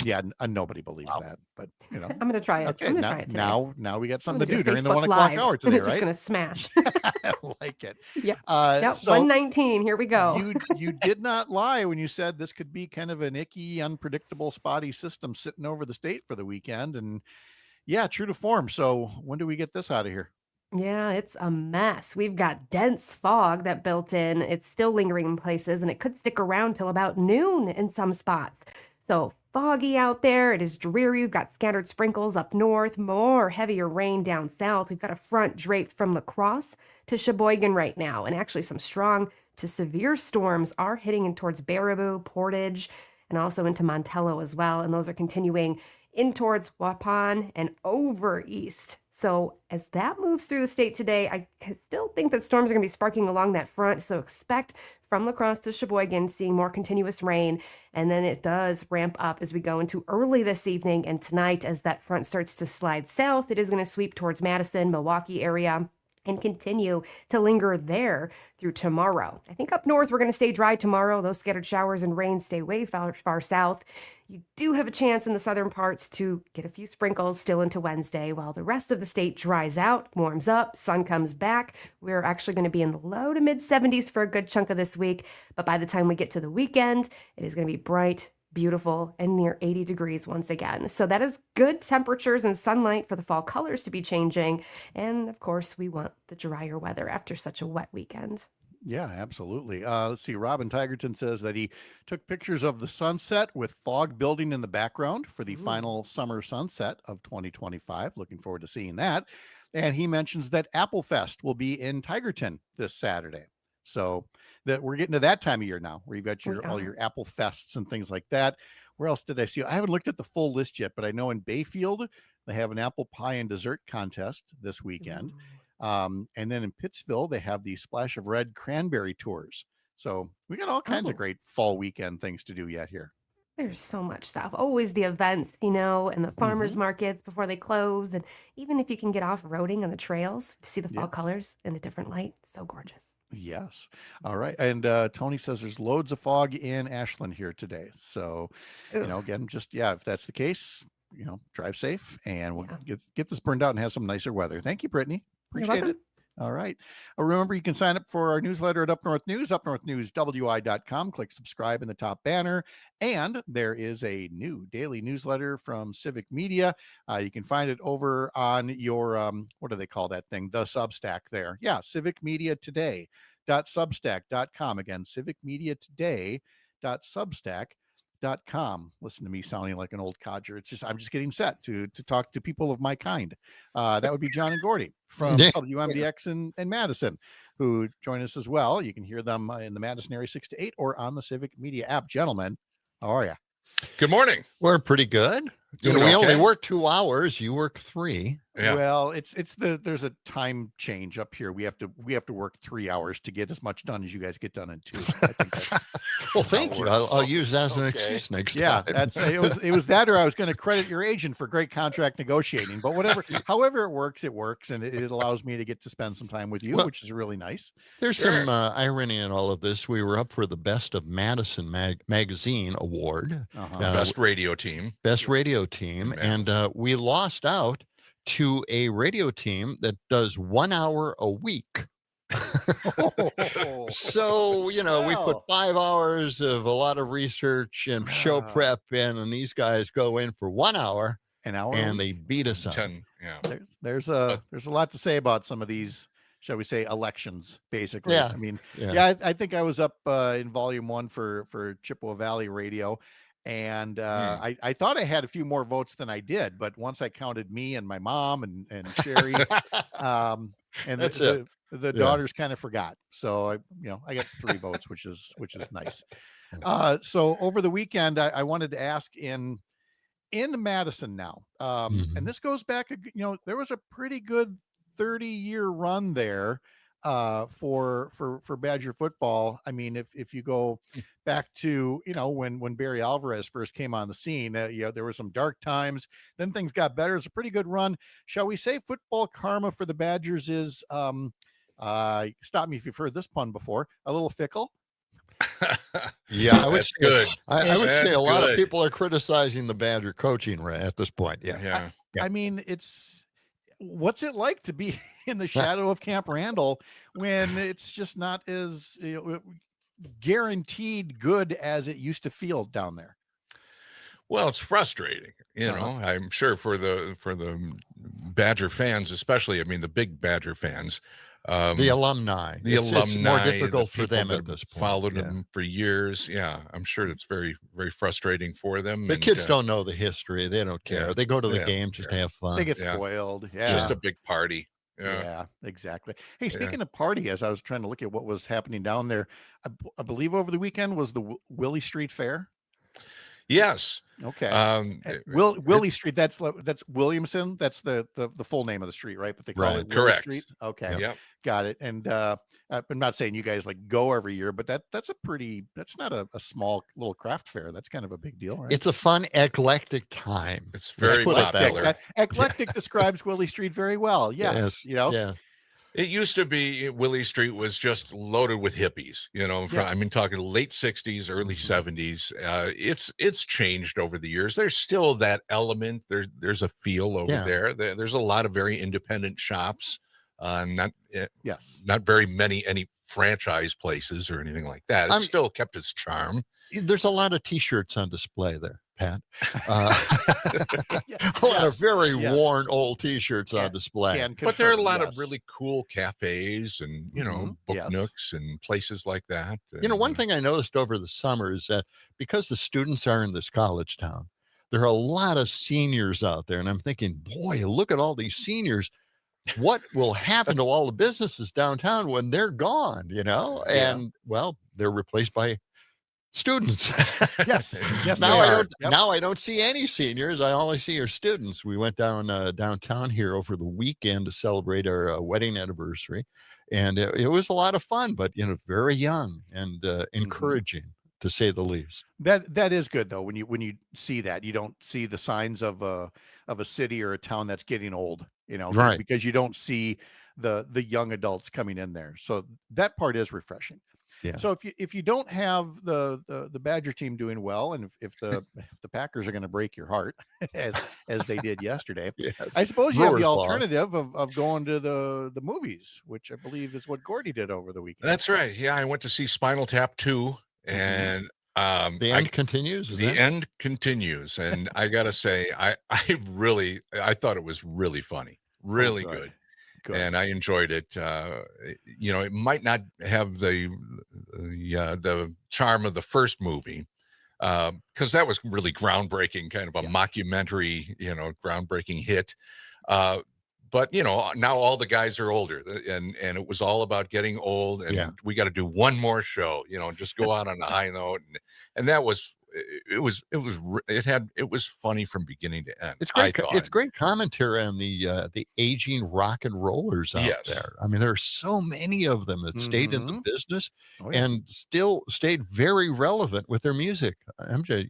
Yeah, nobody believes that, but I'm going to try it. Okay, I'm going to try it today. now we got something to I'm do gonna during the Facebook 1 o'clock Live, hour and today, it's just right? going to smash. I like it. Yeah. So 119. Here we go. you did not lie when you said this could be kind of an icky, unpredictable, spotty system sitting over the state for the weekend. And yeah, true to form. So when do we get this out of here? Yeah, it's a mess. We've got dense fog that built in. It's still lingering in places, and it could stick around till about noon in some spots. So foggy out there. It is dreary. We've got scattered sprinkles up north, more heavier rain down south. We've got a front draped from La Crosse to Sheboygan right now, and actually some strong to severe storms are hitting in towards Baraboo, Portage, and also into Montello as well. And those are continuing in towards Waupun and over east. So as that moves through the state today, I still think that storms are going to be sparking along that front. So expect from La Crosse to Sheboygan seeing more continuous rain. And then it does ramp up as we go into early this evening and tonight as that front starts to slide south. It is going to sweep towards Madison, Milwaukee area, and continue to linger there through tomorrow. I think up north, we're going to stay dry tomorrow. Those scattered showers and rain stay way far south. You do have a chance in the southern parts to get a few sprinkles still into Wednesday, while the rest of the state dries out, warms up, sun comes back. We're actually going to be in the low to mid 70s for a good chunk of this week. But by the time we get to the weekend, it is going to be bright, beautiful, and near 80 degrees once again. So that is good temperatures and sunlight for the fall colors to be changing. And of course, we want the drier weather after such a wet weekend. Yeah, absolutely. Let's see. Robin Tigerton says that he took pictures of the sunset with fog building in the background for the final summer sunset of 2025. Looking forward to seeing that. And he mentions that Apple Fest will be in Tigerton this Saturday. So that we're getting to that time of year now where you've got all your Apple Fests and things like that. Where else did I see? I haven't looked at the full list yet, but I know in Bayfield, They have an apple pie and dessert contest this weekend. And then in Pittsville, they have the Splash of Red cranberry tours. So we got all kinds of great fall weekend things to do yet here. There's so much stuff. Always the events, and the farmers markets before they close. And even if you can get off-roading on the trails to see the fall colors in a different light, so gorgeous. Yes. All right. And Tony says there's loads of fog in Ashland here today. So, again, just, if that's the case, drive safe and we'll get this burned out and have some nicer weather. Thank you, Brittany. Appreciate it. All right. Remember, you can sign up for our newsletter at Up North News, upnorthnewswi.com. Click subscribe in the top banner. And there is a new daily newsletter from Civic Media. You can find it over on your, what do they call that thing? The Substack there. Yeah, civicmediatoday.substack.com. Again, civicmediatoday.substack.com. Listen to me sounding like an old codger. I'm just getting set to talk to people of my kind. That would be John and Gordy from WMDX and Madison, who join us as well. You can hear them in the Madison area 6 to 8 or on the Civic Media app. Gentlemen, how are you? Good morning. We're pretty good. We only work 2 hours. You work 3. Yeah. Well, there's a time change up here. We have to work 3 hours to get as much done as you guys get done in 2. I think well, thank you. I'll use that as an excuse next time. Yeah, it was that, or I was going to credit your agent for great contract negotiating. But however it works, and it allows me to get to spend some time with you, which is really nice. There's some irony in all of this. We were up for the Best of Madison Magazine Award, best radio team, and we lost out to a radio team that does 1 hour a week. So, we put 5 hours of a lot of research and show prep in, and these guys go in for 1 hour, and they beat us up. 10, yeah. There's a lot to say about some of these, shall we say, elections, basically. Yeah. I mean, I think I was up in volume 1 for Chippewa Valley Radio. And I thought I had a few more votes than I did, but once I counted me and my mom and Sherry, and the daughters kind of forgot. So I got 3 votes, which is nice. So over the weekend, I wanted to ask in Madison now, and this goes back, there was a pretty good 30-year run there for Badger football. I mean, if you go back to when Barry Alvarez first came on the scene, there were some dark times. Then things got better. It's a pretty good run. Shall we say football karma for the Badgers is stop me if you've heard this pun before, a little fickle? Yeah, I would say a lot of people are criticizing the Badger coaching at this point. Yeah. I mean, what's it like to be in the shadow of Camp Randall when it's just not as guaranteed good as it used to feel down there? Well, it's frustrating, I'm sure for the Badger fans, especially, I mean, the big Badger fans, the alumni, it's more difficult for them at this point. Followed them for years. Yeah, I'm sure it's very, very frustrating for them. The kids don't know the history. They don't care. They go to the game just to have fun. They get spoiled. Yeah. Just a big party. Yeah, exactly. Hey, speaking of party, as I was trying to look at what was happening down there, I believe over the weekend was the Willie Street Fair. Yes. Okay. Willie Street. That's Williamson. That's the full name of the street, right? But they call it Willie Street. Okay. Yep. Got it. And I'm not saying you guys go every year, but that's not a small little craft fair. That's kind of a big deal, right? It's a fun, eclectic time. It's very popular. Eclectic describes Willie Street very well. Yes. Yeah. It used to be Willie Street was just loaded with hippies, I mean, talking late 60s, early 70s. It's changed over the years. There's still that element. There's a feel over there. There's a lot of very independent shops. Not very any franchise places or anything like that. It's still kept its charm. There's a lot of T-shirts on display there, Pat. A lot of very worn old T-shirts on display. But there are a lot of really cool cafes and book nooks and places like that. One thing I noticed over the summer is that because the students are in this college town, there are a lot of seniors out there, and I'm thinking, boy, look at all these seniors. What will happen to all the businesses downtown when they're gone? And well, they're replaced by Students. Yes, yes. Now they I are. don't. Yep. Now I don't see any seniors. I only see our students. We went down downtown here over the weekend to celebrate our wedding anniversary, and it was a lot of fun. But very young and encouraging, to say the least. That is good though. When you see that, you don't see the signs of a city or a town that's getting old. Right. Because you don't see the young adults coming in there. So that part is refreshing. Yeah. So if you don't have the Badger team doing well, and if the Packers are going to break your heart as they did yesterday, Yes. I suppose you have Brewers the lost. alternative of going to the movies, which I believe is what Gordy did over the weekend. That's right. Yeah, I went to see Spinal Tap 2, and The end continues. Is the that? end continues. And I gotta say, I thought it was really funny, really good. good, and I enjoyed it. It might not have the charm of the first movie, because that was really groundbreaking, kind of a mockumentary, groundbreaking hit. But now all the guys are older, and it was all about getting old, and we got to do one more show, just go out on a high note, and that was it was funny from beginning to end. It's great. I thought. It's great commentary on the aging rock and rollers out Yes. there. I mean, there are so many of them that stayed in the business Oh, yeah. and still stayed very relevant with their music. MJ,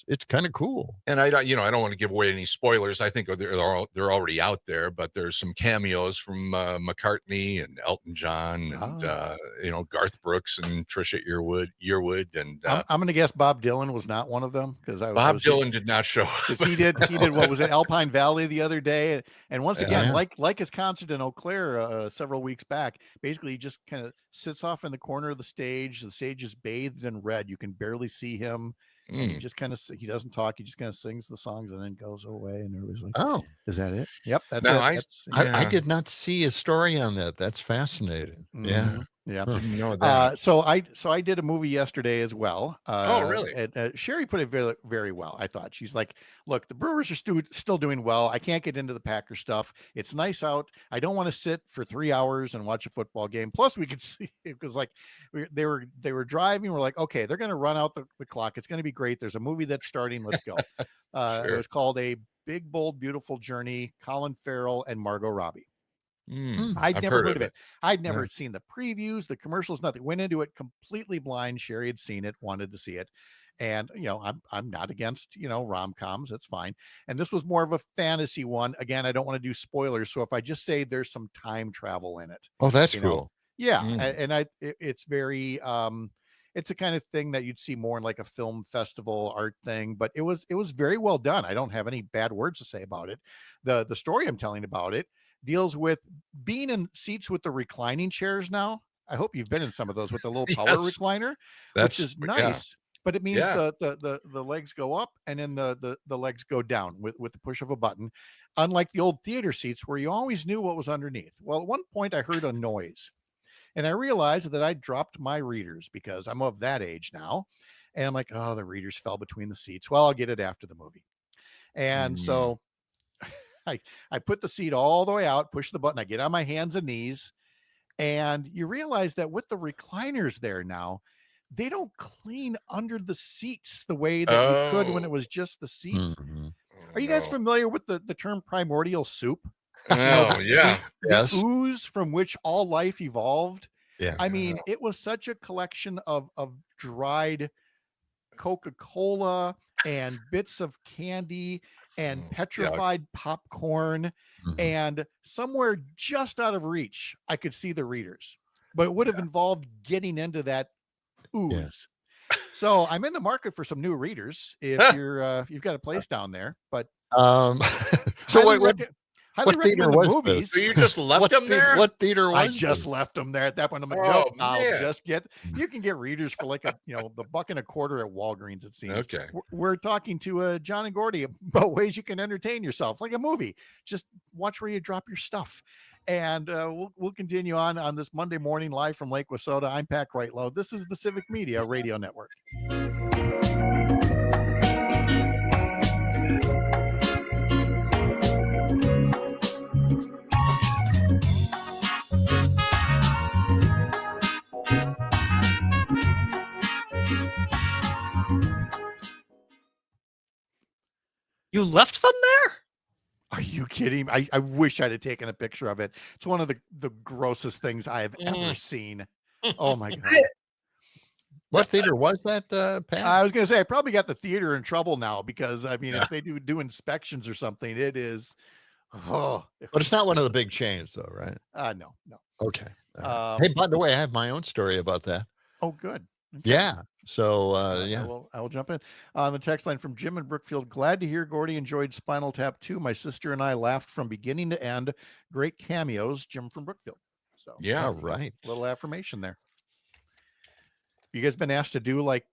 it's kind of cool. And I don't want to give away any spoilers. I think they're already out there, but there's some cameos from McCartney and Elton John and Garth Brooks and Trisha Yearwood and I'm going to guess Bob Dylan was not one of them, because Bob Dylan did not show up. Because he did what was it, Alpine Valley the other day, and once again, Yeah. like his concert in Eau Claire several weeks back, basically he just kind of sits off in the corner of the stage. The stage is bathed in red. You can barely see him. And he just kind of he doesn't talk. He just kind of sings the songs and then goes away. And everybody's like, Oh, is that it? Yep, that's No, it. I did not see a story on that. That's fascinating. Yeah. Yeah. Huh. Didn't know that. So I did a movie yesterday as well. Oh, really? And Sherry put it very, very well. I thought. She's like, look, the Brewers are still doing well. I can't get into the Packer stuff. It's nice out. I don't want to sit for 3 hours and watch a football game. Plus, we could see it was like they were driving. We're like, okay, they're going to run out the clock. It's going to be great. There's a movie that's starting. Let's go. It Sure. was called A Big Bold Beautiful Journey. Colin Farrell and Margot Robbie. I'd I've never heard heard of of it. I'd never Yeah. seen the previews, the commercials, nothing. Went into it completely blind. Sherry had seen it, wanted to see it. And I'm not against rom-coms. That's fine. And this was more of a fantasy one. Again, I don't want to do spoilers. So if I just say there's some time travel in it. Oh, that's you know, cool. Yeah. Mm. And it's very it's a kind of thing that you'd see more in like a film festival art thing, but it was very well done. I don't have any bad words to say about it. The story I'm telling about it deals with being in seats with the reclining chairs now. I hope you've been in some of those with the little power Yes. recliner, That's which is yeah. nice. But it means Yeah. the legs go up and then the legs go down with the push of a button, unlike the old theater seats where you always knew what was underneath. Well, at one point I heard a noise and I realized that I dropped my readers because I'm of that age now. And I'm like, oh, the readers fell between the seats. Well, I'll get it after the movie. And so I put the seat all the way out, push the button, I get on my hands and knees, and you realize that with the recliners there now, they don't clean under the seats the way that you could when it was just the seats. Mhm. Are you guys familiar with the term primordial soup? Oh, yeah. Yes. The ooze from which all life evolved. Yeah. I mean, it was such a collection of dried Coca-Cola and bits of candy and petrified popcorn, Mhm. and somewhere just out of reach, I could see the readers, but it would have involved getting into that ooze. So I'm in the market for some new readers if you've got a place down there, but So highly what highly theater recommend the was movies. this? So you just left them there? What theater was I just this? left them there at that point. I'm like, Oh, nope, I'll man. just get. You can get readers for like the $1.25 at Walgreens. It seems. Okay. We're talking to John and Gordy about ways you can entertain yourself, like a movie. Just watch where you drop your stuff, and we'll continue on this Monday morning live from Lake Wissota. I'm Pat Kreitlow. This is the Civic Media Radio Network. You left them there? Are you kidding? I wish I'd have taken a picture of it. It's one of the grossest things I have ever seen. Oh my God. What theater was that, Pat? I was going to say, I probably got the theater in trouble now because, I mean, if they do inspections or something, it is, But it's not one of the big chains, though, right? No. Okay. Hey, by the way, I have my own story about that. Oh, good. Okay. Yeah. So, yeah. I will jump in. On the text line from Jim in Brookfield, glad to hear Gordy enjoyed Spinal Tap 2. My sister and I laughed from beginning to end. Great cameos, Jim from Brookfield. So, yeah. All right. Little affirmation there. You guys been asked to do like,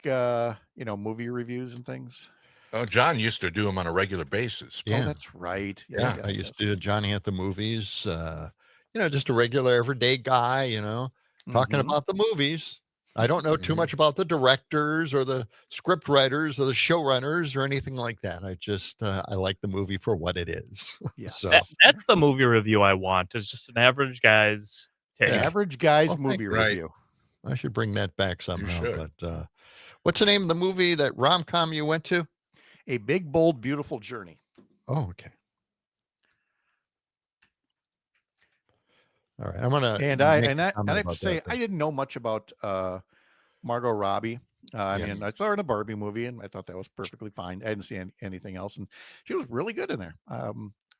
movie reviews and things? Oh, John used to do them on a regular basis. Yeah. Oh, that's right. Yeah. I used to do Johnny at the Movies, just a regular everyday guy, talking about the movies. I don't know too much about the directors or the script writers or the showrunners or anything like that. I just, I like the movie for what it is. Yeah. So That's the movie review I want. It's just an average guy's take. Average guy's movie review. I should bring that back somehow. But what's the name of the movie, that rom-com you went to? A Big, Bold, Beautiful Journey. Oh, okay. All right. I'm gonna I have to say, I didn't know much about Margot Robbie. I mean, I saw her in a Barbie movie, and I thought that was perfectly fine. I didn't see anything else, and she was really good in there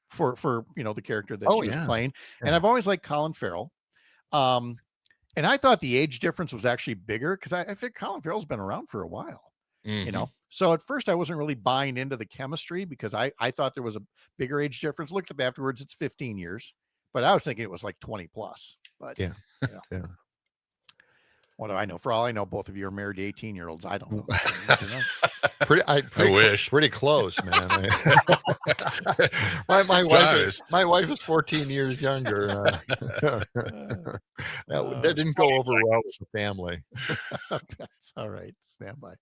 for the character that she was playing. And I've always liked Colin Farrell. And I thought the age difference was actually bigger because I think Colin Farrell's been around for a while. So at first I wasn't really buying into the chemistry because I thought there was a bigger age difference. Looked up afterwards, it's 15 years, but I was thinking it was like 20 plus. But yeah. What do I know? For all I know, both of you are married to 18-year-olds. I don't know. I wish. Pretty close, man. my wife is 14 years younger. That didn't go over well with the family. That's all right. Stand by.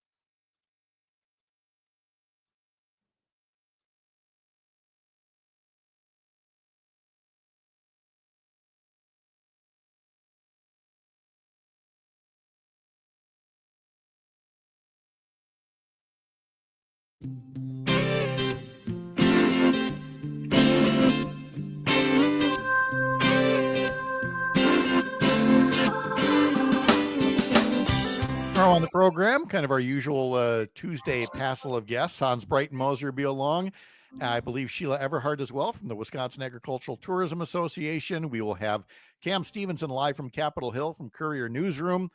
On the program, kind of our usual Tuesday passel of guests. Hans Brighton Moser will be along. I believe Sheila Everhart as well from the Wisconsin Agricultural Tourism Association. We will have Cam Stevenson live from Capitol Hill from Courier Newsroom.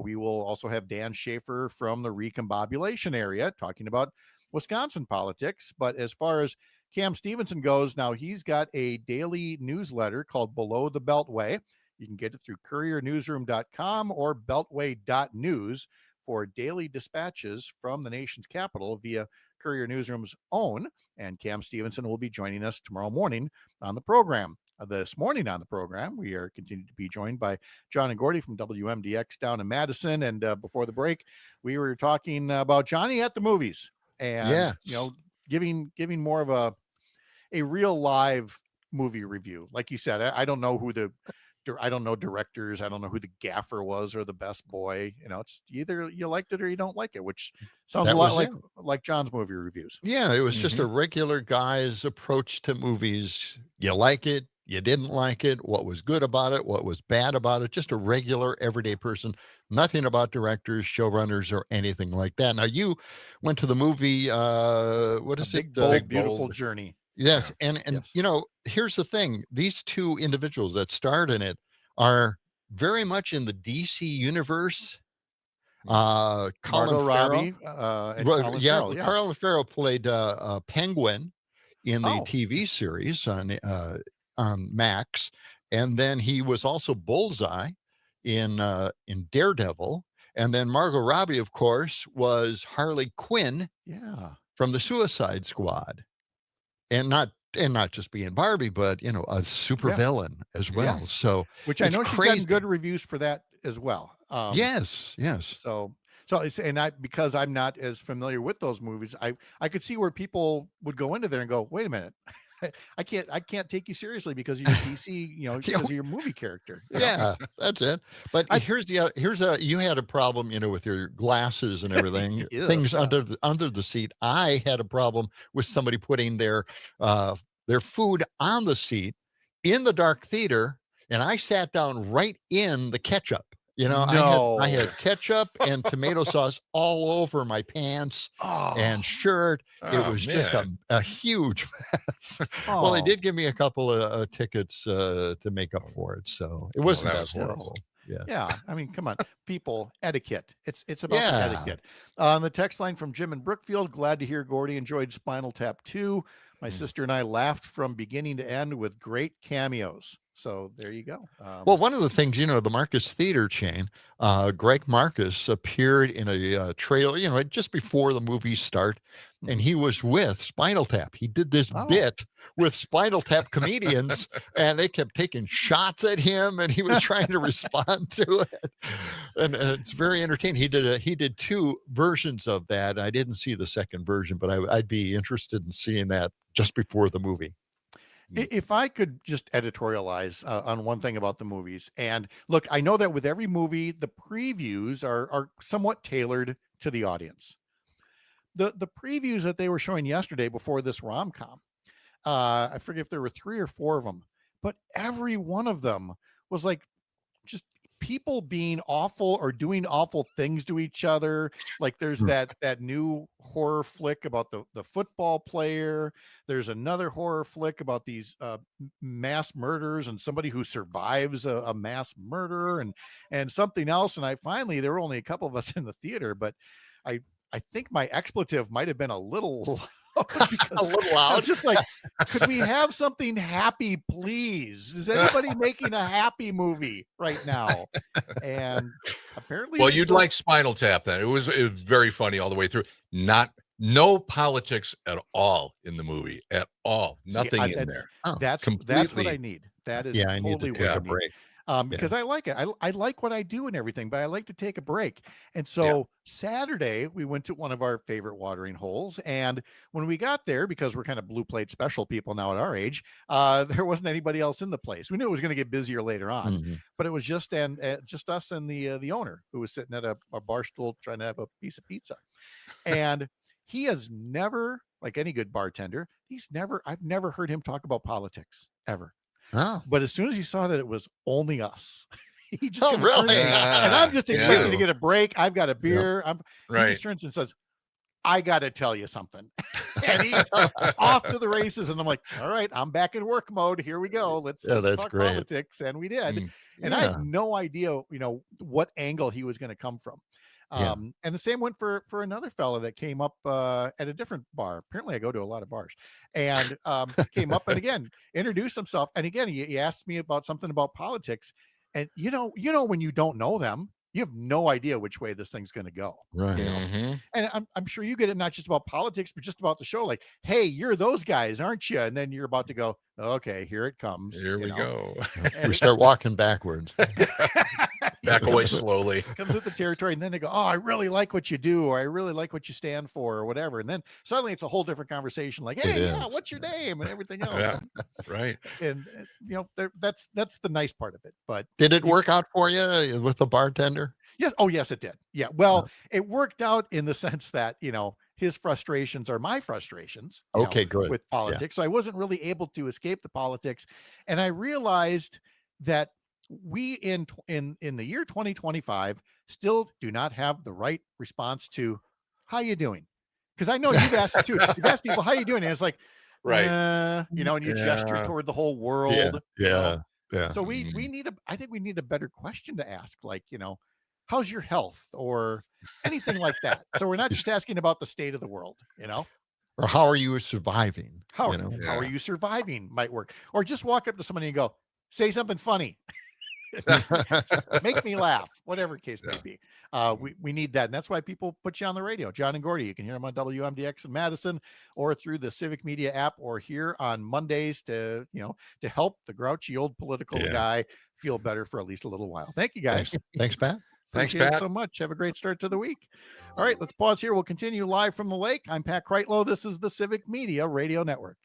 We will also have Dan Schaefer from the Recombobulation area talking about Wisconsin politics. But as far as Cam Stevenson goes, now he's got a daily newsletter called Below the Beltway. You can get it through couriernewsroom.com or beltway.news for daily dispatches from the nation's capital via Courier Newsroom's own. And Cam Stevenson will be joining us tomorrow morning on the program. This morning on the program, we are continuing to be joined by John and Gordy from WMDX down in Madison. And before the break, we were talking about Johnny at the Movies and, giving more of a real live movie review. Like you said, I don't know who I don't know directors. I don't know who the gaffer was or the best boy. It's either you liked it or you don't like it, which sounds a lot like John's movie reviews. Yeah, it was just a regular guy's approach to movies. You like it, you didn't like it, what was good about it, what was bad about it. Just a regular everyday person. Nothing about directors, showrunners, or anything like that. Now, you went to the movie, what is it? Big, Bold, Beautiful Journey. Yes. And here's the thing. These two individuals that starred in it are very much in the DC universe. Colin Robbie, and Colin Farrell. Colin Farrell played Penguin in the TV series on Max. And then he was also Bullseye in Daredevil. And then Margot Robbie, of course, was Harley Quinn from the Suicide Squad. And not just being Barbie, but a super villain as well. Yes. So, which I know she's gotten good reviews for that as well. Yes. So because I'm not as familiar with those movies, I could see where people would go into there and go, wait a minute, I can't take you seriously because you're DC, because of your movie character. Yeah, that's it. But here's you had a problem, with your glasses and everything, Yeah, things yeah. under the seat. I had a problem with somebody putting their food on the seat in the dark theater, and I sat down right in the ketchup. I had ketchup and tomato sauce all over my pants and shirt. It was just a huge mess. Well, they did give me a couple of tickets to make up for it, so it wasn't that horrible. Yeah. I mean, come on, people, etiquette. It's about the etiquette. On the text line from Jim in Brookfield, glad to hear Gordy enjoyed Spinal Tap 2. My sister and I laughed from beginning to end with great cameos. So there you go. Well, one of the things, the Marcus Theater chain, Greg Marcus appeared in a trailer, just before the movies start, and he was with Spinal Tap. He did this bit with Spinal Tap comedians, and they kept taking shots at him, and he was trying to respond to it. And it's very entertaining. He did 2 versions of that. I didn't see the second version, but I'd be interested in seeing that just before the movie. If I could just editorialize on one thing about the movies, and look, I know that with every movie, the previews are somewhat tailored to the audience. The previews that they were showing yesterday before this rom-com, I forget if there were 3 or 4 of them, but every one of them was like just people being awful or doing awful things to each other. Like there's that new horror flick about the football player. There's another horror flick about these mass murders and somebody who survives a mass murder and something else. And there were only a couple of us in the theater, but I think my expletive might have been a little a little loud. Just like, could we have something happy, please? Is anybody making a happy movie right now? And apparently, well, you'd like Spinal Tap then. It was very funny all the way through. No politics at all in the movie at all. Nothing in there. That's what I need. That is I need to take a break. Because I like it. I like what I do and everything, but I like to take a break. And so Saturday we went to one of our favorite watering holes. And when we got there, because we're kind of blue plate special people now at our age, there wasn't anybody else in the place. We knew it was going to get busier later on, but it was just us and the owner, who was sitting at a bar stool trying to have a piece of pizza. And he has never, like any good bartender, I've never heard him talk about politics ever. Oh. But as soon as he saw that it was only us, he just really? And I'm just expecting to get a break. I've got a beer. He just turns and says, I got to tell you something. And he's off to the races. And I'm like, all right, I'm back in work mode. Here we go. Let's talk politics. And we did. And I had no idea, what angle he was going to come from. And the same went for another fella that came up at a different bar. Apparently I go to a lot of bars, and came up and again introduced himself. And again, he asked me about something about politics. And when you don't know them, you have no idea which way this thing's going to go. Right. And I'm sure you get it not just about politics, but just about the show. Like, hey, you're those guys, aren't you? And then you're about to go, okay, here it comes. Here we go. We start walking backwards. Back away slowly. Comes with the territory, and then they go, oh, I really like what you do, or I really like what you stand for, or whatever. And then suddenly it's a whole different conversation. Like, hey, what's your name, and everything else. Yeah, right. And that's the nice part of it. But did it work out for you with the bartender? Yes. Oh, yes, it did. Yeah. Well, it worked out in the sense that his frustrations are my frustrations. Okay, good. With politics, so I wasn't really able to escape the politics, and I realized that we in the year 2025 still do not have the right response to how you doing, because I know you've asked too. You've asked people how you doing, and it's like, right, and you gesture toward the whole world. Yeah. So we need I think we need a better question to ask, like, how's your health, or anything like that. So we're not just asking about the state of the world, or how are you surviving? How are you surviving might work, or just walk up to somebody and go, say something funny. Make me laugh, whatever case may be. We need that, and that's why people put you on the radio. John and Gordy, you can hear them on WMDX in Madison, or through the Civic Media app, or here on Mondays to help the grouchy old political guy feel better for at least a little while. Thank you, guys. Thanks, Pat. Appreciate it so much. Have a great start to the week. All right, let's pause here. We'll continue live from the lake. I'm Pat Kreitlow. This is the Civic Media Radio Network.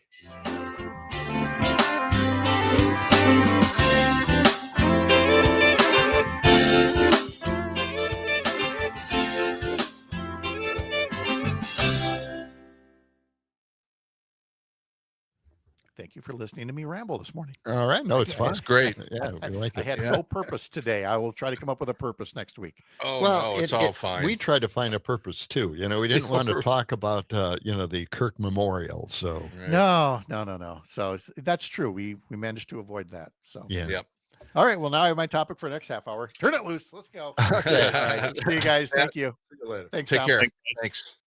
Thank you for listening to me ramble this morning. All right. No, it's fun. It's great. Yeah, we like I it. had no purpose today. I will try to come up with a purpose next week. Oh, Well, no, it's all fine. we tried to find a purpose too. We didn't want to talk about, the Kirk Memorial. So Right. No. So that's true. We managed to avoid that. So yeah. Yep. All right. Well, now I have my topic for next half hour. Turn it loose. Let's go. Okay. All right. See you guys. Thank you. See you later. Thanks, Take Tom. care. Thanks.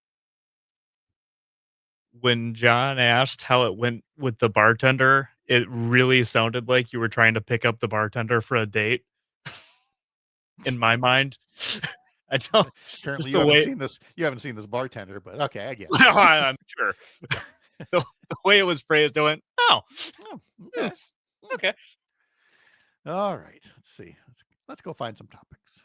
When John asked how it went with the bartender, it really sounded like you were trying to pick up the bartender for a date. In my mind, I don't. Apparently, just you the haven't way seen this. You haven't seen this bartender, but okay, I get it. I'm sure the way it was phrased, I went, "Oh, Okay. okay." All right. Let's see. Let's go find some topics.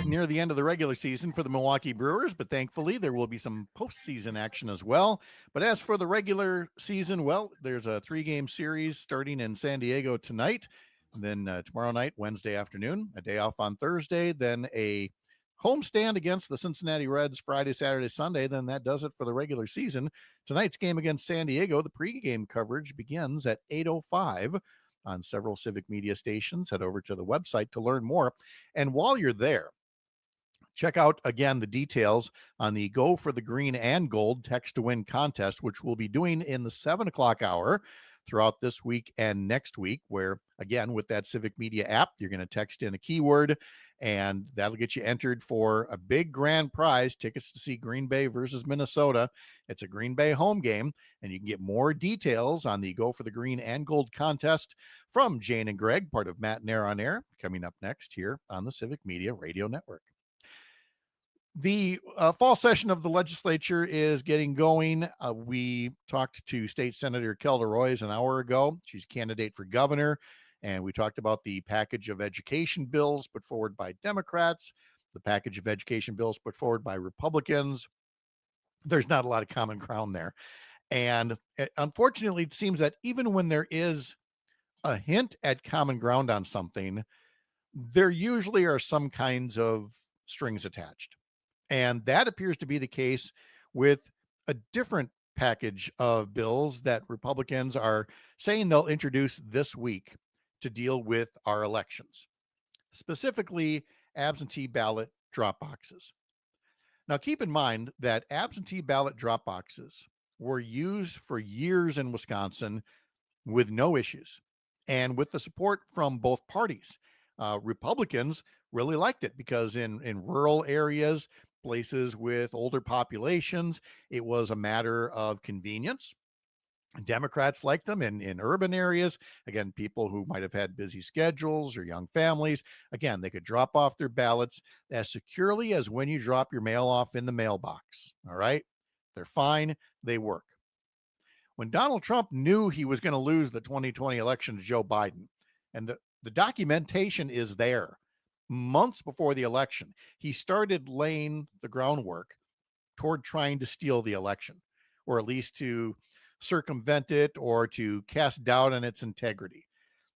near the end of the regular season for the Milwaukee Brewers, but thankfully there will be some postseason action as well. But as for the regular season, well, there's a 3-game series starting in San Diego tonight, and then tomorrow night, Wednesday afternoon, a day off on Thursday, then a homestand against the Cincinnati Reds Friday, Saturday, Sunday. Then that does it for the regular season. Tonight's game against San Diego, the pregame coverage begins at 8:05 on several civic media stations. Head over to the website to learn more. And while you're there, check out again the details on the Go for the Green and Gold Text to Win contest, which we'll be doing in the 7 o'clock hour throughout this week and next week, where again, with that civic media app, you're going to text in a keyword and that'll get you entered for a big grand prize, tickets to see Green Bay versus Minnesota. It's a Green Bay home game, and you can get more details on the Go for the Green and Gold contest from Jane and Greg, part of Matt and Air on Air, coming up next here on the Civic Media Radio Network. The fall session of the legislature is getting going. We talked to State Senator Kelda Roys an hour ago. She's a candidate for governor. And we talked about the package of education bills put forward by Democrats, the package of education bills put forward by Republicans. There's not a lot of common ground there. And unfortunately, it seems that even when there is a hint at common ground on something, there usually are some kinds of strings attached. And that appears to be the case with a different package of bills that Republicans are saying they'll introduce this week to deal with our elections, specifically absentee ballot drop boxes. Now, keep in mind that absentee ballot drop boxes were used for years in Wisconsin with no issues and with the support from both parties. Republicans really liked it because in rural areas, places with older populations, it was a matter of convenience. Democrats liked them in urban areas. Again, people who might have had busy schedules or young families. Again, they could drop off their ballots as securely as when you drop your mail off in the mailbox. All right. They're fine. They work. When Donald Trump knew he was going to lose the 2020 election to Joe Biden, and the documentation is there months before the election, he started laying the groundwork toward trying to steal the election, or at least to circumvent it or to cast doubt on its integrity.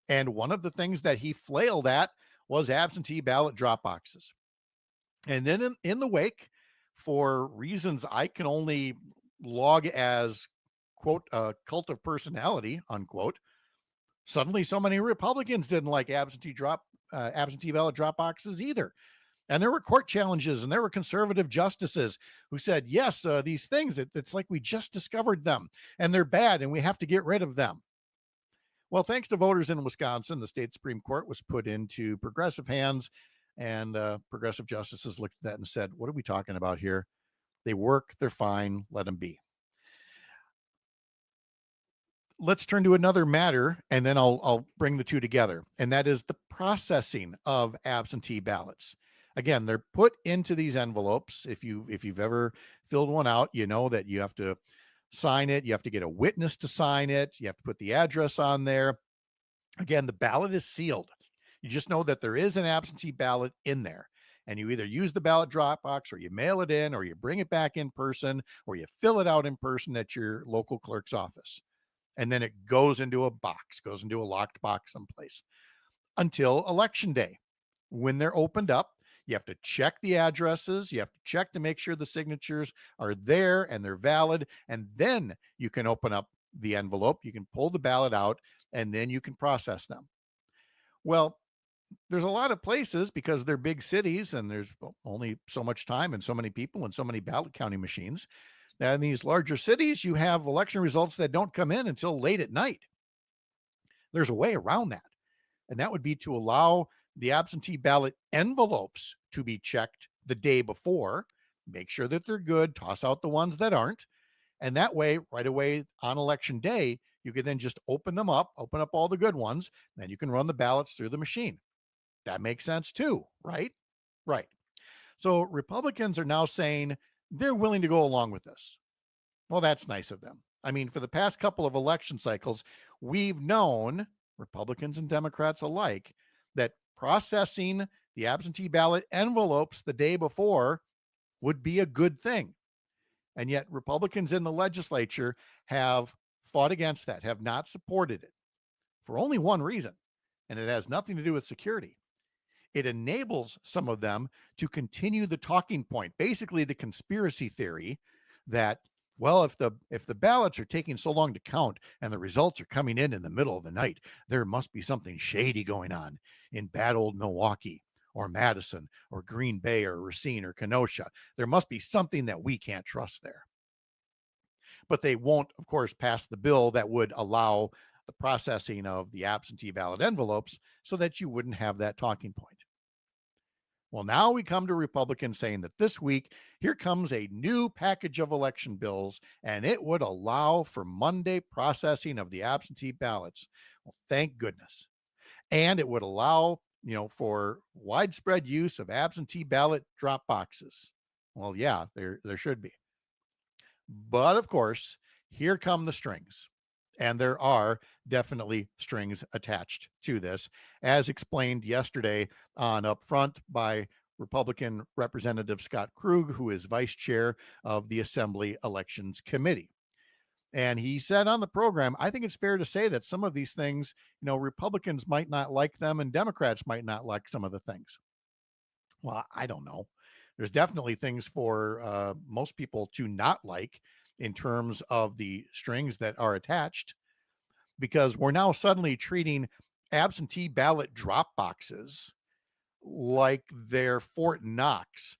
And one of the things that he flailed at was absentee ballot drop boxes. And then in the wake, for reasons I can only log as, quote, a cult of personality, unquote, suddenly so many Republicans didn't like absentee ballot drop boxes either. And there were court challenges, and there were conservative justices who said, yes, these things, it's like we just discovered them and they're bad and we have to get rid of them. Well, thanks to voters in Wisconsin, the state Supreme Court was put into progressive hands, and progressive justices looked at that and said, what are we talking about here? They work, they're fine, let them be. Let's turn to another matter, and then I'll bring the two together, and that is the processing of absentee ballots. Again, they're put into these envelopes. If you've ever filled one out, you know that you have to sign it. You have to get a witness to sign it. You have to put the address on there. Again, the ballot is sealed. You just know that there is an absentee ballot in there, and you either use the ballot drop box, or you mail it in, or you bring it back in person, or you fill it out in person at your local clerk's office. And then it goes into a box, goes into a locked box someplace until election day, when they're opened up. You have to check the addresses. You have to check to make sure the signatures are there and they're valid. And then you can open up the envelope. You can pull the ballot out, and then you can process them. Well, there's a lot of places, because they're big cities and there's only so much time and so many people and so many ballot counting machines, that in these larger cities, you have election results that don't come in until late at night. There's a way around that. And that would be to allow the absentee ballot envelopes to be checked the day before, make sure that they're good, toss out the ones that aren't. And that way, right away on election day, you can then just open them up, open up all the good ones, then you can run the ballots through the machine. That makes sense too, right? Right. So Republicans are now saying they're willing to go along with this. Well, that's nice of them. I mean, for the past couple of election cycles, we've known, Republicans and Democrats alike, that processing the absentee ballot envelopes the day before would be a good thing. And yet Republicans in the legislature have fought against that, have not supported it for only one reason, and it has nothing to do with security. It enables some of them to continue the talking point, basically the conspiracy theory that, well, if the ballots are taking so long to count and the results are coming in the middle of the night, there must be something shady going on in bad old Milwaukee or Madison or Green Bay or Racine or Kenosha. There must be something that we can't trust there. But they won't, of course, pass the bill that would allow the processing of the absentee ballot envelopes so that you wouldn't have that talking point. Well, now we come to Republicans saying that this week, here comes a new package of election bills, and it would allow for Monday processing of the absentee ballots. Well, thank goodness. And it would allow, for widespread use of absentee ballot drop boxes. Well, yeah, there should be. But of course, here come the strings. And there are definitely strings attached to this, as explained yesterday on Upfront by Republican Representative Scott Krug, who is vice chair of the Assembly Elections Committee. And he said on the program, I think it's fair to say that some of these things, Republicans might not like them and Democrats might not like some of the things. Well, I don't know. There's definitely things for most people to not like in terms of the strings that are attached, because we're now suddenly treating absentee ballot drop boxes like they're Fort Knox,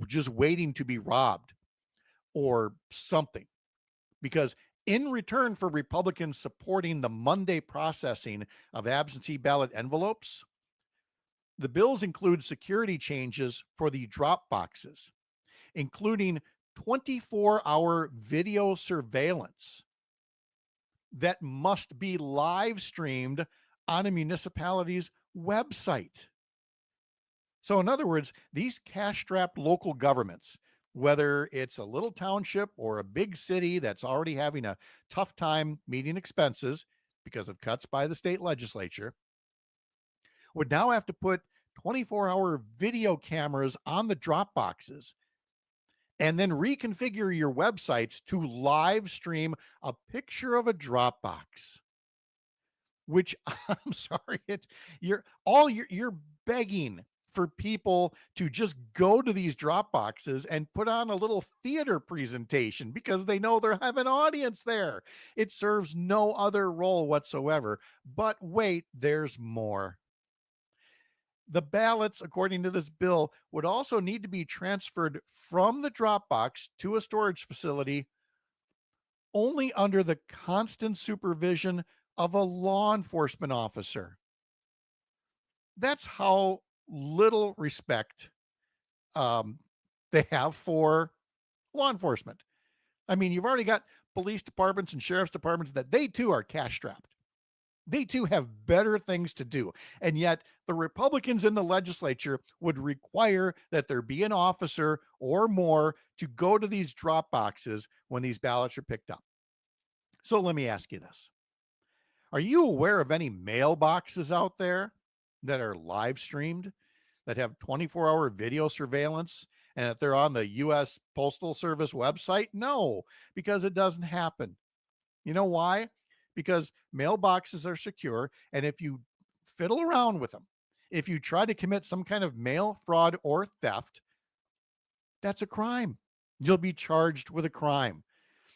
just waiting to be robbed or something. Because in return for Republicans supporting the Monday processing of absentee ballot envelopes, the bills include security changes for the drop boxes, including 24-hour video surveillance that must be live streamed on a municipality's website. So in other words, these cash-strapped local governments, whether it's a little township or a big city that's already having a tough time meeting expenses because of cuts by the state legislature, would now have to put 24-hour video cameras on the drop boxes and then reconfigure your websites to live stream a picture of a drop box, which I'm sorry, you're begging for people to just go to these drop boxes and put on a little theater presentation because they know they have an audience there. It serves no other role whatsoever. But wait, there's more. The ballots, according to this bill, would also need to be transferred from the drop box to a storage facility only under the constant supervision of a law enforcement officer. That's how little respect they have for law enforcement. I mean, you've already got police departments and sheriff's departments that they too are cash strapped. They too have better things to do. And yet the Republicans in the legislature would require that there be an officer or more to go to these drop boxes when these ballots are picked up. So let me ask you this. Are you aware of any mailboxes out there that are live streamed, that have 24-hour video surveillance, and that they're on the U.S. Postal Service website? No, because it doesn't happen. You know why? Because mailboxes are secure, and if you fiddle around with them, if you try to commit some kind of mail fraud or theft, that's a crime. You'll be charged with a crime.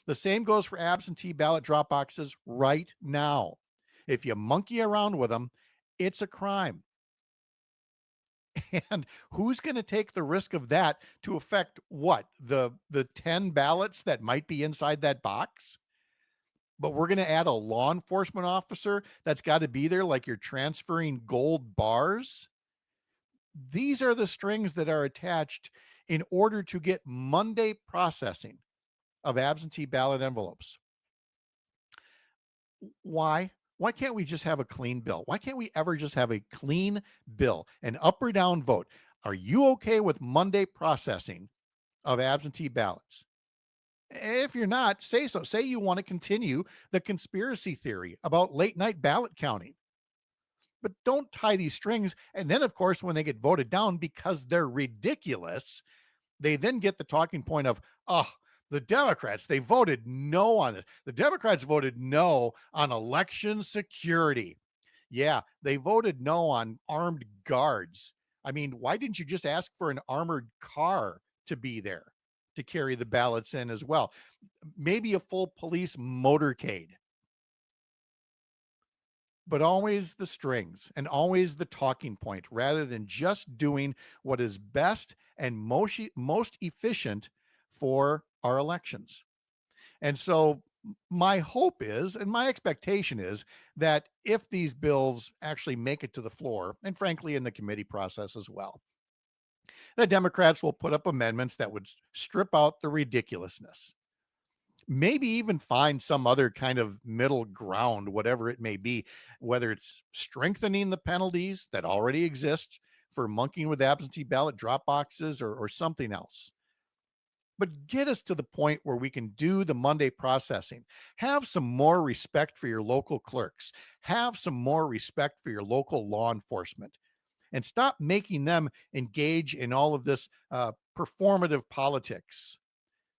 The same goes for absentee ballot drop boxes right now. If you monkey around with them, it's a crime. And who's going to take the risk of that to affect what? The 10 ballots that might be inside that box? But we're going to add a law enforcement officer that's got to be there like you're transferring gold bars. These are the strings that are attached in order to get Monday processing of absentee ballot envelopes. Why? Why can't we just have a clean bill? Why can't we ever just have a clean bill, an up or down vote? Are you okay with Monday processing of absentee ballots? If you're not, say so. Say you want to continue the conspiracy theory about late night ballot counting. but don't tie these strings. And then, of course, when they get voted down because they're ridiculous, they then get the talking point of, oh, the Democrats, they voted no on it. The Democrats voted no on election security. Yeah, they voted no on armed guards. I mean, why didn't you just ask for an armored car to be there to carry the ballots in as well? Maybe a full police motorcade. But always the strings and always the talking point, rather than just doing what is best and most efficient for our elections. And so my hope is, and my expectation is, that if these bills actually make it to the floor, and frankly in the committee process as well, the Democrats will put up amendments that would strip out the ridiculousness. Maybe even find some other kind of middle ground, whatever it may be, whether it's strengthening the penalties that already exist for monkeying with absentee ballot drop boxes or something else. But get us to the point where we can do the Monday processing. Have some more respect for your local clerks. Have some more respect for your local law enforcement. And stop making them engage in all of this performative politics,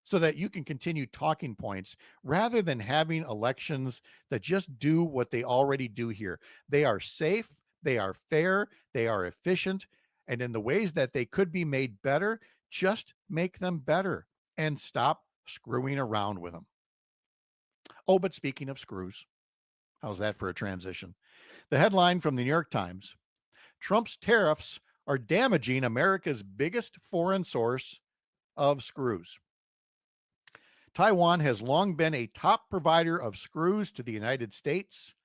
so that you can continue talking points rather than having elections that just do what they already do here. They are safe, they are fair, they are efficient, and in the ways that they could be made better, just make them better and stop screwing around with them. Oh, but speaking of screws, how's that for a transition? The headline from the New York Times: Trump's tariffs are damaging America's biggest foreign source of screws. Taiwan has long been a top provider of screws to the United States,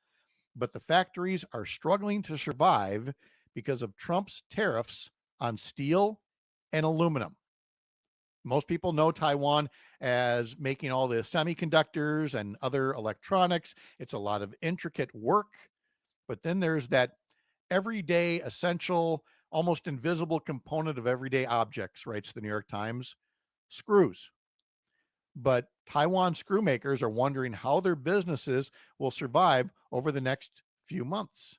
but the factories are struggling to survive because of Trump's tariffs on steel and aluminum. Most people know Taiwan as making all the semiconductors and other electronics. It's a lot of intricate work, but then there's that everyday essential, almost invisible component of everyday objects, writes the New York Times: screws. But Taiwan screw makers are wondering how their businesses will survive over the next few months.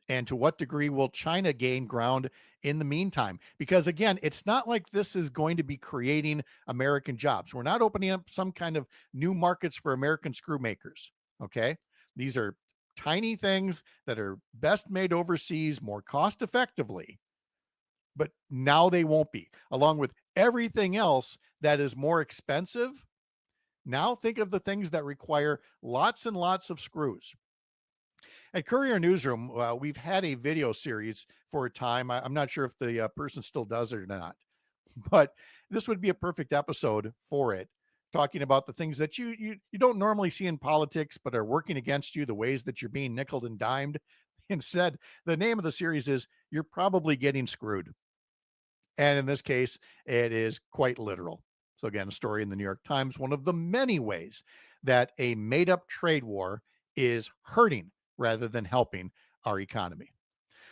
And to what degree will China gain ground in the meantime? Because again, it's not like this is going to be creating American jobs. We're not opening up some kind of new markets for American screw makers. Okay. These are tiny things that are best made overseas more cost effectively. But now they won't be, along with everything else that is more expensive. Now think of the things that require lots and lots of screws. At Courier Newsroom, we've had a video series for a time. I'm not sure if the person still does it or not, but this would be a perfect episode for it, talking about the things that you don't normally see in politics, but are working against you, the ways that you're being nickeled and dimed. Instead, the name of the series is You're Probably Getting Screwed. And in this case, it is quite literal. So again, a story in the New York Times, one of the many ways that a made-up trade war is hurting rather than helping our economy.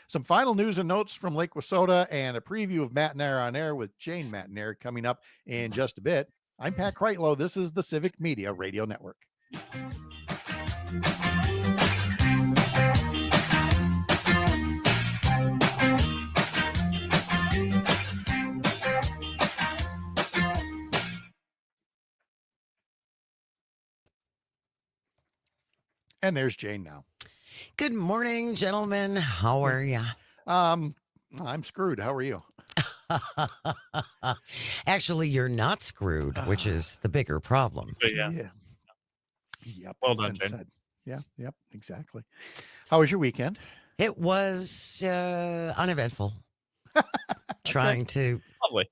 Some final news and notes from Lake Wissota and a preview of Matt and Air on Air with Jane Matt and Air coming up in just a bit. I'm Pat Kreitlow. This is the Civic Media Radio Network. And there's Jane now. Good morning, gentlemen. How are you? I'm screwed. How are you? Actually, you're not screwed, which is the bigger problem. Yeah. Yep. Well done, Jane. Said. Yeah. Yep. Exactly. How was your weekend? It was uneventful. Trying to. Lovely.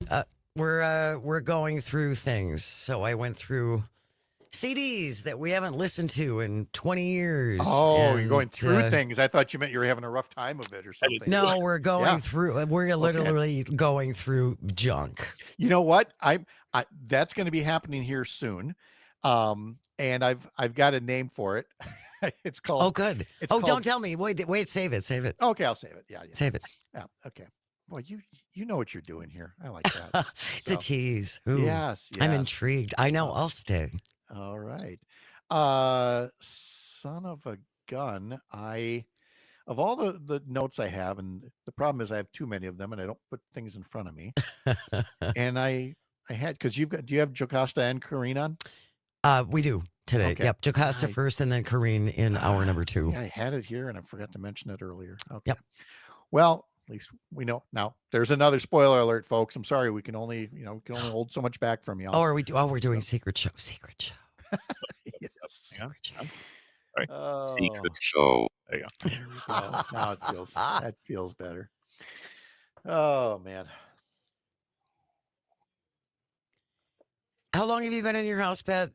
We're going through things. So I went through CDs that we haven't listened to in 20 years. Oh, you're going through things. I thought you meant you were having a rough time of it or something. No, we're going through. We're literally going through junk. You know what? I that's going to be happening here soon. And I've got a name for it. It's called. Oh, good. Don't tell me. Wait, save it. Okay, I'll save it. Yeah. Save it. Yeah. Okay. Boy, you know what you're doing here. I like that. It's a tease. Ooh, yes. I'm intrigued. I know. I'll stay. All right. Son of a gun. I of all the notes I have, and the problem is I have too many of them, and I don't put things in front of me. And I had, because do you have Jocasta and Kareen on? We do today. Okay. Yep. Jocasta I- first and then Kareen in hour number 2. See, I had it here and I forgot to mention it earlier. Okay. Yep. Well, at least we know now. There's another spoiler alert, folks. I'm sorry, we can only hold so much back from you. Oh, are we we're doing secret show. Secret show. Yes. Secret show. Oh, Secret show. There you go. there we go. Now that feels better. Oh man. How long have you been in your house, Pat?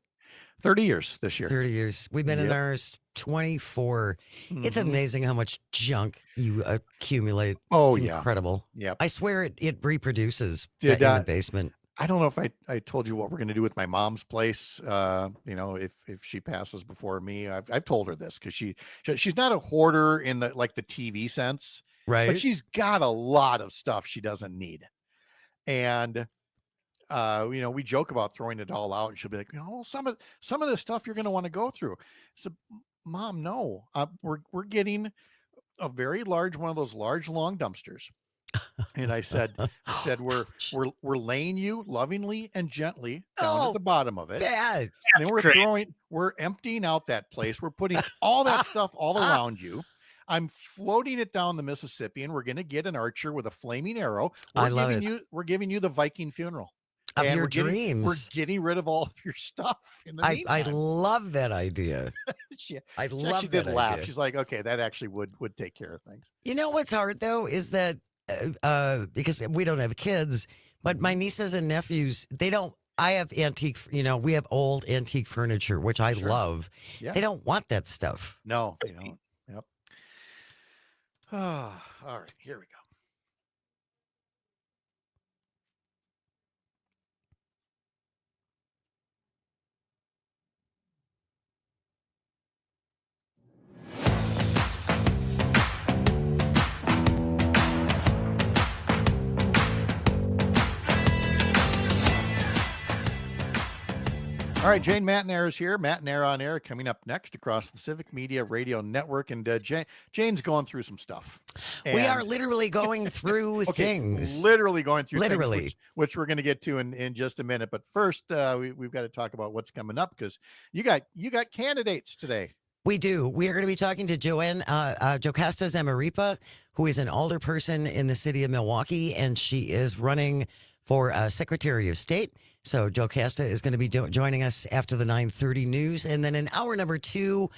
30 years this year. 30 years. We've been in Yep. ours 24. It's Mhm. amazing how much junk you accumulate. Oh, It's yeah. incredible. Yep. I swear it reproduces Did, in the basement. I don't know if I told you what we're going to do with my mom's place. If she passes before me, I've told her this because she's not a hoarder in the TV sense, Right. but she's got a lot of stuff she doesn't need. And we joke about throwing it all out, and she'll be like, some of the stuff you're going to want to go through. So, Mom, no, we're getting a very large one of those large long dumpsters. And I said we're laying you lovingly and gently down at the bottom of it. Bad. And then we're emptying out that place. We're putting all that stuff all around you. I'm floating it down the Mississippi, and we're going to get an archer with a flaming arrow. We're giving you the Viking funeral Of and your we're dreams. getting rid of all of your stuff in the I meantime. love that idea. She love did that laugh. idea. She's like, okay, that actually would take care of things. You know what's hard though is that because we don't have kids, but my nieces and nephews, I have antique, we have old antique furniture, which I love. Yeah. They don't want that stuff. No, they don't. Yep. All right, here we go. All right, Jane Matnair is here. Matnair on air coming up next across the Civic Media Radio Network. And Jane's going through some stuff. We are And- literally going through things. Literally going through Literally. things, which we're going to get to in just a minute. But first, we've got to talk about what's coming up because you got candidates today. We do. We are going to be talking to Jocasta Zamaripa, who is an alderperson in the city of Milwaukee, and she is running for Secretary of State. So Jocasta is going to be joining us after the 9:30 news. And then in hour number 2,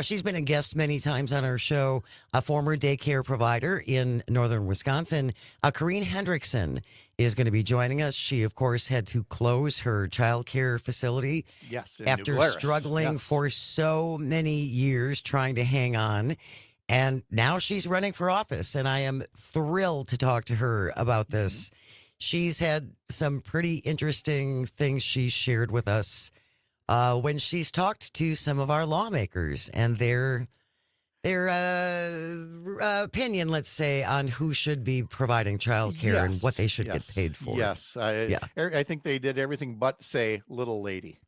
she's been a guest many times on our show, a former daycare provider in northern Wisconsin. Kareen Hendrickson is going to be joining us. She, of course, had to close her child care facility Yes, in after New Glarus. struggling Yes. for so many years trying to hang on. And now she's running for office. And I am thrilled to talk to her about this. She's had some pretty interesting things she shared with us when she's talked to some of our lawmakers and their opinion, let's say, on who should be providing child care and what they should get paid for. Yes, I think they did everything but say "little lady."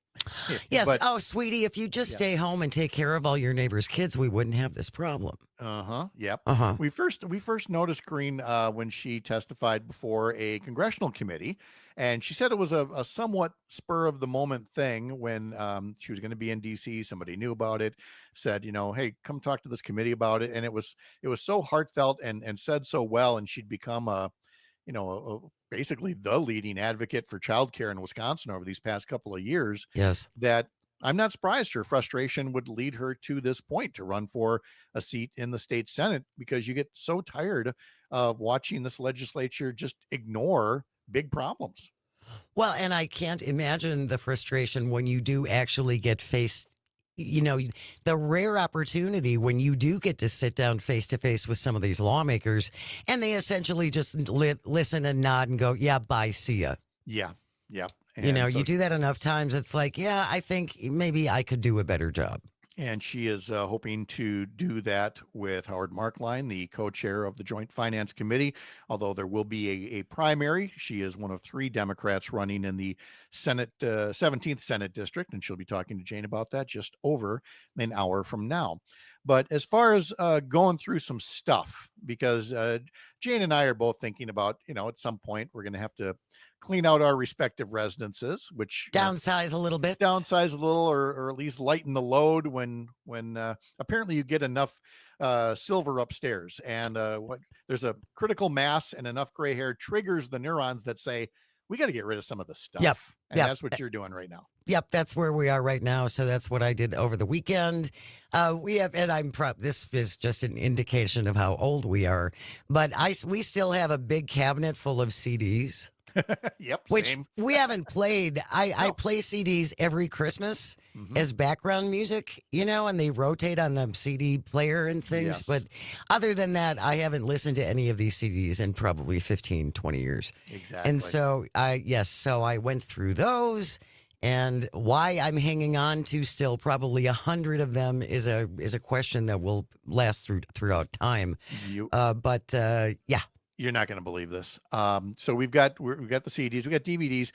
Yes. But- Oh, sweetie, if you just stay home and take care of all your neighbors' kids, we wouldn't have this problem. Yep. Uh-huh. We first noticed Green when she testified before a congressional committee, and she said it was a somewhat spur of the moment thing when she was going to be in D.C. Somebody knew about it, said, hey, come talk to this committee about it, and it was so heartfelt and said so well, and she'd become basically the leading advocate for childcare in Wisconsin over these past couple of years. Yes. That I'm not surprised her frustration would lead her to this point to run for a seat in the state Senate, because you get so tired of watching this legislature just ignore big problems. Well, and I can't imagine the frustration when you do actually get faced, the rare opportunity when you do get to sit down face to face with some of these lawmakers and they essentially just listen and nod and go, yeah, bye, see ya. Yeah. You do that enough times, it's like, yeah, I think maybe I could do a better job. And she is hoping to do that with Howard Markline, the co-chair of the Joint Finance Committee. Although there will be a primary, she is one of 3 Democrats running in the Senate 17th Senate District, and she'll be talking to Jane about that just over an hour from now. But as far as going through some stuff, because Jane and I are both thinking about, at some point we're going to have to clean out our respective residences, which Downsize a little bit. downsize a little, or at least lighten the load when apparently you get enough silver upstairs, and there's a critical mass and enough gray hair triggers the neurons that say we got to get rid of some of the stuff. Yep. And Yep. that's what you're doing right now. Yep, that's where we are right now. So that's what I did over the weekend. We have, and this is just an indication of how old we are, but we still have a big cabinet full of CDs. Yep, which same. we haven't played. I play CDs every Christmas as background music, and they rotate on the CD player and things. Yes. But other than that, I haven't listened to any of these CDs in probably 15, 20 years. Exactly. And so I went through those. And why I'm hanging on to still probably 100 of them is a question that will last throughout time. Yeah. You're not going to believe this. So we've got the CDs, we got DVDs,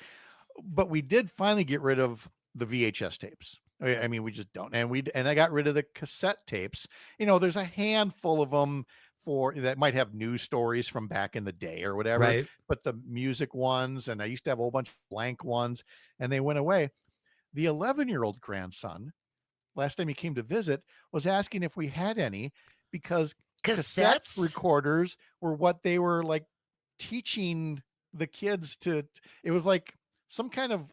but we did finally get rid of the VHS tapes. I mean, we just don't. And I got rid of the cassette tapes. There's a handful of them that might have news stories from back in the day or whatever. Right. But the music ones, and I used to have a whole bunch of blank ones, and they went away. The 11-year-old grandson, last time he came to visit, was asking if we had any, because cassette Cassettes? recorders were what they were like teaching the kids to. It was like some kind of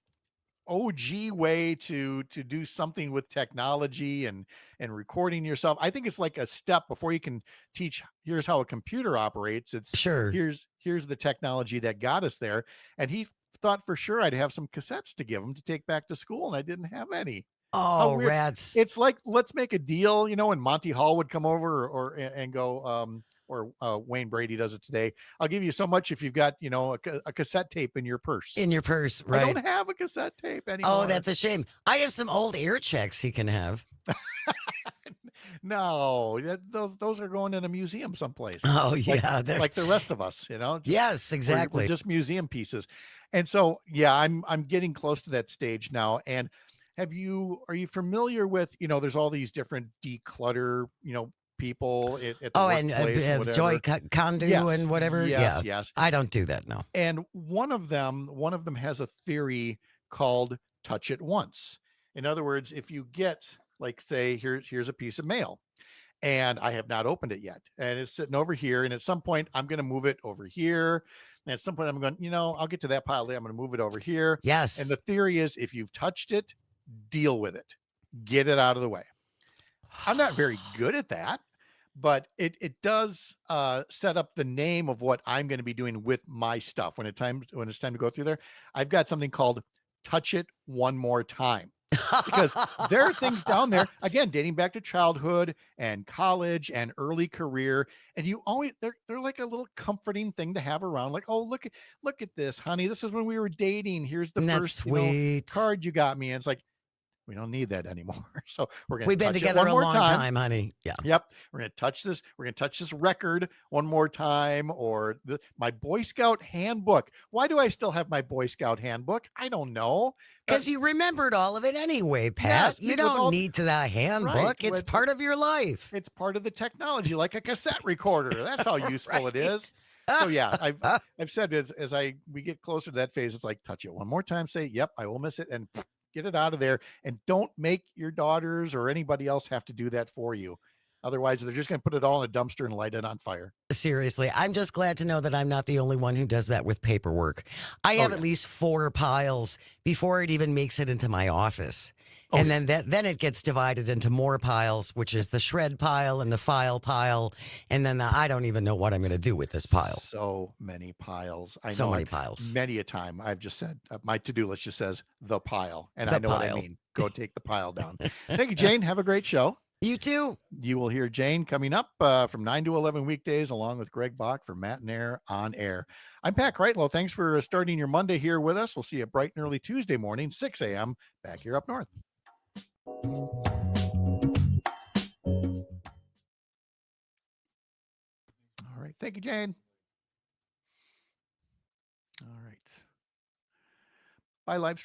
OG way to do something with technology and recording yourself. I think it's like a step before you can teach, here's how a computer operates. It's sure. Here's the technology that got us there. And he thought for sure I'd have some cassettes to give him to take back to school, and I didn't have any. Oh, rats. It's like, let's make a deal, when Monty Hall would come over and go, or Wayne Brady does it today. I'll give you so much if you've got, a cassette tape in your purse. In your purse, right? I don't have a cassette tape anymore. Oh, that's a shame. I have some old air checks he can have. No, those are going in a museum someplace. Oh, yeah. Like the rest of us, Yes, exactly. We're just museum pieces. And so, yeah, I'm getting close to that stage now. And are you familiar with, there's all these different declutter, people at the workplace, whatever. Joy Condu and whatever. Yes. I don't do that, no. And one of them has a theory called touch it once. In other words, if you get, like, say, here's a piece of mail, and I have not opened it yet, and it's sitting over here, and at some point I'm going to move it over here. And at some point I'm going, I'll get to that pile there. I'm going to move it over here. Yes. And the theory is, if you've touched it, deal with it, get it out of the way. I'm not very good at that, but it does set up the name of what I'm going to be doing with my stuff when it's time to go through there. I've got something called touch it one more time, because there are things down there, again, dating back to childhood and college and early career, and you always they're like a little comforting thing to have around. Like, oh, look at this, honey, this is when we were dating. Here's the first sweet card you got me. And it's like, we don't need that anymore. So we've been together a long time, honey. Yeah. Yep. We're going to touch this. We're going to touch this record one more time, or my Boy Scout handbook. Why do I still have my Boy Scout handbook? I don't know. Because you remembered all of it anyway, Pat. Yes, you don't need to that handbook. Right, it's part of your life. It's part of the technology, like a cassette recorder. That's how useful it is. So yeah, I've said as we get closer to that phase, it's like, touch it one more time, say, yep, I will miss it, and get it out of there. And don't make your daughters or anybody else have to do that for you. Otherwise, they're just going to put it all in a dumpster and light it on fire. Seriously, I'm just glad to know that I'm not the only one who does that with paperwork. I have at least 4 piles before it even makes it into my office. And then it gets divided into more piles, which is the shred pile and the file pile. And then I don't even know what I'm going to do with this pile. So many piles. Many piles. Many a time I've just said, my to-do list just says the pile. And The I know what I pile. mean. Go take the pile down. Thank you, Jane. Have a great show. You too. You will hear Jane coming up from 9 to 11 weekdays, along with Greg Bach for Matt and Air on Air. I'm Pat Kreitlow. Thanks for starting your Monday here with us. We'll see you bright and early Tuesday morning, 6 a.m. back here up north. All right. Thank you, Jane. All right. Bye, live stream.